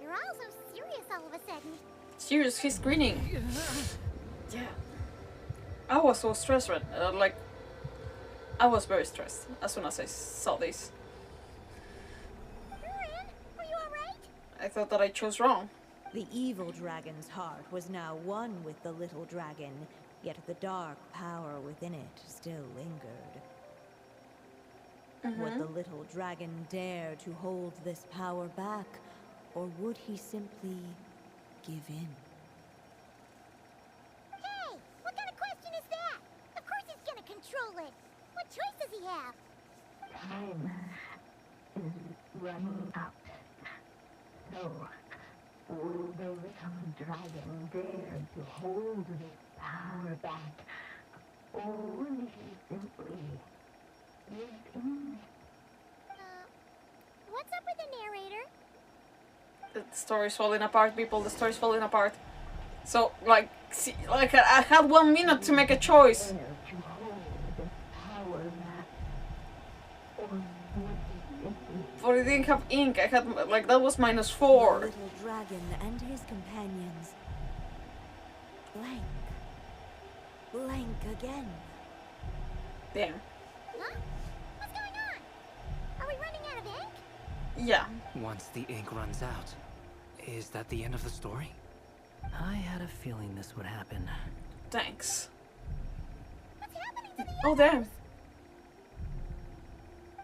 You're all so serious all of a sudden. Serious, he's grinning. Yeah. I was so stressed, right? I was very stressed as soon as I saw this. Durin, are you alright? I thought that I chose wrong. The evil dragon's heart was now one with the little dragon, yet the dark power within it still lingered. Would the little dragon dare to hold this power back, or would he simply give in? Hey! What kind of question is that? Of course he's gonna control it! What choice does he have? Time is running out. So, will the little dragon dare to hold this power back? Or will he simply give in? What's up with the narrator? The story's falling apart, people. The story's falling apart. So, see, I had 1 minute to make a choice. But I didn't have ink. I had, that was -4. The little dragon and his companions. Blank. Blank again. Damn. Huh? What's going on? Are we running out of ink? Yeah. Once the ink runs out, is that the end of the story? I had a feeling this would happen. Thanks. What's happening to the Oh, damn.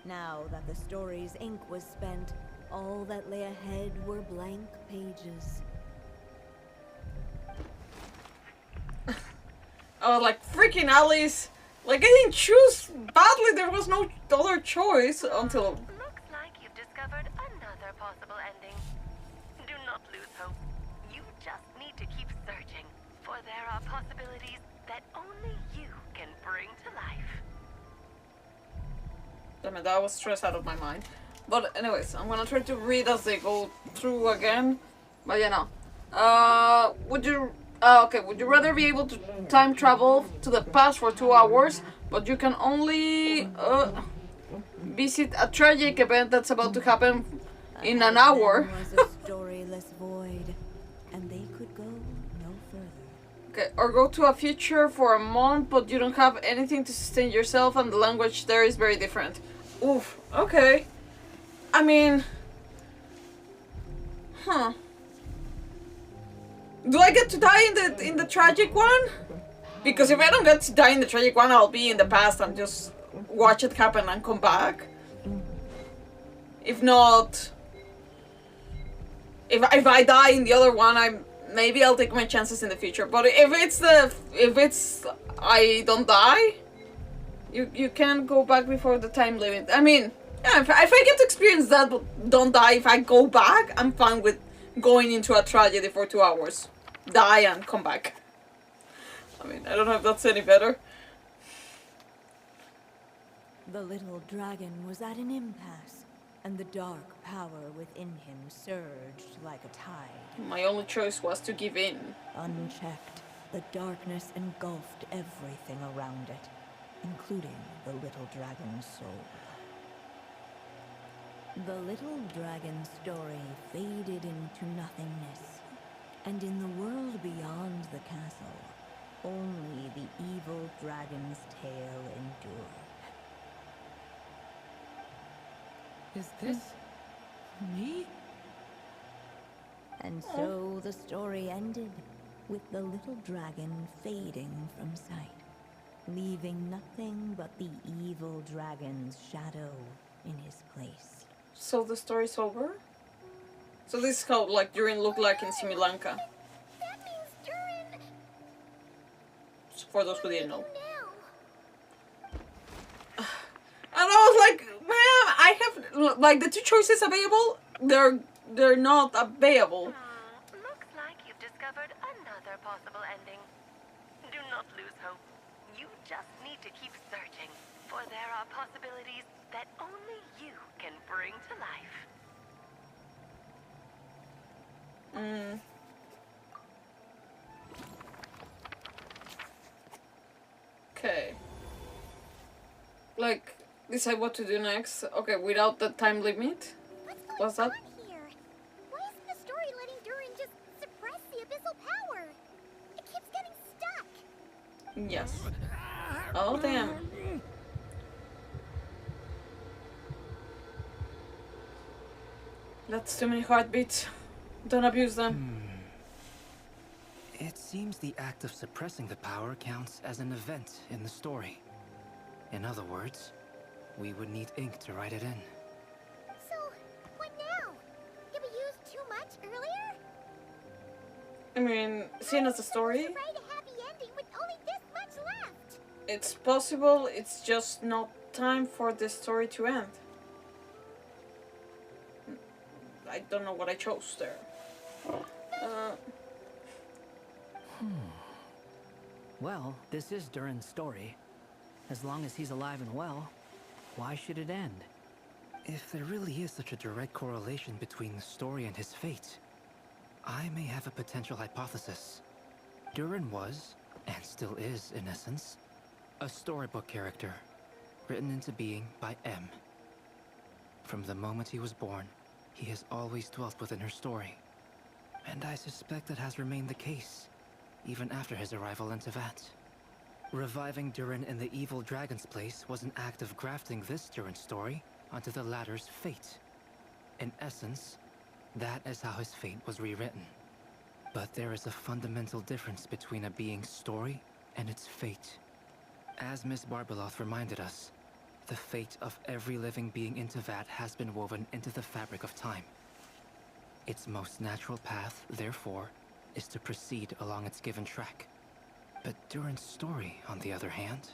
Now that the story's ink was spent, all that lay ahead were blank pages. Oh, freaking Alice. I didn't choose badly. There was no other choice until... Looks like you've discovered another possible ending. Do not lose hope. You just need to keep searching, for there are possibilities that only you can bring to life. Damn it, that was stressed out of my mind. But anyways, I'm gonna try to read as they go through again. But yeah, no. Would you rather be able to time travel to the past for 2 hours, but you can only visit a tragic event that's about to happen in an hour? Was a storyless void, and they could go no further. Okay, or go to a future for a month, but you don't have anything to sustain yourself, and the language there is very different. Oof. Okay. I mean, do I get to die in the tragic one? Because if I don't get to die in the tragic one, I'll be in the past and just watch it happen and come back. If not, if I die in the other one, maybe I'll take my chances in the future. But if it's I don't die, you can't go back before the time limit. I mean, yeah, if I get to experience that, but don't die, if I go back, I'm fine with going into a tragedy for 2 hours. Die and come back. I mean, I don't know if that's any better. The little dragon was at an impasse, and the dark power within him surged like a tide. My only choice was to give in. Unchecked, the darkness engulfed everything around it, including the little dragon's soul. The little dragon's story faded into nothingness, and in the world beyond the castle, only the evil dragon's tail endured. Is this me? And so the story ended, with the little dragon fading from sight, leaving nothing but the evil dragon's shadow in his place. So the story's over? So this is how like Durin looked like in Simulanka. That means Durin... So for those who didn't know. And I was like, man, I have like the two choices available. They're not available. Looks like you've discovered another possible ending. Do not lose hope. You just need to keep searching, for there are possibilities that only you can bring to life. Okay. Like, decide what to do next. Okay, without the time limit. What's that? Here. Why isn't the story letting Durin just suppress the abyssal power? It keeps getting stuck. Yes. Oh, damn. That's too many heartbeats. Don't abuse them. It seems the act of suppressing the power counts as an event in the story. In other words, we would need ink to write it in. So, what now? Did we use too much earlier? I mean, seeing as a story, Write a happy ending with only this much left. it's possible, it's just not time for this story to end. I don't know what I chose there. Well, this is Durin's story. As long as he's alive and well, why should it end? If there really is such a direct correlation between the story and his fate, I may have a potential hypothesis. Durin was, and still is in essence, a storybook character, written into being by M. From the moment he was born, he has always dwelt within her story. And I suspect it has remained the case, even after his arrival in Tevat. Reviving Durin in the evil dragon's place was an act of grafting this Durin story onto the latter's fate. In essence, that is how his fate was rewritten. But there is a fundamental difference between a being's story and its fate. As Miss Barbeloth reminded us, the fate of every living being in Tevat has been woven into the fabric of time. Its most natural path, therefore, is to proceed along its given track. But Durin's story, on the other hand,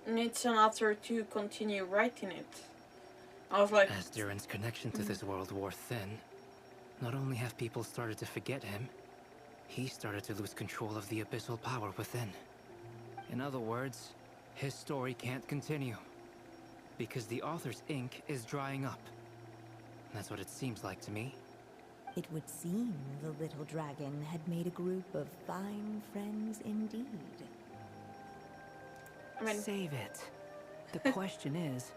needs an author to continue writing it. I was like, as Durin's connection to this world wore thin, not only have people started to forget him, he started to lose control of the abyssal power within. In other words, his story can't continue, because the author's ink is drying up. That's what it seems like to me. It would seem the little dragon had made a group of fine friends indeed. I mean, save it. The question is,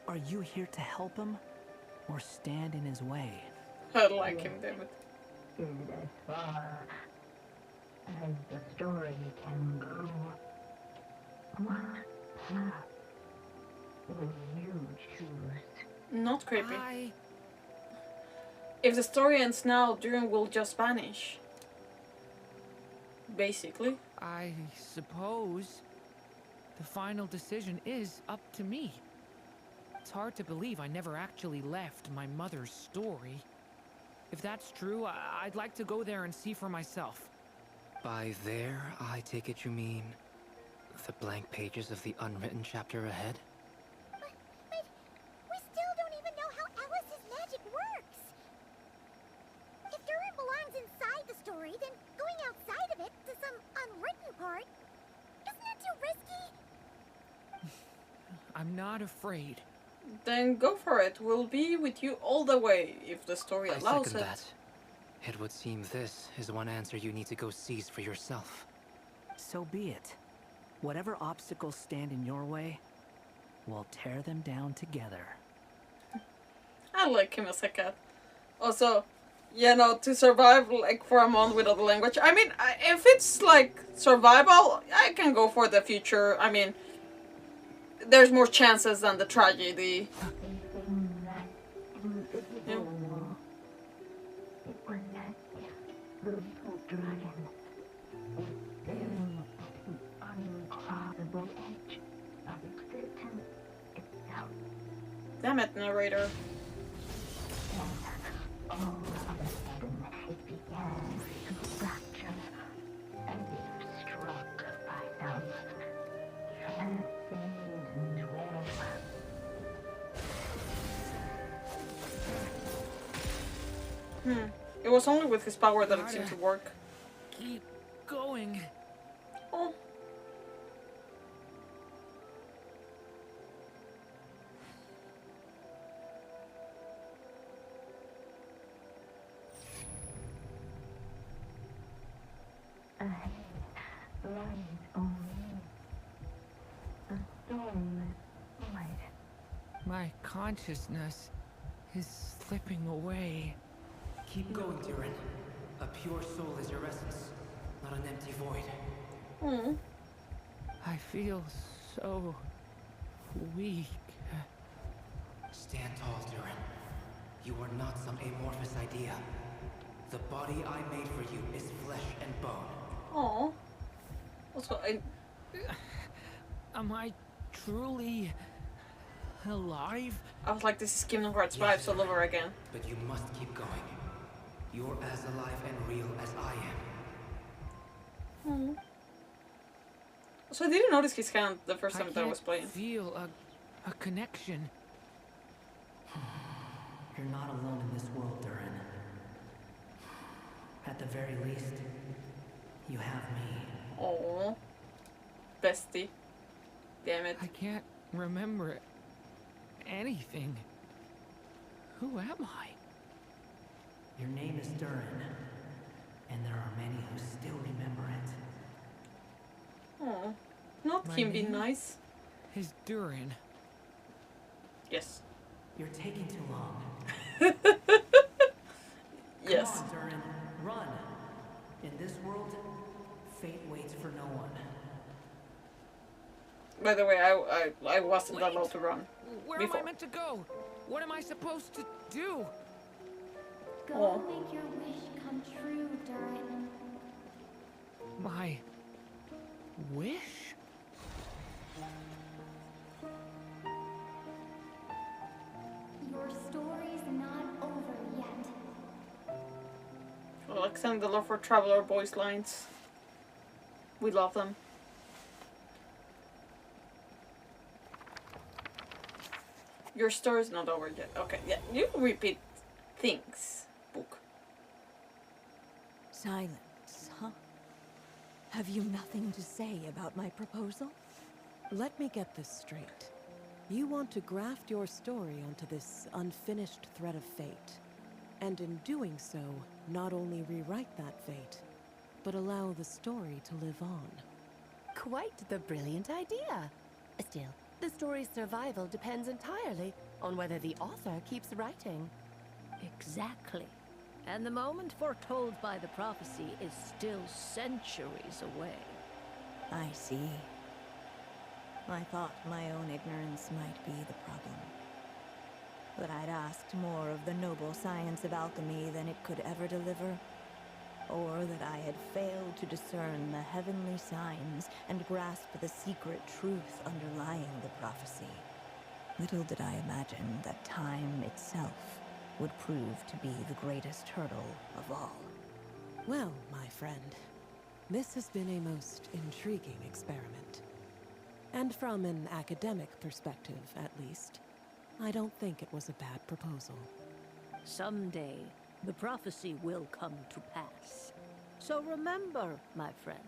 are you here to help him or stand in his way? I like him, damn it. Is as far as the story can go. What path will you choose? Not creepy. If the story ends now, Durin will just vanish. Basically. I suppose the final decision is up to me. It's hard to believe I never actually left my mother's story. If that's true, I'd like to go there and see for myself. By there, I take it you mean the blank pages of the unwritten chapter ahead? But we still don't even know how Alice's magic works. If Durin belongs inside the story, then going outside of it to some unwritten part, isn't that too risky? I'm not afraid. Then go for it. We'll be with you all the way if the story I allows second it. that. It would seem this is one answer you need to go seize for yourself. So be it. Whatever obstacles stand in your way, we'll tear them down together. I like him as a cat. Also, you know, to survive like for a month without the language. I mean, if it's like survival, I can go for the future. I mean, there's more chances than the tragedy. Yeah. Damn it, narrator. It was only with his power that it seemed to work. Keep going. Oh. My consciousness is slipping away. Keep going, Durin. A pure soul is your essence, not an empty void. I feel so weak. Stand tall, Durin. You are not some amorphous idea. The body I made for you is flesh and bone. Aww. What's going? Am I truly alive? I was like, this is Kingdom Hearts 5 all over again. But you must keep going. You're as alive and real as I am. So I didn't notice his hand the first time that I was playing. I feel a connection. You're not alone in this world, Durin. At the very least, you have me. Aww. Bestie. Damn it. I can't remember anything. Who am I? Your name is Durin, and there are many who still remember it. Aww. Not him being nice. Is Durin. Yes. You're taking too long. Yes. Come on, Durin. Run. In this world, fate waits for no one. By the way, I wasn't allowed to run. Where before. am I meant to go? What am I supposed to do? Go make your wish come true, Durin. My wish? Your story's not over yet. Alexander for Traveler Boys lines. We love them. Your story's not over yet. Okay, yeah, you repeat things, book. Silence, huh? Have you nothing to say about my proposal? Let me get this straight. You want to graft your story onto this unfinished thread of fate, and in doing so, not only rewrite that fate, but allow the story to live on. Quite the brilliant idea. Still, the story's survival depends entirely on whether the author keeps writing. Exactly. And the moment foretold by the prophecy is still centuries away. I see. I thought my own ignorance might be the problem. That I'd asked more of the noble science of alchemy than it could ever deliver. Or that I had failed to discern the heavenly signs and grasp the secret truth underlying the prophecy. Little did I imagine that time itself would prove to be the greatest hurdle of all. Well, my friend, this has been a most intriguing experiment. And from an academic perspective, at least, I don't think it was a bad proposal. Someday, the prophecy will come to pass. So remember, my friend,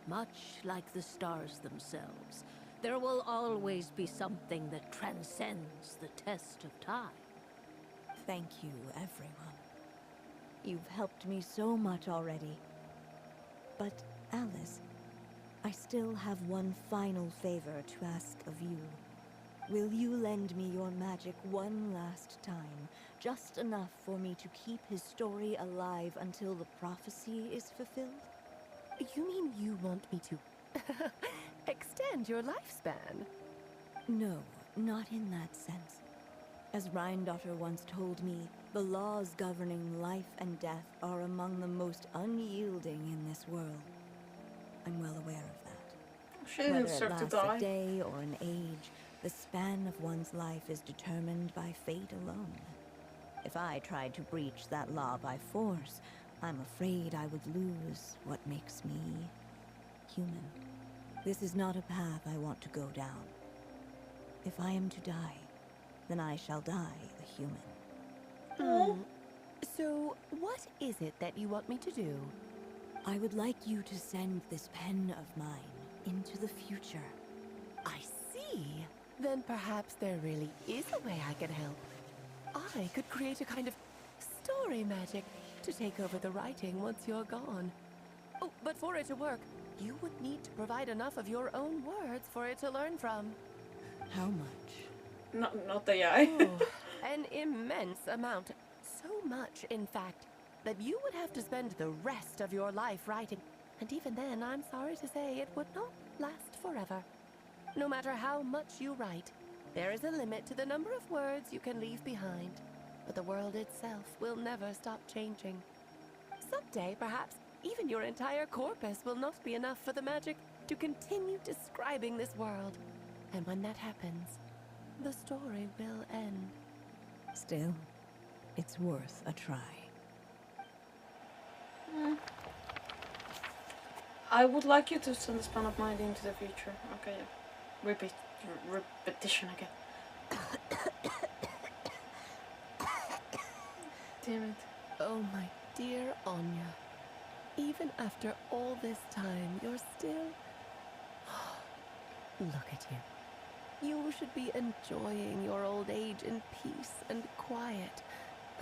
much like the stars themselves, there will always be something that transcends the test of time. Thank you, everyone. You've helped me so much already. But, Alice, I still have one final favor to ask of you. Will you lend me your magic one last time? Just enough for me to keep his story alive until the prophecy is fulfilled? You mean you want me to extend your lifespan? No, not in that sense. As Rheindotter once told me, the laws governing life and death are among the most unyielding in this world. I'm well aware of that. She didn't Whether it deserve to lasts die. a day or an age, the span of one's life is determined by fate alone. If I tried to breach that law by force, I'm afraid I would lose what makes me human. This is not a path I want to go down. If I am to die, then I shall die a human. So, what is it that you want me to do? I would like you to send this pen of mine into the future. I see. Then perhaps there really is a way I can help. I could create a kind of story magic to take over the writing once you're gone. Oh, but for it to work, you would need to provide enough of your own words for it to learn from. How much? Not the AI. An immense amount. So much, in fact, that you would have to spend the rest of your life writing. And even then, I'm sorry to say, it would not last forever. No matter how much you write, there is a limit to the number of words you can leave behind. But the world itself will never stop changing. Someday, perhaps, even your entire corpus will not be enough for the magic to continue describing this world. And when that happens, the story will end. Still, it's worth a try. I would like you to send the span of mind into the future. Okay, repetition again. Damn it. Oh, my dear Anya. Even after all this time, you're still... Look at you. You should be enjoying your old age in peace and quiet,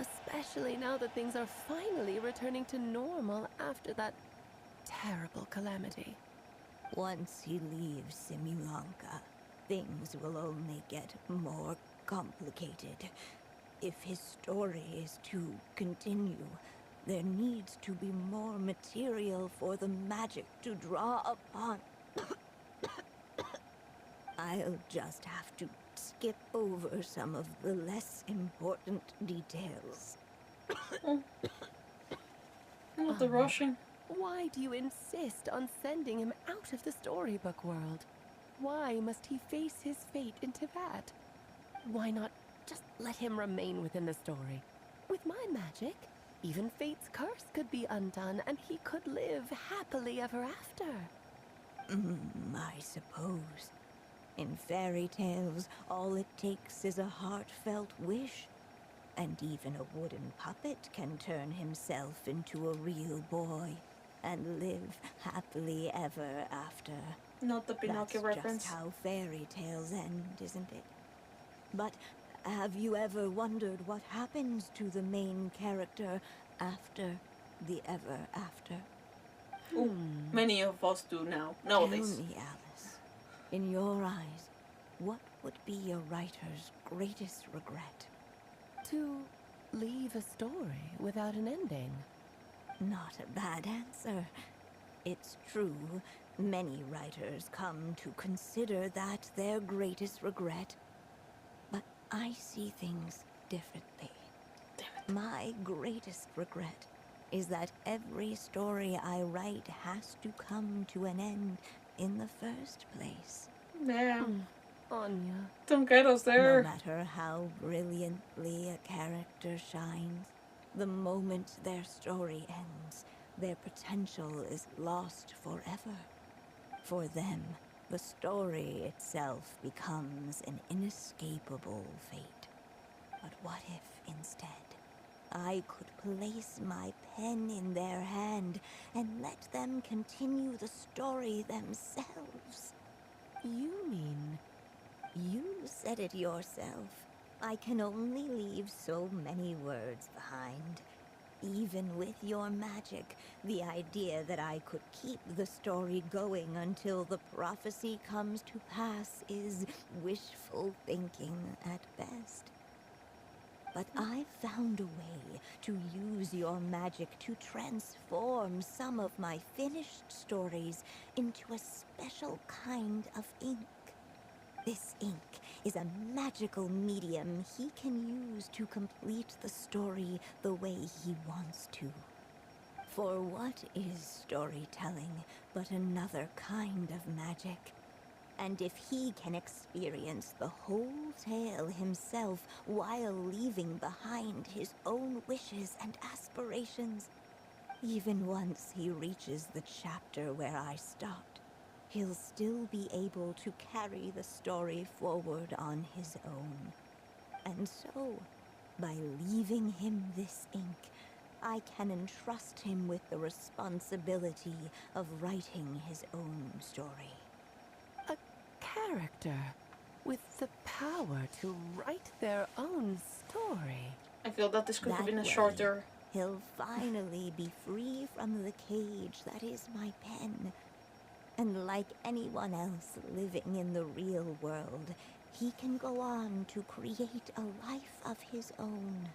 especially now that things are finally returning to normal after that terrible calamity. Once he leaves Simulanka, things will only get more complicated. If his story is to continue, there needs to be more material for the magic to draw upon. I'll just have to skip over some of the less important details. Not the rushing. Why do you insist on sending him out of the storybook world? Why must he face his fate into that? Why not just let him remain within the story? With my magic, even fate's curse could be undone and he could live happily ever after. I suppose. In fairy tales, all it takes is a heartfelt wish. And even a wooden puppet can turn himself into a real boy and live happily ever after. Not the Pinocchio That's reference. just how fairy tales end, isn't it? But have you ever wondered what happens to the main character after the ever after? Many of us do now, nowadays. Tell me, Alice, in your eyes, what would be a writer's greatest regret? To leave a story without an ending. Not a bad answer. It's true, many writers come to consider that their greatest regret. But I see things differently. My greatest regret is that every story I write has to come to an end in the first place. Damn. Anya. Don't get us there. No matter how brilliantly a character shines, the moment their story ends, their potential is lost forever. For them, the story itself becomes an inescapable fate. But what if, instead, I could place my pen in their hand and let them continue the story themselves? You mean... You said it yourself. I can only leave so many words behind. Even with your magic, the idea that I could keep the story going until the prophecy comes to pass is wishful thinking at best. But I've found a way to use your magic to transform some of my finished stories into a special kind of ink. This ink is a magical medium he can use to complete the story the way he wants to. For what is storytelling but another kind of magic? And if he can experience the whole tale himself while leaving behind his own wishes and aspirations, even once he reaches the chapter where I stopped, he'll still be able to carry the story forward on his own. And so, by leaving him this ink, I can entrust him with the responsibility of writing his own story. A character with the power to write their own story. I feel that this could have That been a way, shorter. He'll finally be free from the cage that is my pen. And like anyone else living in the real world, he can go on to create a life of his own.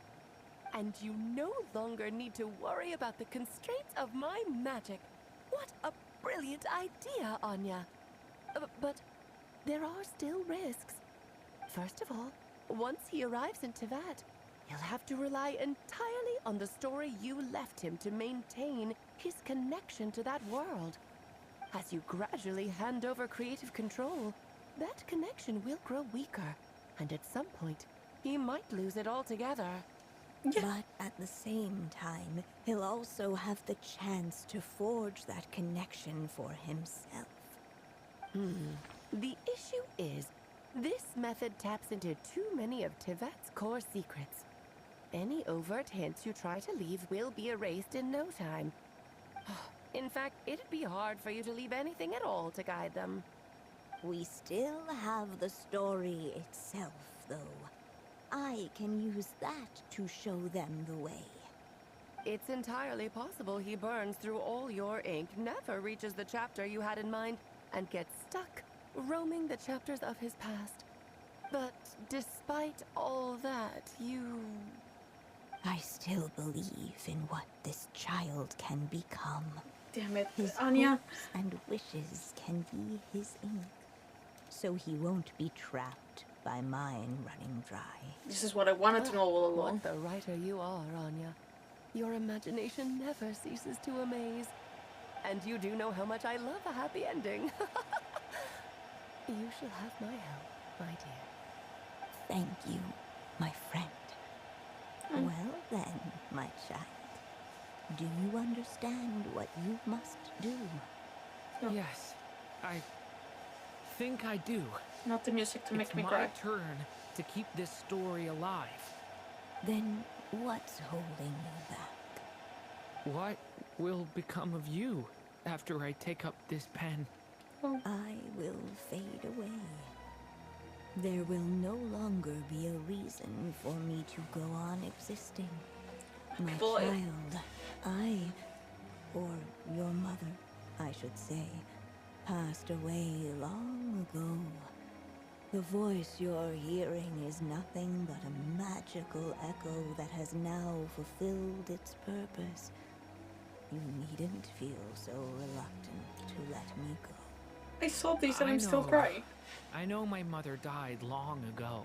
And you no longer need to worry about the constraints of my magic. What a brilliant idea, Anya. But there are still risks. First of all, once he arrives in Teyvat, he'll have to rely entirely on the story you left him to maintain his connection to that world. As you gradually hand over creative control, that connection will grow weaker, and at some point, he might lose it altogether. But at the same time, he'll also have the chance to forge that connection for himself. The issue is, this method taps into too many of Teyvat's core secrets. Any overt hints you try to leave will be erased in no time. In fact, it'd be hard for you to leave anything at all to guide them. We still have the story itself, though. I can use that to show them the way. It's entirely possible he burns through all your ink, never reaches the chapter you had in mind, and gets stuck roaming the chapters of his past. But despite all that, I still believe in what this child can become. Damn it, His Anya. hopes and wishes can be his ink, so he won't be trapped by mine running dry. This is what I wanted to know all along. What the writer you are, Anya. Your imagination never ceases to amaze. And you do know how much I love a happy ending. You shall have my help, my dear. Thank you, my friend. Well then, my child. Do you understand what you must do? Yes, I think I do. Not the music to make me It's cry. my turn to keep this story alive. Then what's holding you back? What will become of you after I take up this pen? I will fade away. There will no longer be a reason for me to go on existing. My child, or your mother, I should say, passed away long ago. The voice you're hearing is nothing but a magical echo that has now fulfilled its purpose. You needn't feel so reluctant to let me go. I saw these and I I'm still know. crying. I know my mother died long ago.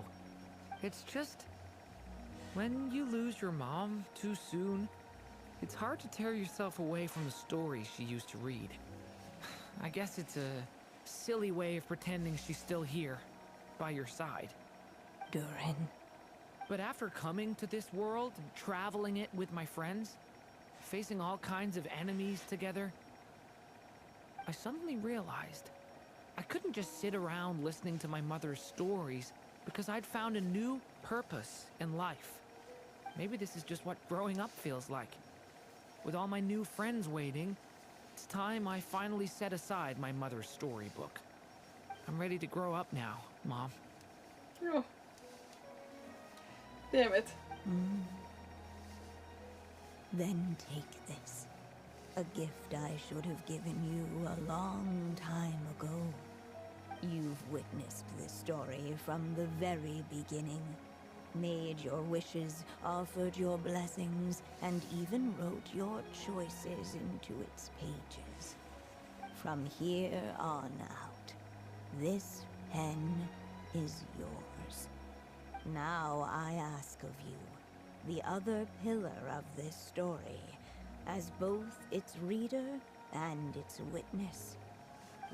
It's just, when you lose your mom too soon, it's hard to tear yourself away from the stories she used to read. I guess it's a silly way of pretending she's still here, by your side. Durin. But after coming to this world and traveling it with my friends, facing all kinds of enemies together, I suddenly realized I couldn't just sit around listening to my mother's stories because I'd found a new purpose in life. Maybe this is just what growing up feels like. With all my new friends waiting, it's time I finally set aside my mother's storybook. I'm ready to grow up now, Mom. Oh. Damn it. Then take this. A gift I should have given you a long time ago. You've witnessed this story from the very beginning. Made your wishes, offered your blessings, and even wrote your choices into its pages. From here on out, this pen is yours. Now I ask of you, the other pillar of this story, as both its reader and its witness,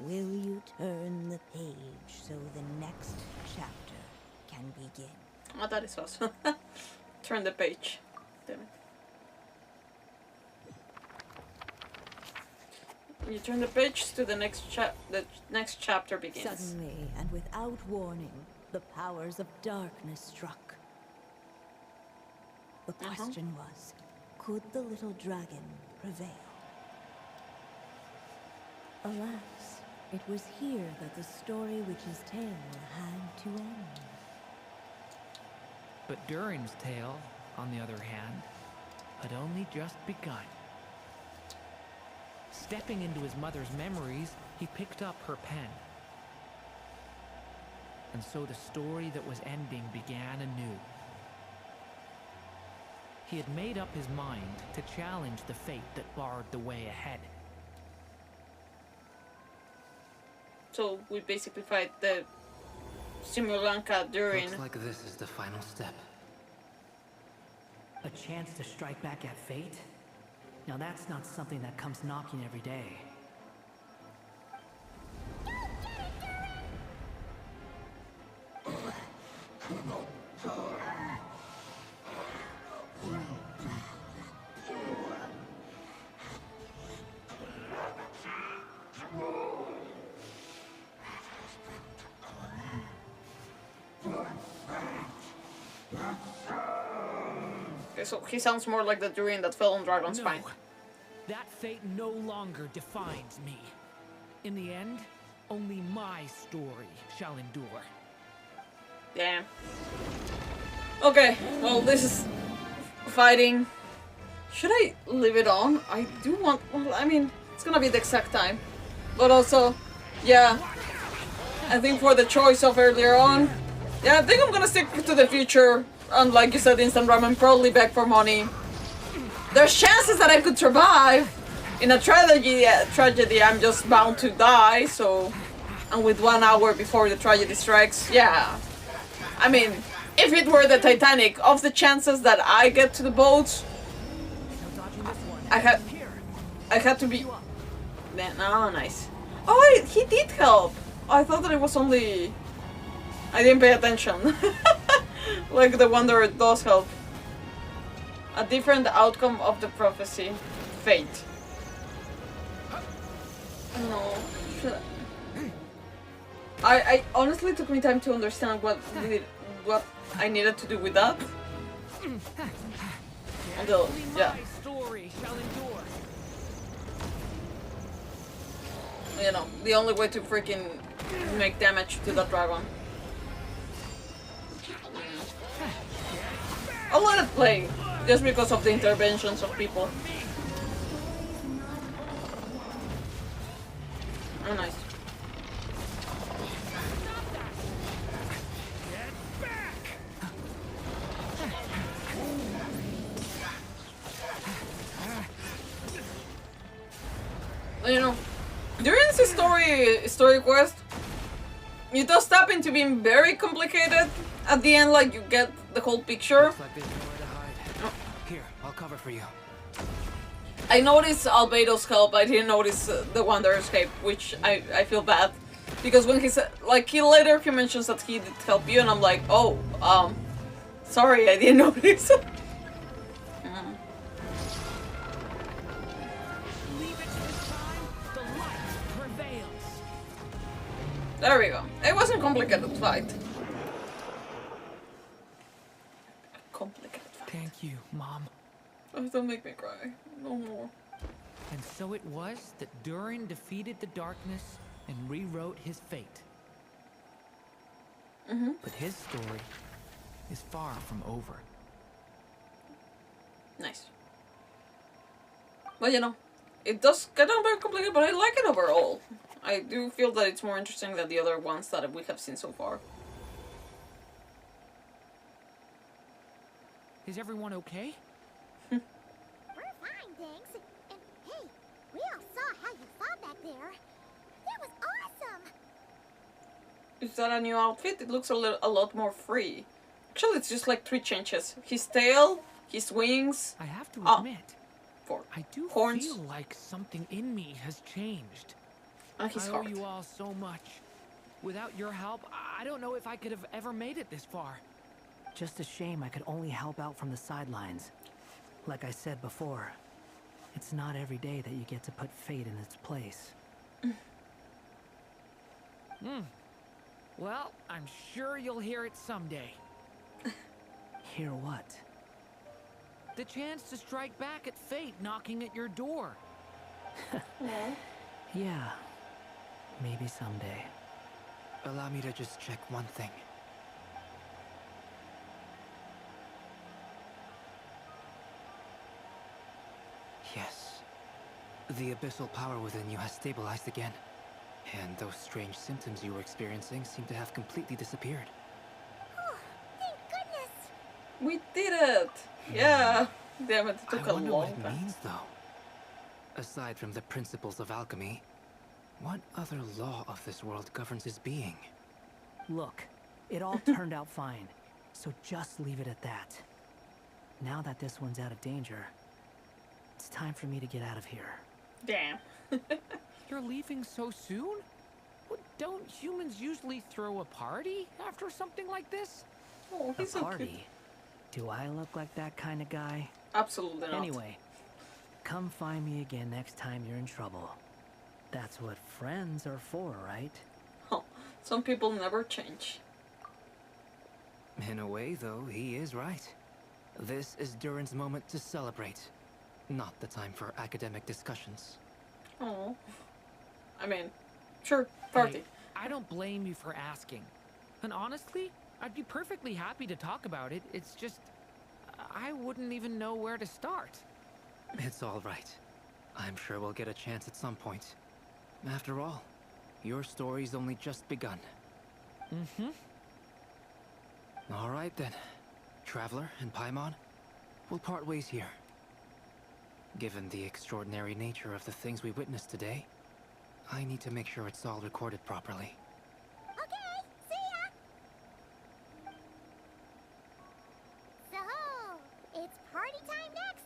will you turn the page so the next chapter can begin? Oh, that is awesome. Turn the page. Damn it. You turn the page to the next the next chapter begins. Suddenly, and without warning, the powers of darkness struck. The question was, could the little dragon prevail? Alas, it was here that the story Witch's Tale had to end. But Durin's tale, on the other hand, had only just begun. Stepping into his mother's memories, he picked up her pen. And so the story that was ending began anew. He had made up his mind to challenge the fate that barred the way ahead. So we basically fight the Simulanka Durin. Looks like this is the final step. A chance to strike back at fate? Now that's not something that comes knocking every day. Okay, so he sounds more like the Durin that fell on Dragon's spine. That fate no longer defines me. In the end, only my story shall endure. Damn. Okay, well, this is fighting. Should I leave it on? I do want. Well, I mean, it's gonna be the exact time. But also, yeah. I think for the choice of earlier on, yeah, I think I'm gonna stick to the future. And like you said, instant ramen, probably beg for money. There's chances that I could survive. In a tragedy, I'm just bound to die, so... And with 1 hour before the tragedy strikes, yeah. I mean, if it were the Titanic, of the chances that I get to the boat, I had to be... Oh, nice. Oh wait, he did help. I thought that it was only... I didn't pay attention. Like the Wanderer does help. A different outcome of the prophecy. Fate. No. I honestly took me time to understand what I needed to do with that. Until, yeah. You know, the only way to freaking make damage to that dragon. I'll let it play, just because of the interventions of people. Oh, nice. You know, during the story quest, it does tap into being very complicated. At the end, like, you get the whole picture. Looks like there's nowhere to hide. Here, I'll cover for you. I noticed Albedo's help. I didn't notice the Wanderer's help, which I feel bad. Because when he said, like, he mentions that he did help you, and I'm like, oh, sorry, I didn't notice. There we go. It wasn't a complicated fight. Thank you, Mom. Oh, don't make me cry. No more. And so it was that Durin defeated the darkness and rewrote his fate. But his story is far from over. Nice. But you know, it does get a bit complicated, but I like it overall. I do feel that it's more interesting than the other ones that we have seen so far. Is everyone okay? We're fine, thanks. And hey, we all saw how you fought back there. That was awesome! Is that a new outfit? It looks a lot more free. Actually, it's just like 3 changes. His tail, his wings. I have to admit, 4. I do horns. feel like something in me has changed. And his I heart. owe you all so much. Without your help, I don't know if I could have ever made it this far. Just a shame I could only help out from the sidelines. Like I said before, it's not every day that you get to put fate in its place. Well, I'm sure you'll hear it someday. Hear what? The chance to strike back at fate knocking at your door. Yeah, maybe someday. Allow me to just check one thing. Yes. The abyssal power within you has stabilized again. And those strange symptoms you were experiencing seem to have completely disappeared. Oh, thank goodness! We did it! Yeah! Damn it, it took I a wonder long what it time. means, though. Aside from the principles of alchemy, what other law of this world governs his being? Look, it all turned out fine, so just leave it at that. Now that this one's out of danger, it's time for me to get out of here. Damn. You're leaving so soon? Well, don't humans usually throw a party after something like this? Oh, A party? Do I look like that kind of guy? Absolutely not. Anyway, come find me again next time you're in trouble. That's what friends are for, right? Oh, some people never change. In a way, though, he is right. This is Durin's moment to celebrate, not the time for academic discussions. Oh. I mean, sure, party. Hey, I don't blame you for asking. And honestly, I'd be perfectly happy to talk about it. It's just, I wouldn't even know where to start. It's all right. I'm sure we'll get a chance at some point. After all, your story's only just begun. All right then. Traveler and Paimon, we'll part ways here. Given the extraordinary nature of the things we witnessed today, I need to make sure it's all recorded properly. Okay, see ya! So, it's party time next!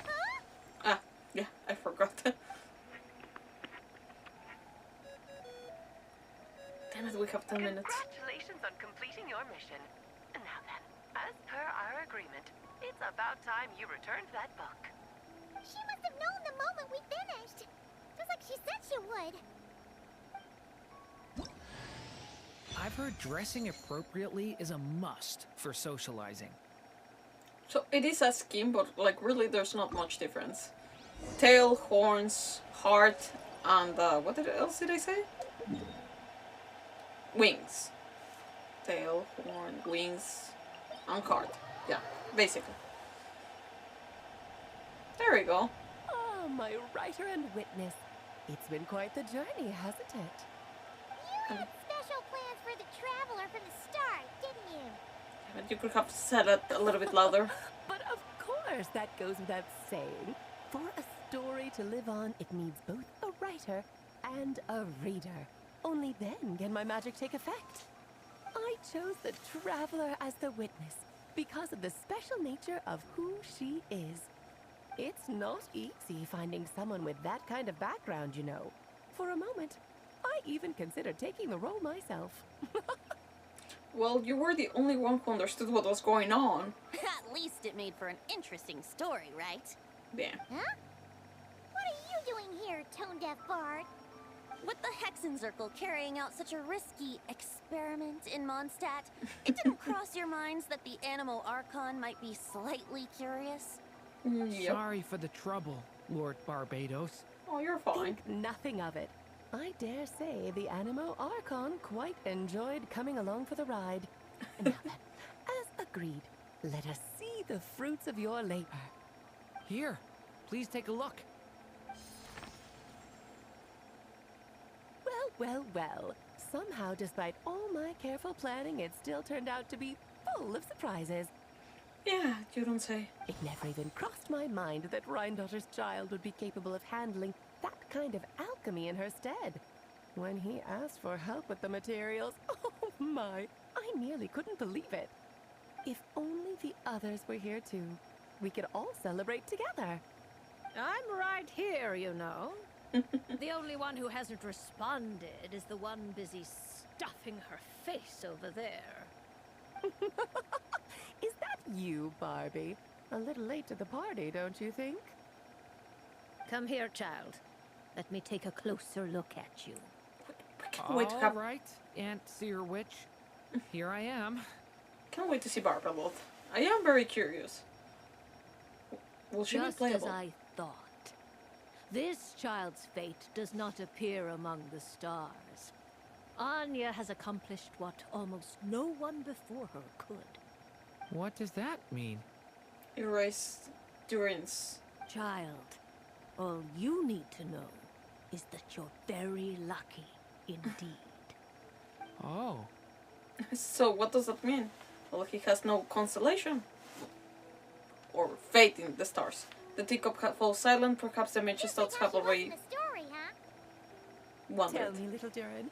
Huh? Ah, yeah, I forgot. Damn it, we have 10 minutes. Congratulations on completing your mission. Now then, as per our agreement, it's about time you returned that book. She must have known the moment we finished! Just like she said she would! I've heard dressing appropriately is a must for socializing. So it is a skin, but like really there's not much difference. Tail, horns, heart, and what else did I say? Wings. Tail, horn, wings, and heart. Yeah, basically. There we go. Oh, my writer and witness. It's been quite the journey, hasn't it? You had special plans for the Traveler from the start, didn't you? But you could have said it a little bit louder. But of course, that goes without saying. For a story to live on, it needs both a writer and a reader. Only then can my magic take effect. I chose the Traveler as the witness because of the special nature of who she is. It's not easy finding someone with that kind of background, you know. For a moment, I even considered taking the role myself. Well, you were the only one who understood what was going on. At least it made for an interesting story, right? Yeah. Huh? What are you doing here, tone-deaf bard? With the Hexenzirkel carrying out such a risky experiment in Mondstadt, it didn't cross your minds that the Animo Archon might be slightly curious? Yep. Sorry for the trouble, Lord Barbados. Oh, you're fine. Think nothing of it. I dare say the Animo Archon quite enjoyed coming along for the ride. Now then, as agreed, let us see the fruits of your labor. Here, please take a look. Well, well. Somehow, despite all my careful planning, it still turned out to be full of surprises. Yeah, you don't say. It never even crossed my mind that Rhindotter's child would be capable of handling that kind of alchemy in her stead. When he asked for help with the materials, oh my, I nearly couldn't believe it. If only the others were here too, we could all celebrate together. I'm right here, you know. The only one who hasn't responded is the one busy stuffing her face over there. Is that you, Barbie? A little late to the party, don't you think? Come here, child. Let me take a closer look at you. All right, Aunt Seer Witch. Here I am. Can't wait to see Barbara Loth. I am very curious. Will she Just be playable? as I thought. This child's fate does not appear among the stars. Anya has accomplished what almost no one before her could. What does that mean? Erase Durin's. Child, all you need to know is that you're very lucky indeed. Oh. So what does that mean? Well, he has no constellation. Or fate in the stars. The teacup falls silent, perhaps the Magic Stouts have already wondered. Tell me, little Durin,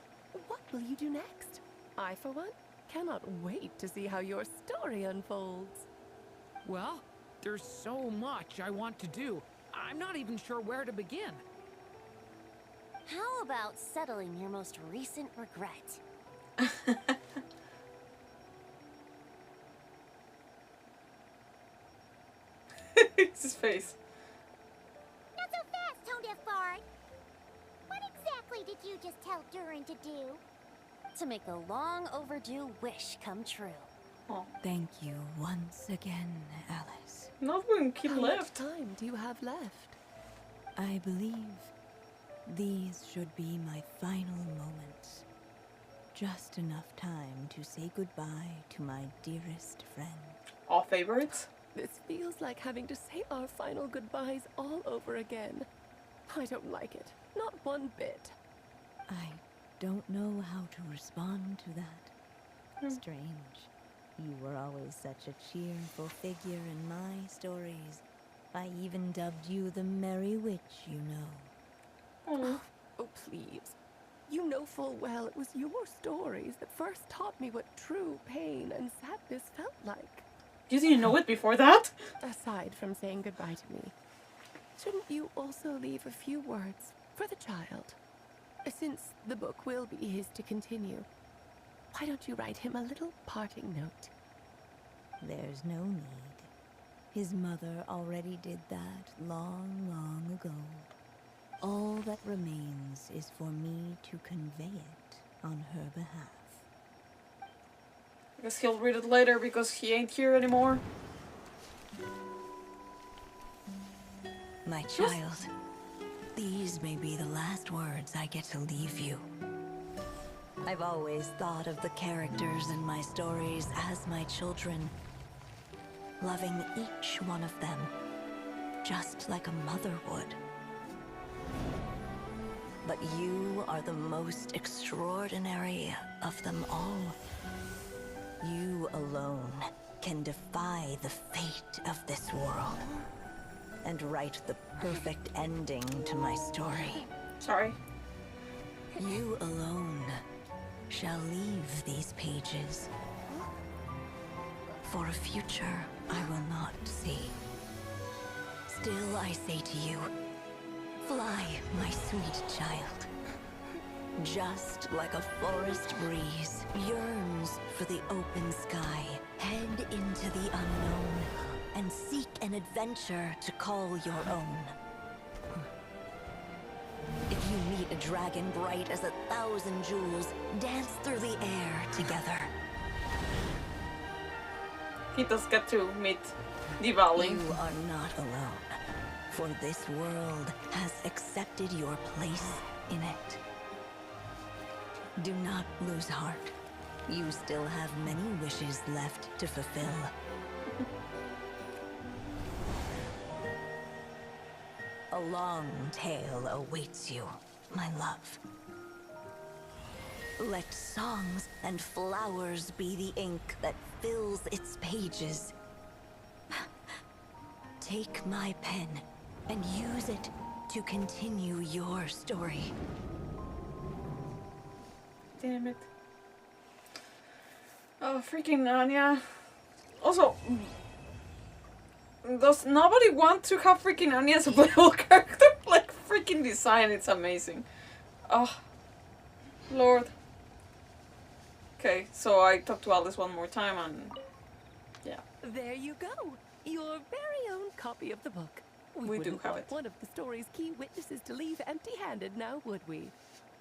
what will you do next? I, for one, cannot wait to see how your story unfolds. Well, there's so much I want to do. I'm not even sure where to begin. How about settling your most recent regret? It's his face. Not so fast, Tone Deaf Bard. What exactly did you just tell Durin to do? To make a long overdue wish come true. Oh. Thank you once again, Alice. Not when he How left. much time do you have left? I believe these should be my final moments. Just enough time to say goodbye to my dearest friend. All favorites? This feels like having to say our final goodbyes all over again. I don't like it. Not one bit. I don't know how to respond to that. Strange. You were always such a cheerful figure in my stories. I even dubbed you the Merry Witch, you know. Oh, please. You know full well it was your stories that first taught me what true pain and sadness felt like. You didn't know it before that? Aside from saying goodbye to me, shouldn't you also leave a few words for the child? Since the book will be his to continue, why don't you write him a little parting note? There's no need. His mother already did that long, long ago. All that remains is for me to convey it on her behalf. I guess he'll read it later because he ain't here anymore. My child, these may be the last words I get to leave you. I've always thought of the characters in my stories as my children, loving each one of them, just like a mother would. But you are the most extraordinary of them all. You alone can defy the fate of this world and write the perfect ending to my story. Sorry. You alone shall leave these pages for a future I will not see. Still I say to you, fly, my sweet child. Just like a forest breeze yearns for the open sky, head into the unknown and seek an adventure to call your own. If you meet a dragon bright as 1,000 jewels, dance through the air together. He does get to meet Diwali. You are not alone, for this world has accepted your place in it. Do not lose heart. You still have many wishes left to fulfill. A long tale awaits you, my love. Let songs and flowers be the ink that fills its pages. Take my pen and use it to continue your story. Damn it. Oh, freaking Anya. Also, does nobody want to have freaking Anya as a playable character? Like, freaking design, it's amazing. Oh, Lord. Okay, so I talked to Alice one more time and... yeah. There you go. Your very own copy of the book. We do have it. One of the story's key witnesses to leave empty-handed now, would we?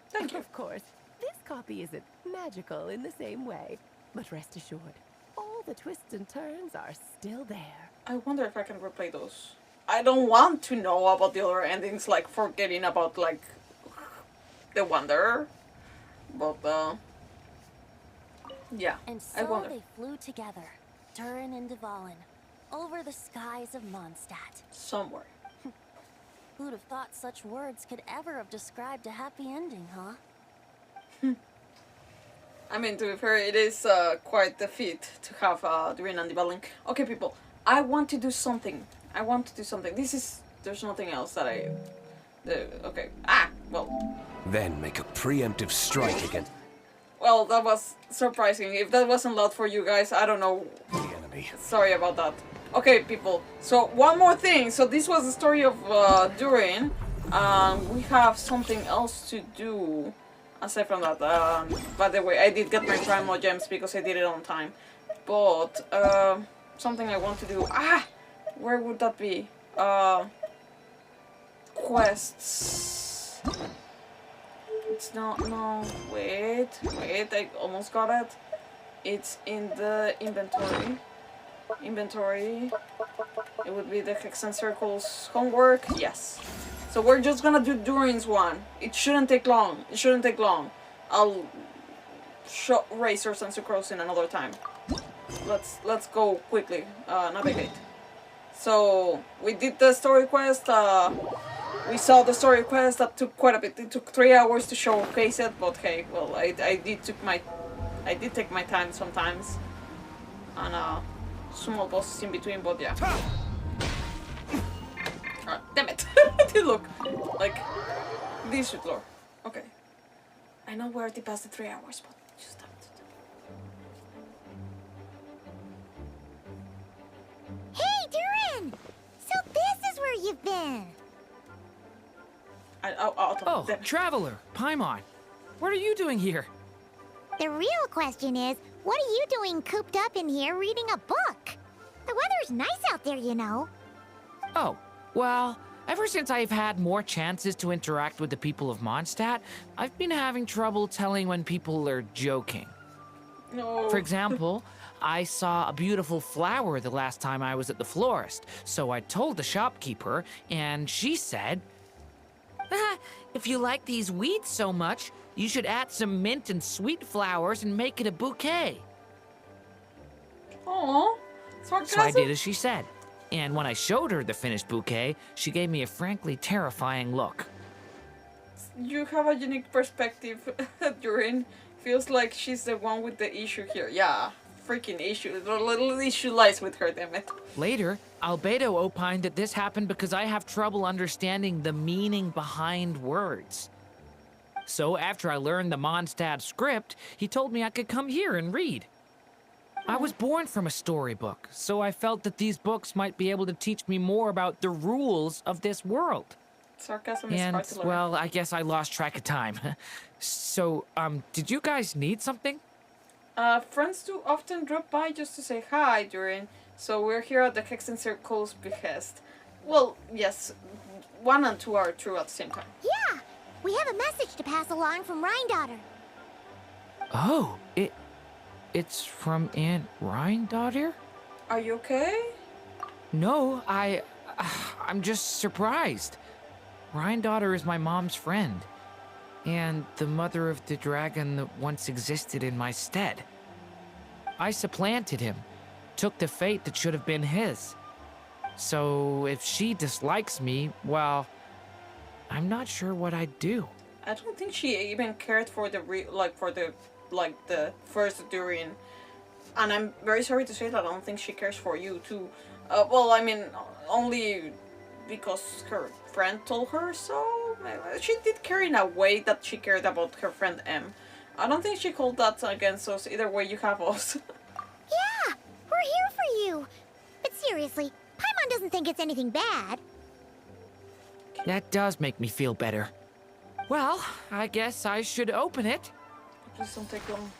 Thank you. Of course, this copy isn't magical in the same way. But rest assured, all the twists and turns are still there. I wonder if I can replay those. I don't want to know about the other endings, like forgetting about, like, the Wanderer. But, yeah, And I so wonder. they flew together, Durin and Dvalin, over the skies of Mondstadt. Somewhere. Who'd have thought such words could ever have described a happy ending, huh? I mean, to be fair, it is quite the feat to have Durin and Dvalin. Okay, people, I want to do something. I want to do something. There's nothing else that okay. Well. Then make a preemptive strike against Well, that was surprising. If that wasn't loud for you guys, I don't know. the enemy. Sorry about that. Okay, people. So, one more thing. So, this was the story of Durin. We have something else to do. Aside from that, by the way, I did get my Primal Gems because I did it on time. But, something I want to do. Where would that be? Quests. It's not, no, wait, I almost got it. It's in the inventory. It would be the Hexenzirkel's homework, yes. So we're just gonna do Durin's one. It shouldn't take long, I'll show racers and sucrose in another time. Let's go quickly, navigate. So, we did the story quest, we saw the story quest. That took quite a bit. It took 3 hours to showcase it, but hey, well, I did take my time sometimes, and small bosses in between. But yeah. Damn it! Look, like this should lore. Okay, I know we're already past the 3 hours, but just damn it. Hey, Durin! So this is where you've been. Oh, Traveler, Paimon. What are you doing here? The real question is, what are you doing cooped up in here reading a book? The weather's nice out there, you know. Oh, well, ever since I've had more chances to interact with the people of Mondstadt, I've been having trouble telling when people are joking. No. For example, I saw a beautiful flower the last time I was at the florist, so I told the shopkeeper, and she said, if you like these weeds so much, you should add some mint and sweet flowers and make it a bouquet. Aww, So I did as she said. And when I showed her the finished bouquet, she gave me a frankly terrifying look. You have a unique perspective, Durin. Feels like she's the one with the issue here. Yeah, freaking issue. The little issue lies with her, damn it. Later, Albedo opined that this happened because I have trouble understanding the meaning behind words. So after I learned the Mondstadt script, he told me I could come here and read. I was born from a storybook, so I felt that these books might be able to teach me more about the rules of this world. Sarcasm is And, hard to learn. well, I guess I lost track of time. So, did you guys need something? Friends do often drop by just to say hi, Durin. So we're here at the Hexenzirkel's behest. Well, yes, 1 and 2 are true at the same time. Yeah, we have a message to pass along from Rhine-daughter. Oh, it's from Aunt Rhine-daughter? Are you okay? No, I'm just surprised. Rhine-daughter is my mom's friend, and the mother of the dragon that once existed in my stead. I supplanted him, took the fate that should have been his. So if she dislikes me, well, I'm not sure what I'd do. I don't think she even cared for the the first Durin, and I'm very sorry to say that I don't think she cares for you too. Well, I mean, only because her friend told her so. She did care in a way that she cared about her friend M. I don't think she called that against us. Either way, you have us. Yeah, we're here for you. But seriously, Paimon doesn't think it's anything bad. That does make me feel better. Well, I guess I should open it. Please don't take long.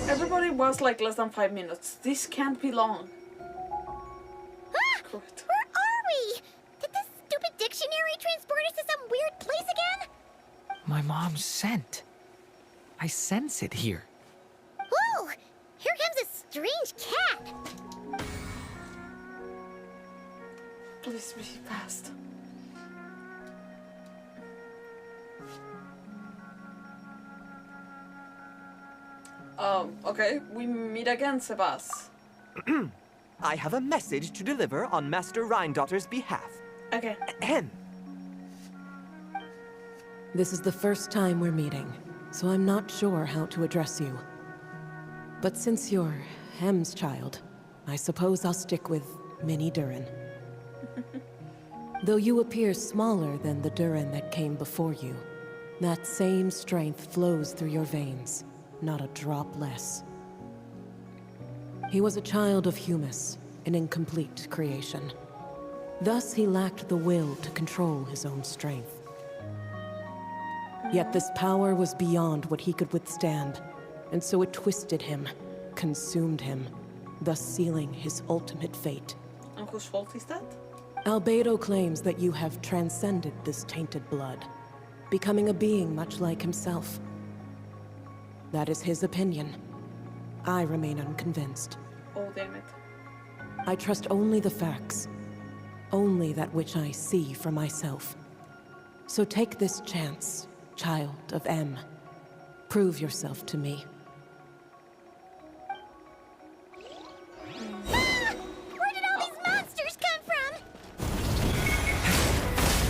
Everybody was like less than 5 minutes. This can't be long. Ah! Where are we? Did this stupid dictionary transport us to some weird place again? My mom's scent. I sense it here. Ooh! Here comes a strange cat. Please be fast. Okay, we meet again, Sebas. I have a message to deliver on Master Rhindaughter's behalf. Okay. Ahem. This is the first time we're meeting, so I'm not sure how to address you. But since you're Hem's child, I suppose I'll stick with Mini Durin. Though you appear smaller than the Durin that came before you, that same strength flows through your veins, not a drop less. He was a child of Humus, an incomplete creation. Thus he lacked the will to control his own strength. Yet this power was beyond what he could withstand, and so it twisted him, consumed him, thus sealing his ultimate fate. And whose fault is that? Albedo claims that you have transcended this tainted blood, becoming a being much like himself. That is his opinion. I remain unconvinced. Oh, damn it. I trust only the facts, only that which I see for myself. So take this chance, child of M. Prove yourself to me. Ah! Where did all these monsters come from?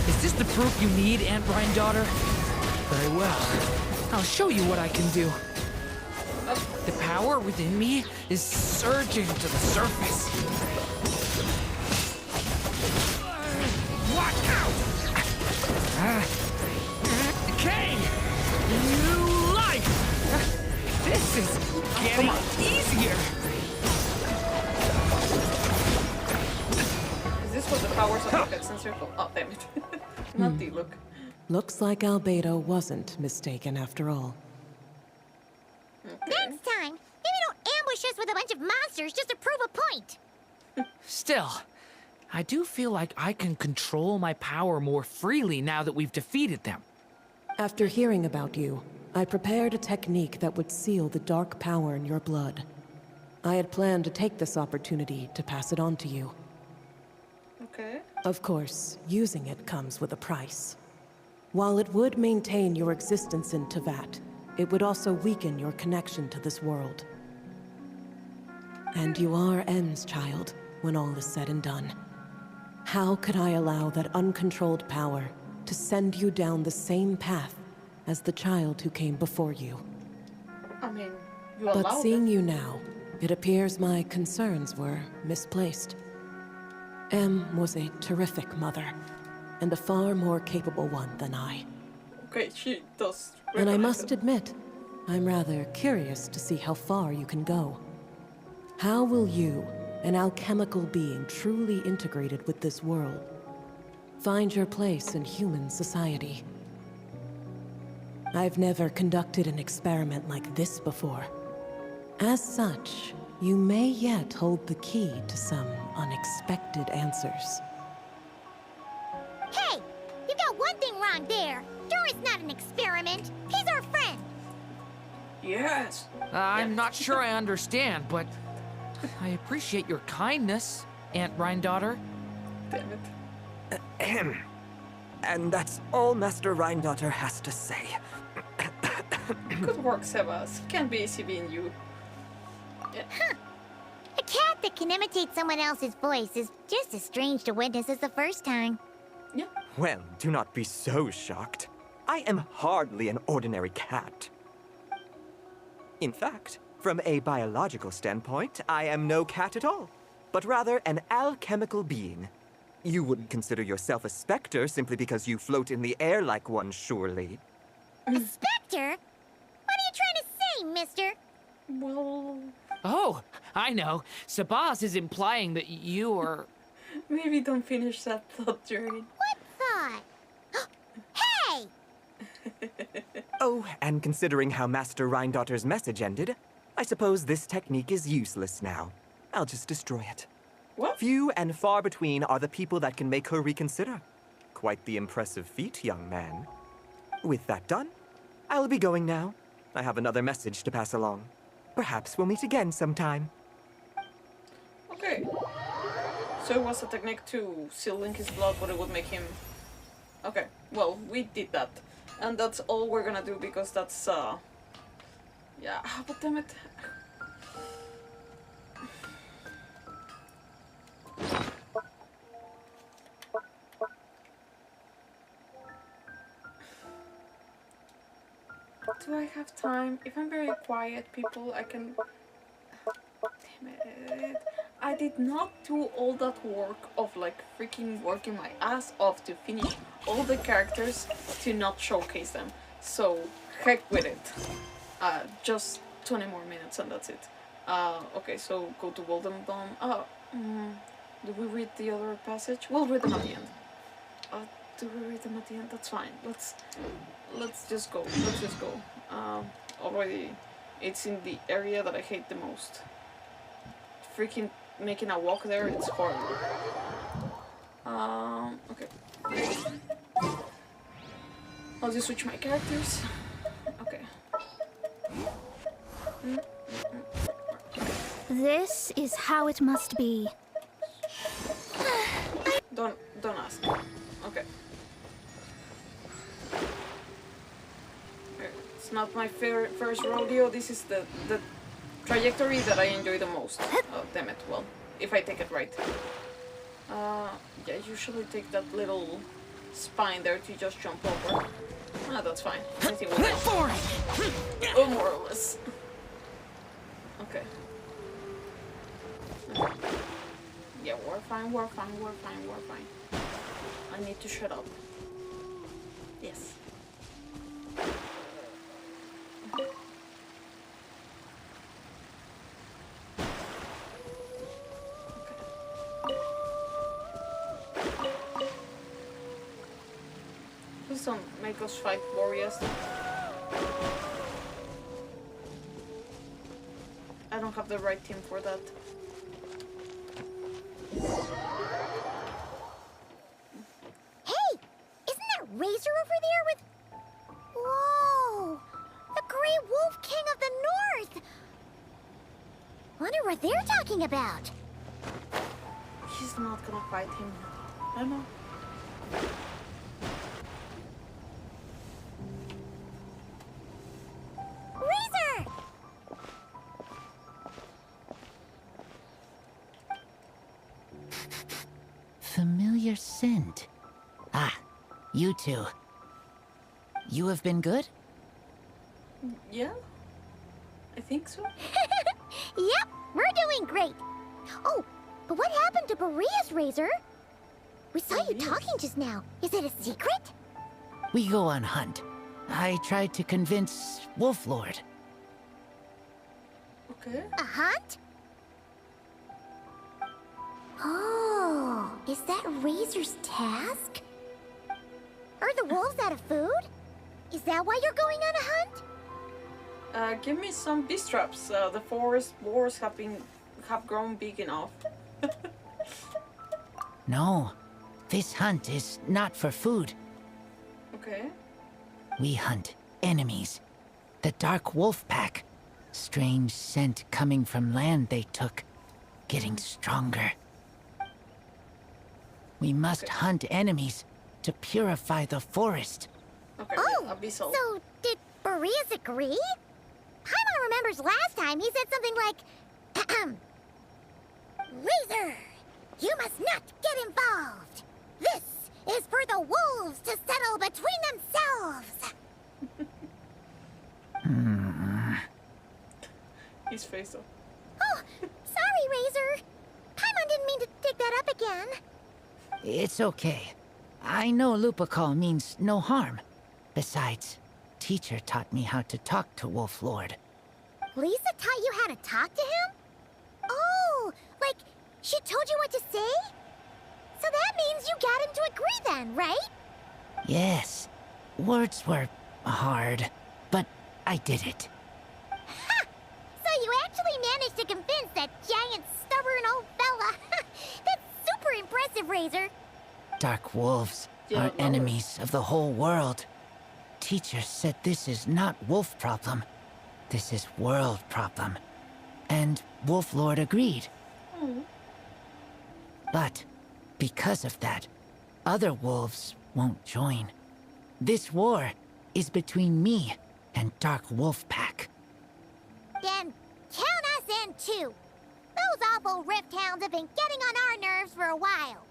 Is this the proof you need, Aunt Rhindaughter? Very well. I'll show you what I can do. The power within me is surging to the surface. Watch out! Decay! New life! This is getting easier! Is this what the powers of the Hexenzirkel? Oh, damn it. Not the look. Looks like Albedo wasn't mistaken after all. Next time, maybe don't ambush us with a bunch of monsters just to prove a point. Still, I do feel like I can control my power more freely now that we've defeated them. After hearing about you, I prepared a technique that would seal the dark power in your blood. I had planned to take this opportunity to pass it on to you. Okay. Of course, using it comes with a price. While it would maintain your existence in Tevat, it would also weaken your connection to this world. And you are M's child, when all is said and done. How could I allow that uncontrolled power to send you down the same path as the child who came before you? I mean, you But allowed seeing it. you now, it appears my concerns were misplaced. M was a terrific mother, and a far more capable one than I. Okay, she does. And I recognize must it. admit, I'm rather curious to see how far you can go. How will you, an alchemical being truly integrated with this world, find your place in human society? I've never conducted an experiment like this before. As such, you may yet hold the key to some unexpected answers. Hey, you got one thing wrong there. Durin's not an experiment. He's our friend. Yes. I'm not sure I understand, but I appreciate your kindness, Aunt Rhindaughter. Damn it. Ahem. And that's all Master Rhindaughter has to say. Good work, Sebas. Can't be easy being you. Yeah. Huh. A cat cat that can imitate someone else's voice is just as strange to witness as the first time. Well, do not be so shocked. I am hardly an ordinary cat. In fact, from a biological standpoint, I am no cat at all, but rather an alchemical being. You wouldn't consider yourself a specter simply because you float in the air like one, surely. A specter? What are you trying to say, mister? Well... Oh, I know. Sabaz is implying that you are... Maybe don't finish that thought, Durin. What thought? Hey! Oh, and considering how Master Rhindotter's message ended, I suppose this technique is useless now. I'll just destroy it. What? Few and far between are the people that can make her reconsider. Quite the impressive feat, young man. With that done, I'll be going now. I have another message to pass along. Perhaps we'll meet again sometime. Okay. So it was a technique to seal link his blood, but it would make him... Okay, well, we did that. And that's all we're gonna do because that's, yeah, but damn it. Do I have time? If I'm very quiet, people, I can... Damn it. I did not do all that work of like freaking working my ass off to finish all the characters to not showcase them. So, heck with it. Just 20 more minutes and that's it. Okay, so go to Voldemort. Do we read the other passage? We'll read them at the end. Do we read them at the end? That's fine. Let's just go. Let's just go. Already, it's in the area that I hate the most. Freaking making a walk there, it's horrible. Okay. I'll just switch my characters. Okay. This is how it must be. Don't ask. Okay. It's not my first rodeo. This is the trajectory that I enjoy the most. Oh, damn it. Well, if I take it right. Yeah, I usually take that little spine there to just jump over. That's fine. Anything will do. Oh, more or less. Okay. Yeah, we're fine. I need to shut up. Yes. Please don't make us fight warriors. I don't have the right team for that. Hey! Isn't that Razor over there with... Whoa! The Grey Wolf King of the North! Wonder what they're talking about. He's not gonna fight him. I know. Razor! Familiar scent. Ah, you two. You have been good? Yeah? I think so. Yep, we're doing great. Oh, but what happened to Boreas, Razor? We saw you talking just now. Is it a secret? We go on hunt. I tried to convince Wolflord. Okay. A hunt? Oh, is that Razor's task? Are the wolves out of food? Is that why you're going on a hunt? Give me some beast traps. The forest boars have grown big enough. No, this hunt is not for food. Okay. We hunt enemies. The Dark Wolf Pack. Strange scent coming from land they took. Getting stronger. We must hunt enemies to purify the forest. Okay, oh, Abyssal. So did Boreas agree? Paimon remembers last time he said something like, Razor! You must not get involved! This is for the wolves to settle between themselves! His face though. Oh, sorry, Razor. Paimon didn't mean to dig that up again. It's okay. I know Lupacall means no harm. Besides, teacher taught me how to talk to Wolf Lord. Lisa taught you how to talk to him? Oh, like she told you what to say? So that means you got him to agree then, right? Yes. Words were hard, but I did it. Ha! So you actually managed to convince that giant, stubborn old fella. That's super impressive, Razor. Dark wolves are enemies of the whole world. Teacher said this is not wolf problem. This is world problem. And Wolf Lord agreed. But because of that, other wolves won't join. This war is between me and Dark Wolf Pack. Then count us in too. Those awful rift hounds have been getting on our nerves for a while.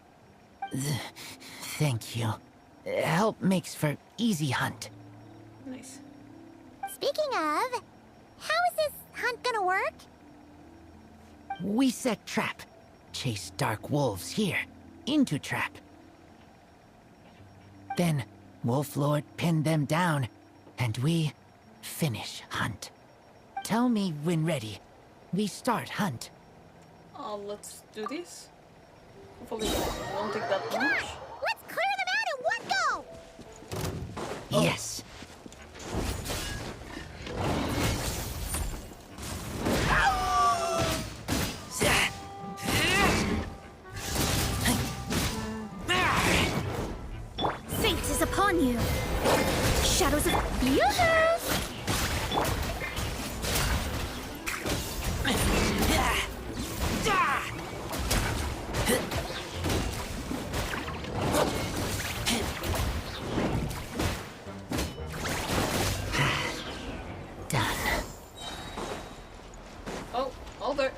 Thank you. Help makes for easy hunt. Nice. Speaking of, how is this hunt gonna work? We set trap. Chase dark wolves here. Into trap. Then Wolf Lord pinned them down, and we finish hunt. Tell me when ready. We start hunt. Let's do this. Hopefully it won't take that much. Let's clear them out in one go! Yes. Fate is upon you. Shadows of Yoo-hoo!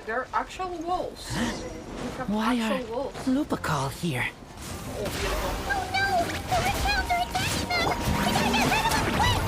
They're actual wolves. Why are actual wolves. Lupacall here? Oh no! The rift hounds are attacking them! We gotta get rid of them quick!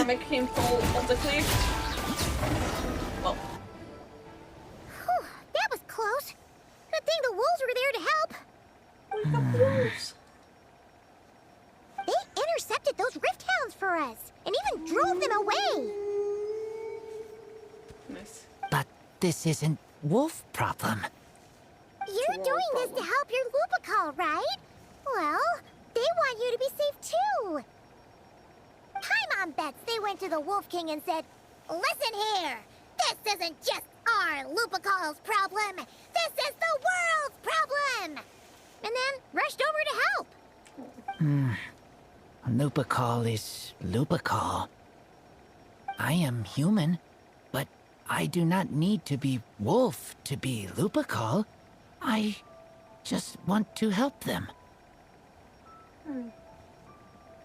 Make him fall off the cliff. Well. Whew, that was close. Good thing the wolves were there to help. We have wolves. They intercepted those rift hounds for us, and even drove them away. Nice. But this isn't wolf problem. You're doing this to help your Lupacall, right? Well, they want you to be safe too. Paimon bets they went to the Wolf King and said, "Listen here, this isn't just our Lupacall's problem. This is the world's problem!" And then rushed over to help. Lupacall is Lupacall. I am human, but I do not need to be wolf to be Lupacall. I just want to help them. Well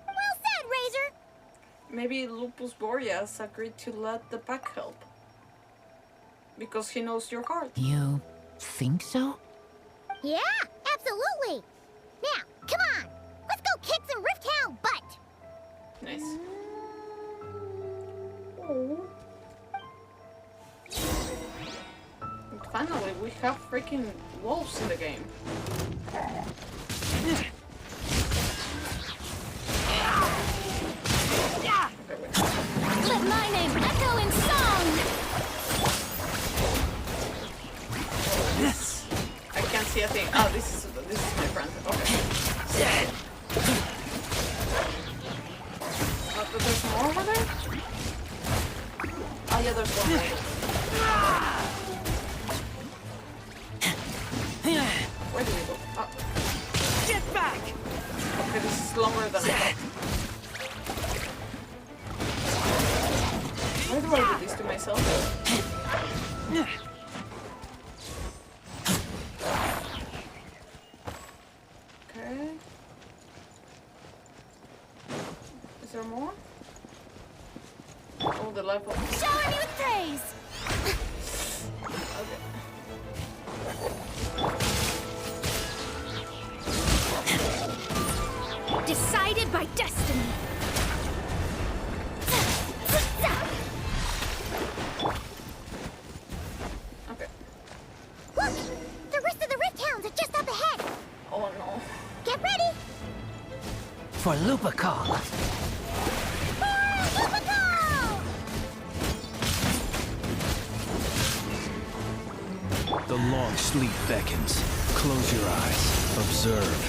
said, Razor. Maybe Lupus Boreas agreed to let the pack help. Because he knows your heart. You think so? Yeah, absolutely. Now, come on. Let's go kick some Rift Hound butt. Nice. And finally, we have freaking wolves in the game. Let my name echo in song! I can't see a thing. Oh, this is different. Okay. But there's more over there? Oh yeah, there's one there. Where do we go? Oh. Get back! Okay, this is longer than I thought. myself. Okay. Is there more? Oh, the level. Shower me with praise! Okay. Decided by destiny. Okay. Look! The rest of the Rift Hounds are just up ahead! Oh no. Get ready! For Lupacol. The long sleep beckons. Close your eyes. Observe.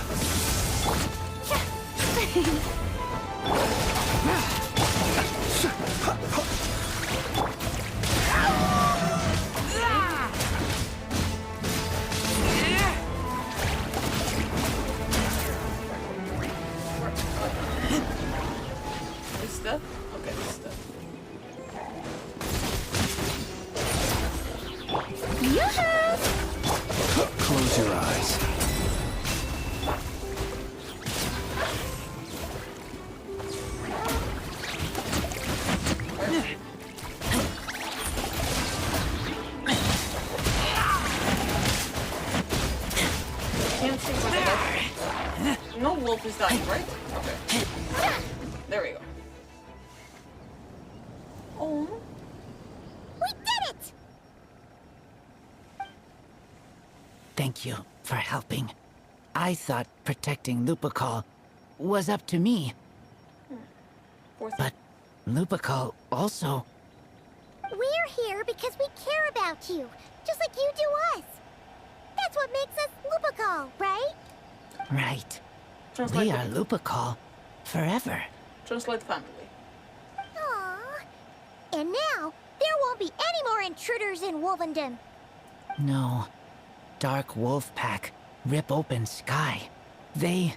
Is that? Okay, is that? Close your eyes. Can't see what that. No wolf is dying, right? Okay. There we go. Oh. We did it! Thank you for helping. I thought protecting Lupacol was up to me. But Lupacol also... We're here because we care about you, just like you do us. That's what makes us Lupacol, right? Right. Translate We are Lupacol forever. Translate family. Aww. And now, there won't be any more intruders in Wolvendom. No. Dark Wolf Pack, rip open sky. They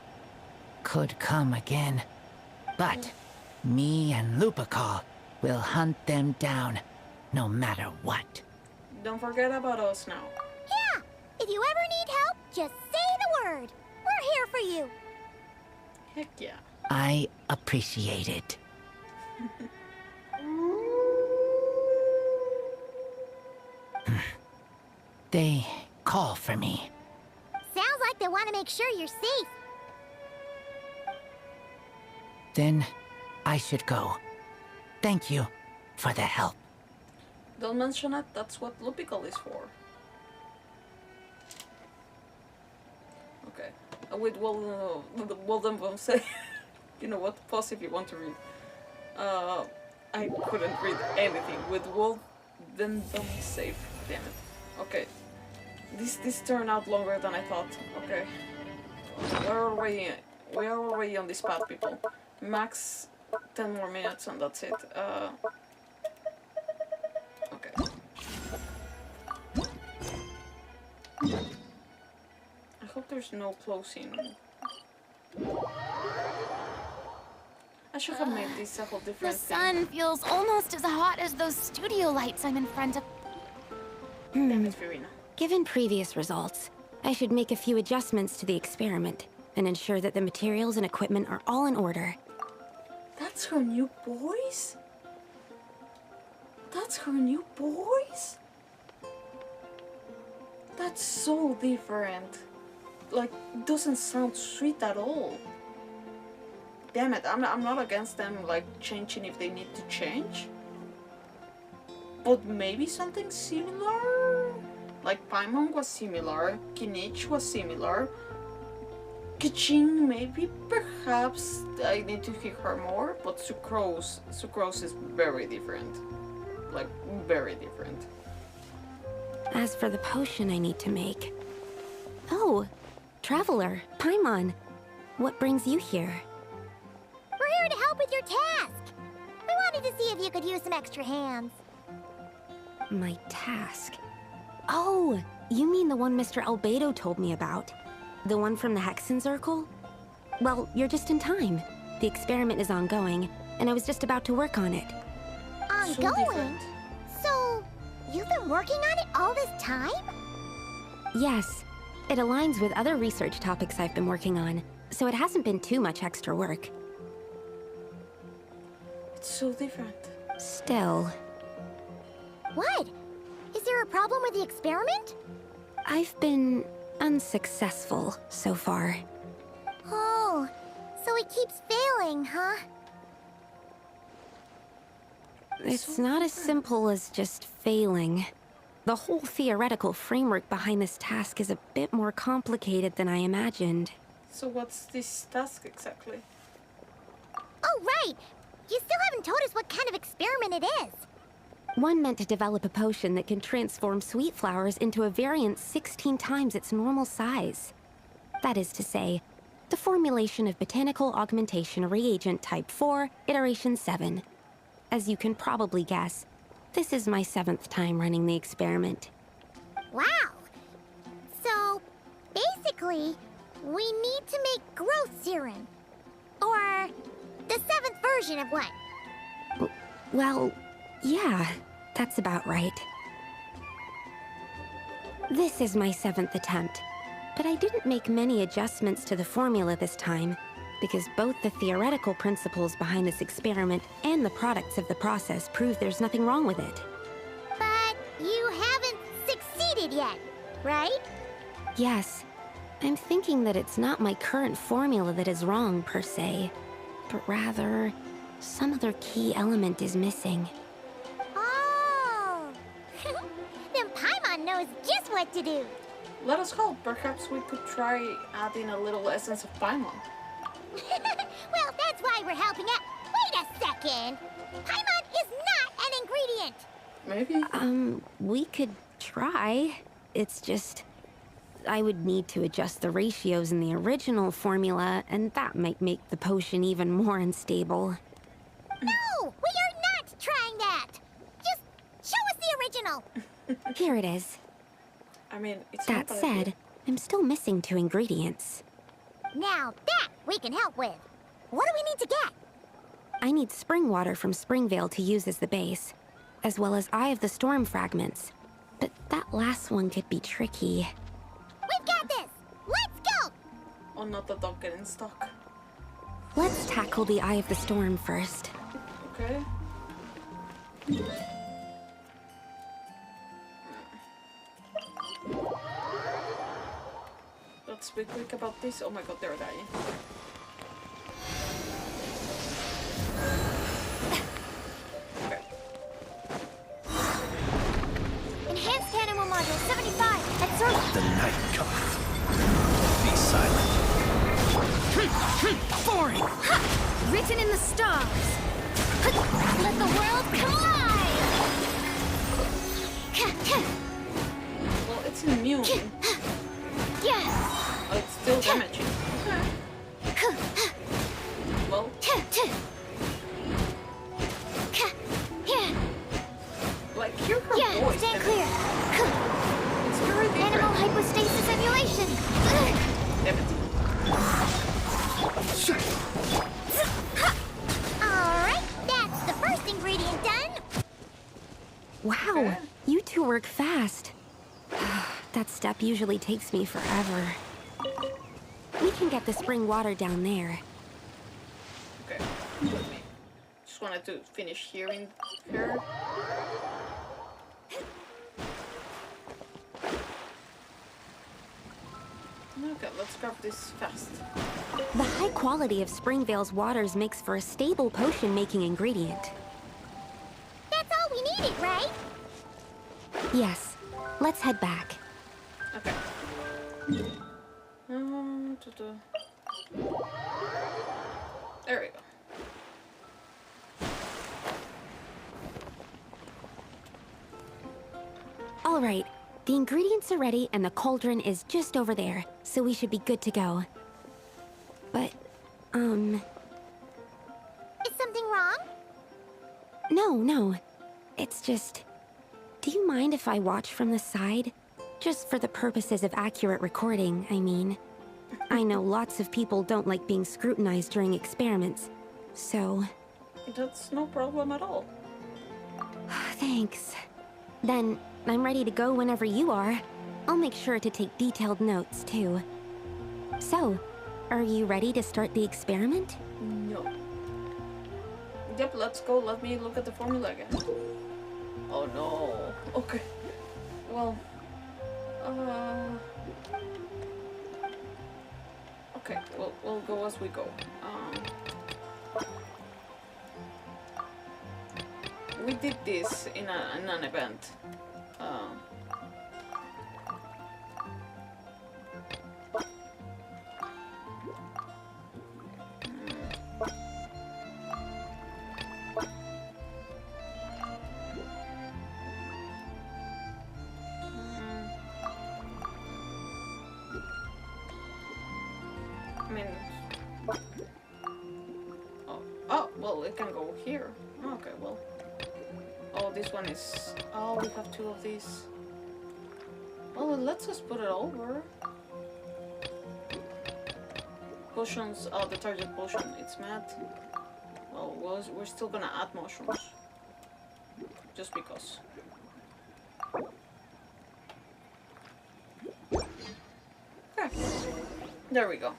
could come again. But me and Lupacol will hunt them down, no matter what. Don't forget about us now. Yeah! If you ever need help, just say the word. We're here for you. Heck yeah. I appreciate it. They call for me. Sounds like they want to make sure you're safe. Then I should go. Thank you for the help. Don't mention it, that's what Lupacol is for. Okay. Wait, well then we'll say... You know what? Pause if you want to read. I couldn't read anything. With Wolf, then safe. Damn it. Okay. This turned out longer than I thought. Okay. We are already on this path, people. Max 10 more minutes and that's it. Okay. I hope there's no closing. I should have made this a whole The different sun feels almost as hot as those studio lights I'm in front of. Damn it, Verena. Given previous results, I should make a few adjustments to the experiment and ensure that the materials and equipment are all in order. That's her new boys? That's her new boys? That's so different. Like, doesn't sound sweet at all. Damn it, I'm not against them, like, changing if they need to change. But maybe something similar? Like, Paimon was similar, Kinich was similar. Kichin, maybe, perhaps, I need to hear her more, but Sucrose is very different. Like, very different. As for the potion I need to make... Oh, Traveler, Paimon, what brings you here? We're here to help with your task. We wanted to see if you could use some extra hands. My task? Oh, you mean the one Mr. Albedo told me about? The one from the Hexenzirkel? Well, you're just in time. The experiment is ongoing, and I was just about to work on it. Ongoing? You've been working on it all this time? Yes. It aligns with other research topics I've been working on, so it hasn't been too much extra work. It's so different. Still. What? Is there a problem with the experiment? I've been unsuccessful so far. Oh, so it keeps failing, huh? It's not as simple as just failing. The whole theoretical framework behind this task is a bit more complicated than I imagined. So what's this task exactly? Oh, right! You still haven't told us what kind of experiment it is. One meant to develop a potion that can transform sweet flowers into a variant 16 times its normal size. That is to say, the formulation of botanical augmentation reagent type 4, iteration 7. As you can probably guess, this is my 7th time running the experiment. Wow! So, basically, we need to make growth serum. Or the 7th version of one. Well, yeah, that's about right. This is my 7th attempt, but I didn't make many adjustments to the formula this time, because both the theoretical principles behind this experiment and the products of the process prove there's nothing wrong with it. But you haven't succeeded yet, right? Yes, I'm thinking that it's not my current formula that is wrong, per se, but rather, some other key element is missing. Oh! Then Paimon knows just what to do. Let us hope. Perhaps we could try adding a little essence of Paimon. Well, that's why we're helping out. Wait a second! Paimon is not an ingredient! Maybe? We could try. It's just, I would need to adjust the ratios in the original formula, and that might make the potion even more unstable. No! We are not trying that! Just show us the original! Here it is. I mean, it's that not said, I'm still missing 2 ingredients. Now that we can help with. What do we need to get? I need spring water from Springvale to use as the base, as well as Eye of the Storm fragments. But that last one could be tricky. We've got this! Let's go! Oh, not the dog getting stuck. Let's tackle the Eye of the Storm first. Okay. Let's be quick about this. Oh my god, they're dying. Okay. Enhanced Animal Module 75 at Circle. The night comes. Be silent. Boring! Written in the stars! Let the world come alive! Well, it's immune. Yeah! Oh, it's still damaging. Okay. Well. Like, hear her voice. Stand clear. It's very different. Animal hypostasis emulation. Damn it. Alright, that's the first ingredient done. Wow, Okay. you two work fast. That step usually takes me forever. We can get the spring water down there. Okay. Just wanted to finish hearing her. Okay, let's grab this fast. The high quality of Springvale's waters makes for a stable potion-making ingredient. That's all we needed, right? Yes, let's head back. Okay. There we go. All right, the ingredients are ready and the cauldron is just over there, so we should be good to go. But, Is something wrong? no. It's just... Do you mind if I watch from the side? Just for the purposes of accurate recording, I mean. I know lots of people don't like being scrutinized during experiments, so... That's no problem at all. Thanks. Then, I'm ready to go whenever you are. I'll make sure to take detailed notes, too. So, are you ready to start the experiment? No. Yep, let's go. Let me look at the formula again. Oh no. Okay. Well, okay, we'll go as we go. We did this in an event. I mean, oh, well, it can go here. Okay, well. Oh, this one is... Oh, we have 2 of these. Well, it lets us put it over. Potions, oh, the target potion, it's mad. Well, we're still gonna add mushrooms. Just because. Okay. There we go.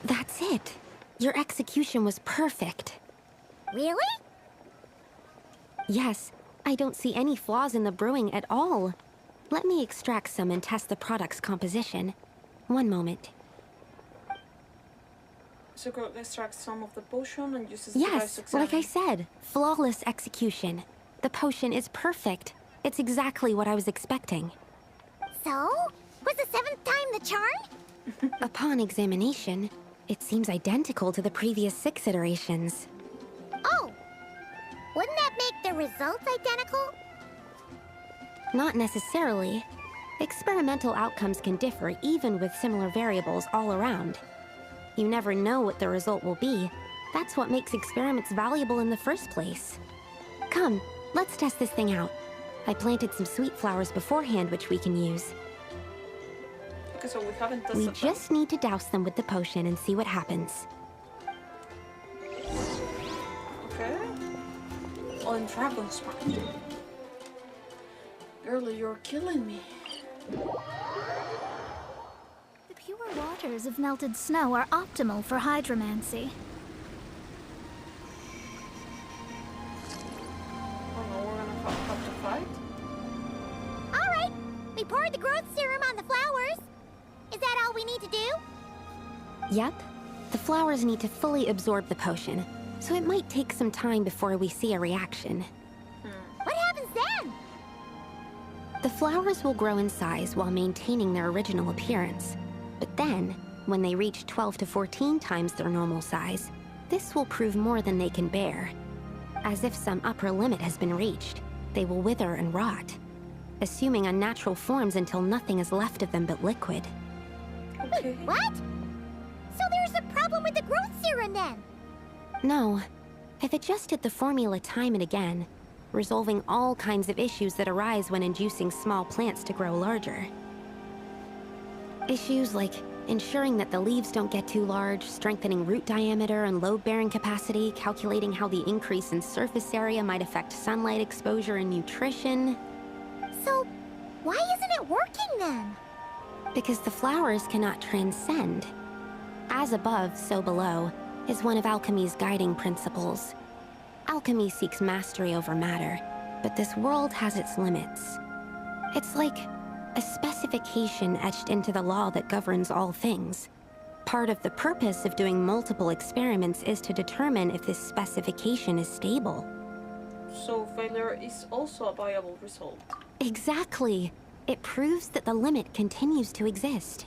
That's it. Your execution was perfect. Really? Yes, I don't see any flaws in the brewing at all. Let me extract some and test the product's composition. One moment. Zuko extracts some of the potion and uses the device Yes, to examine. like I said, flawless execution. The potion is perfect. It's exactly what I was expecting. So? Was the 7th time the charm? Upon examination, it seems identical to the previous 6 iterations. Oh! Wouldn't that make the results identical? Not necessarily. Experimental outcomes can differ even with similar variables all around. You never know what the result will be. That's what makes experiments valuable in the first place. Come, let's test this thing out. I planted some sweet flowers beforehand which we can use. Okay, so we haven't tested We them. just need to douse them with the potion and see what happens. Okay. On Dragon's Mind. Girl, you're killing me. The pure waters of melted snow are optimal for hydromancy. Oh no, we're gonna have to fight? Alright, we poured the growth serum on the flowers. Is that all we need to do? Yep. The flowers need to fully absorb the potion, so it might take some time before we see a reaction. What happens then? The flowers will grow in size while maintaining their original appearance. But then, when they reach 12 to 14 times their normal size, this will prove more than they can bear. As if some upper limit has been reached, they will wither and rot, assuming unnatural forms until nothing is left of them but liquid. Wait, what? So there's a problem with the growth serum then? No. I've adjusted the formula time and again, resolving all kinds of issues that arise when inducing small plants to grow larger. Issues like ensuring that the leaves don't get too large, strengthening root diameter and load-bearing capacity, calculating how the increase in surface area might affect sunlight exposure and nutrition. So, why isn't it working then? Because the flowers cannot transcend. As above, so below, is one of alchemy's guiding principles. Alchemy seeks mastery over matter, but this world has its limits. It's like a specification etched into the law that governs all things. Part of the purpose of doing multiple experiments is to determine if this specification is stable. So failure is also a viable result. Exactly. It proves that the limit continues to exist.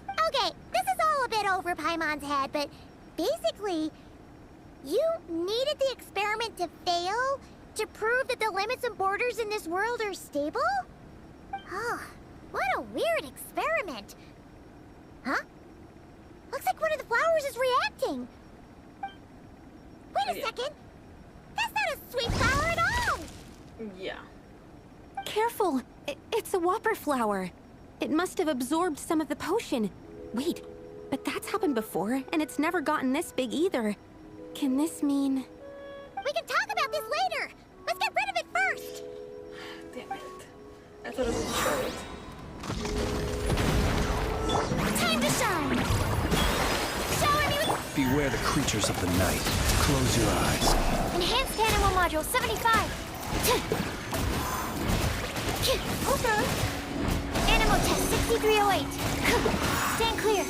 Okay, this is all a bit over Paimon's head, but basically, you needed the experiment to fail to prove that the limits and borders in this world are stable? Oh, what a weird experiment. Huh? Looks like one of the flowers is reacting. Wait a second. That's not a sweet flower at all. Yeah. Careful! It's a whopper flower. It must have absorbed some of the potion. Wait, but that's happened before, and it's never gotten this big either. Can this mean... We can talk about this later. Let's get rid of it first. Damn it. I thought it would show it. Time to shine! Shower me with... Beware the creatures of the night. Close your eyes. Enhanced Animal Module 75! Okay. Animal Test 6308! Stand clear!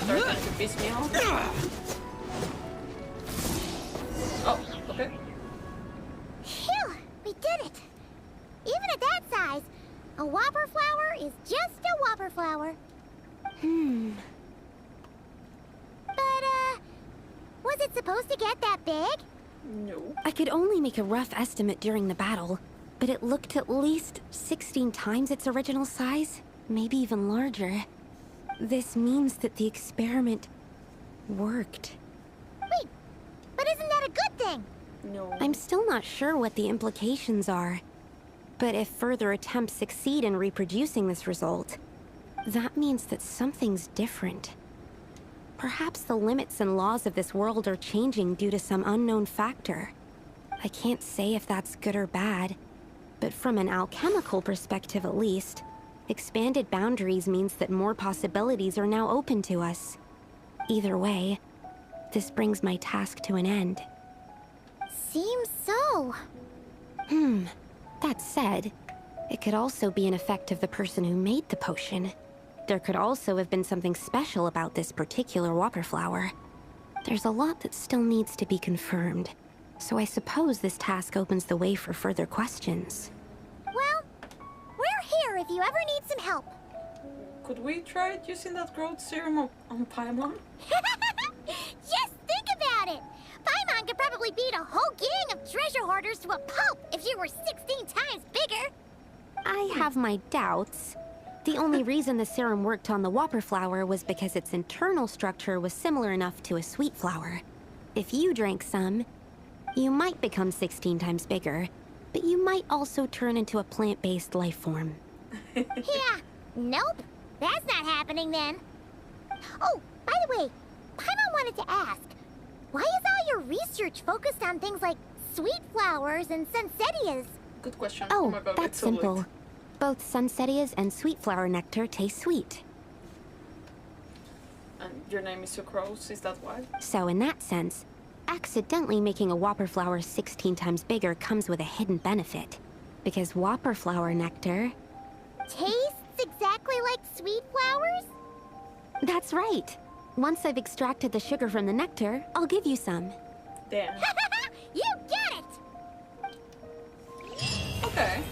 Starting to piss me off. Oh, okay. Phew! We did it! Even at that size, a whopper flower is just a whopper flower. But, was it supposed to get that big? No. I could only make a rough estimate during the battle, but it looked at least 16 times its original size, maybe even larger. This means that the experiment worked. Wait, but isn't that a good thing? No. I'm still not sure what the implications are. But if further attempts succeed in reproducing this result, that means that something's different. Perhaps the limits and laws of this world are changing due to some unknown factor. I can't say if that's good or bad, but from an alchemical perspective at least, expanded boundaries means that more possibilities are now open to us. Either way, this brings my task to an end. Seems so. That said, it could also be an effect of the person who made the potion. There could also have been something special about this particular whopper flower. There's a lot that still needs to be confirmed, so I suppose this task opens the way for further questions. Well, we're here if you ever need some help. Could we try using that growth serum on Paimon? Just think about it! Paimon could probably beat a whole gang of treasure hoarders to a pulp if she were 16 times bigger! I have my doubts. The only reason the serum worked on the whopper flower was because its internal structure was similar enough to a sweet flower. If you drank some, you might become 16 times bigger, but you might also turn into a plant-based life form. Yeah, nope. That's not happening then. Oh, by the way, Paimon wanted to ask, why is all your research focused on things like sweet flowers and sunsettias? Good question. Oh, my god, that's it's so simple. late. Both sunsettias and sweet flower nectar taste sweet. And your name is Sucrose, is that why? So in that sense, accidentally making a whopper flower 16 times bigger comes with a hidden benefit. Because whopper flower nectar... Tastes exactly like sweet flowers? That's right. Once I've extracted the sugar from the nectar, I'll give you some. Damn. You get it! Okay.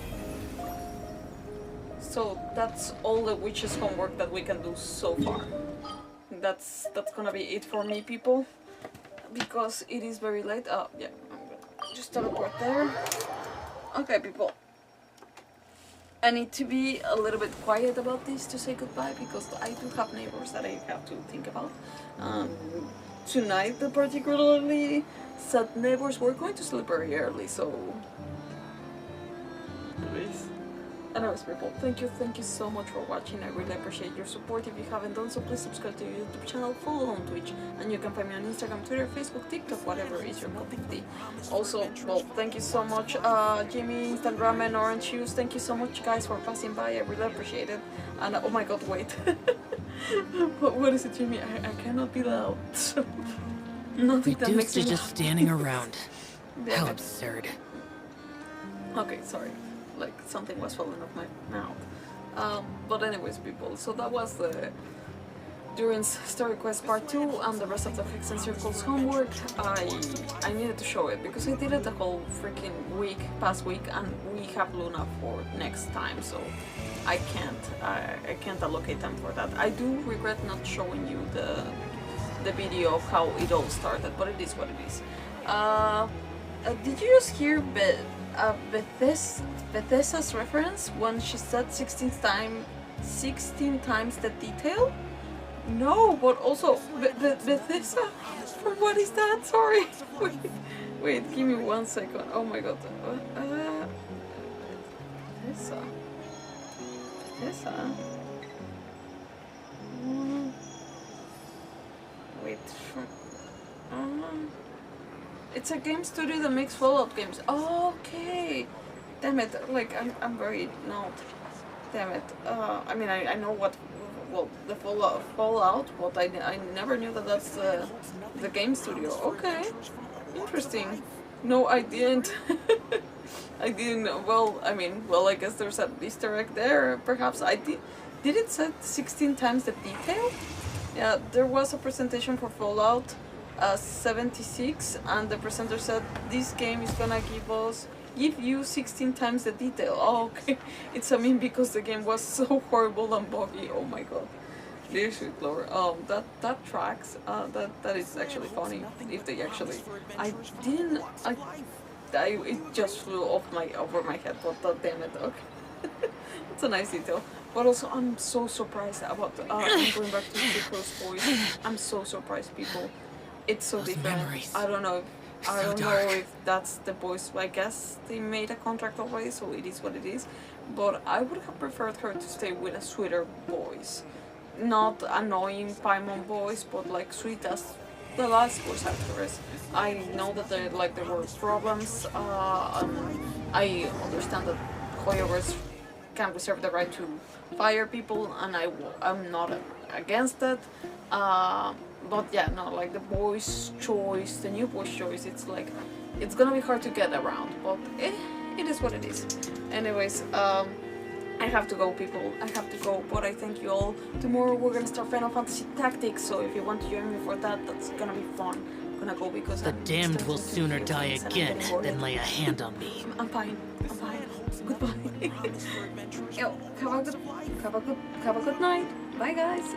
So that's all the witch's homework that we can do so far. That's gonna be it for me, people. Because it is very late. Oh, yeah. I'm gonna just teleport there. Okay, people. I need to be a little bit quiet about this to say goodbye because I do have neighbors that I have to think about. Tonight, the particularly sad neighbors were going to sleep very early, so... Please. Anyways, people, thank you so much for watching. I really appreciate your support. If you haven't done so, please subscribe to your YouTube channel, follow on Twitch, and you can find me on Instagram, Twitter, Facebook, TikTok, whatever is your cup of tea. Also, well, thank you so much, Jimmy, Instant Ramen, Orange Juice. Thank you so much, guys, for passing by. I really appreciate it. And oh my god, wait. What is it, Jimmy? I cannot be loud. So nothing that makes Reduced me to just standing around. Damn How it. absurd. Okay, sorry. Like something was falling off my mouth. But anyways, people, so that was the Durin's Story Quest Part 2 and the rest of the Hexenzirkel's homework. I needed to show it because I did it the whole freaking past week, and we have Luna for next time, so I can't allocate time for that. I do regret not showing you the video of how it all started, but it is what it is. Did you just hear Bethesda's reference when she said 16 times the detail? No, but also Bethesda? For what is that? Sorry. Wait, give me 1 second. Oh my god. Bethesda. Wait. It's a game studio that makes Fallout games. Okay. Damn it. Like, I'm very... No. Damn it. I mean, I know what... Well, the Fallout, but I never knew that that's the game studio. Okay. Interesting. No, I didn't. I didn't. Well, I mean, well, I guess there's an Easter egg there. Perhaps I did. Did it say 16 times the detail? Yeah, there was a presentation for Fallout 76, and the presenter said this game is gonna give you 16 times the detail. Oh, okay. It's a meme because the game was so horrible and buggy. Oh my god. Leadership lore. That tracks. That is actually funny. If they actually, I didn't. It just flew over my head. But damn it. Okay. It's a nice detail. But also, I'm so surprised about going back to Zuko's voice. I'm so surprised, people. It's so different. Memories. I don't know. I don't know if that's the voice. I guess they made a contract already, so it is what it is. But I would have preferred her to stay with a sweeter voice, not annoying Paimon voice, but like sweet as the last voice actress. I know that there were problems. I understand that HoYoverse can reserve the right to fire people, and I'm not against it. But yeah, no, like the voice choice, the new voice choice, it's like, it's gonna be hard to get around, but it is what it is. Anyways, I have to go, people. I have to go, but I thank you all. Tomorrow we're gonna start Final Fantasy Tactics, so if you want to join me for that, that's gonna be fun. I'm gonna go because the damned will sooner die again than lay a hand on me. I'm fine. I'm fine. Goodbye. Yo, have a good night. Bye, guys.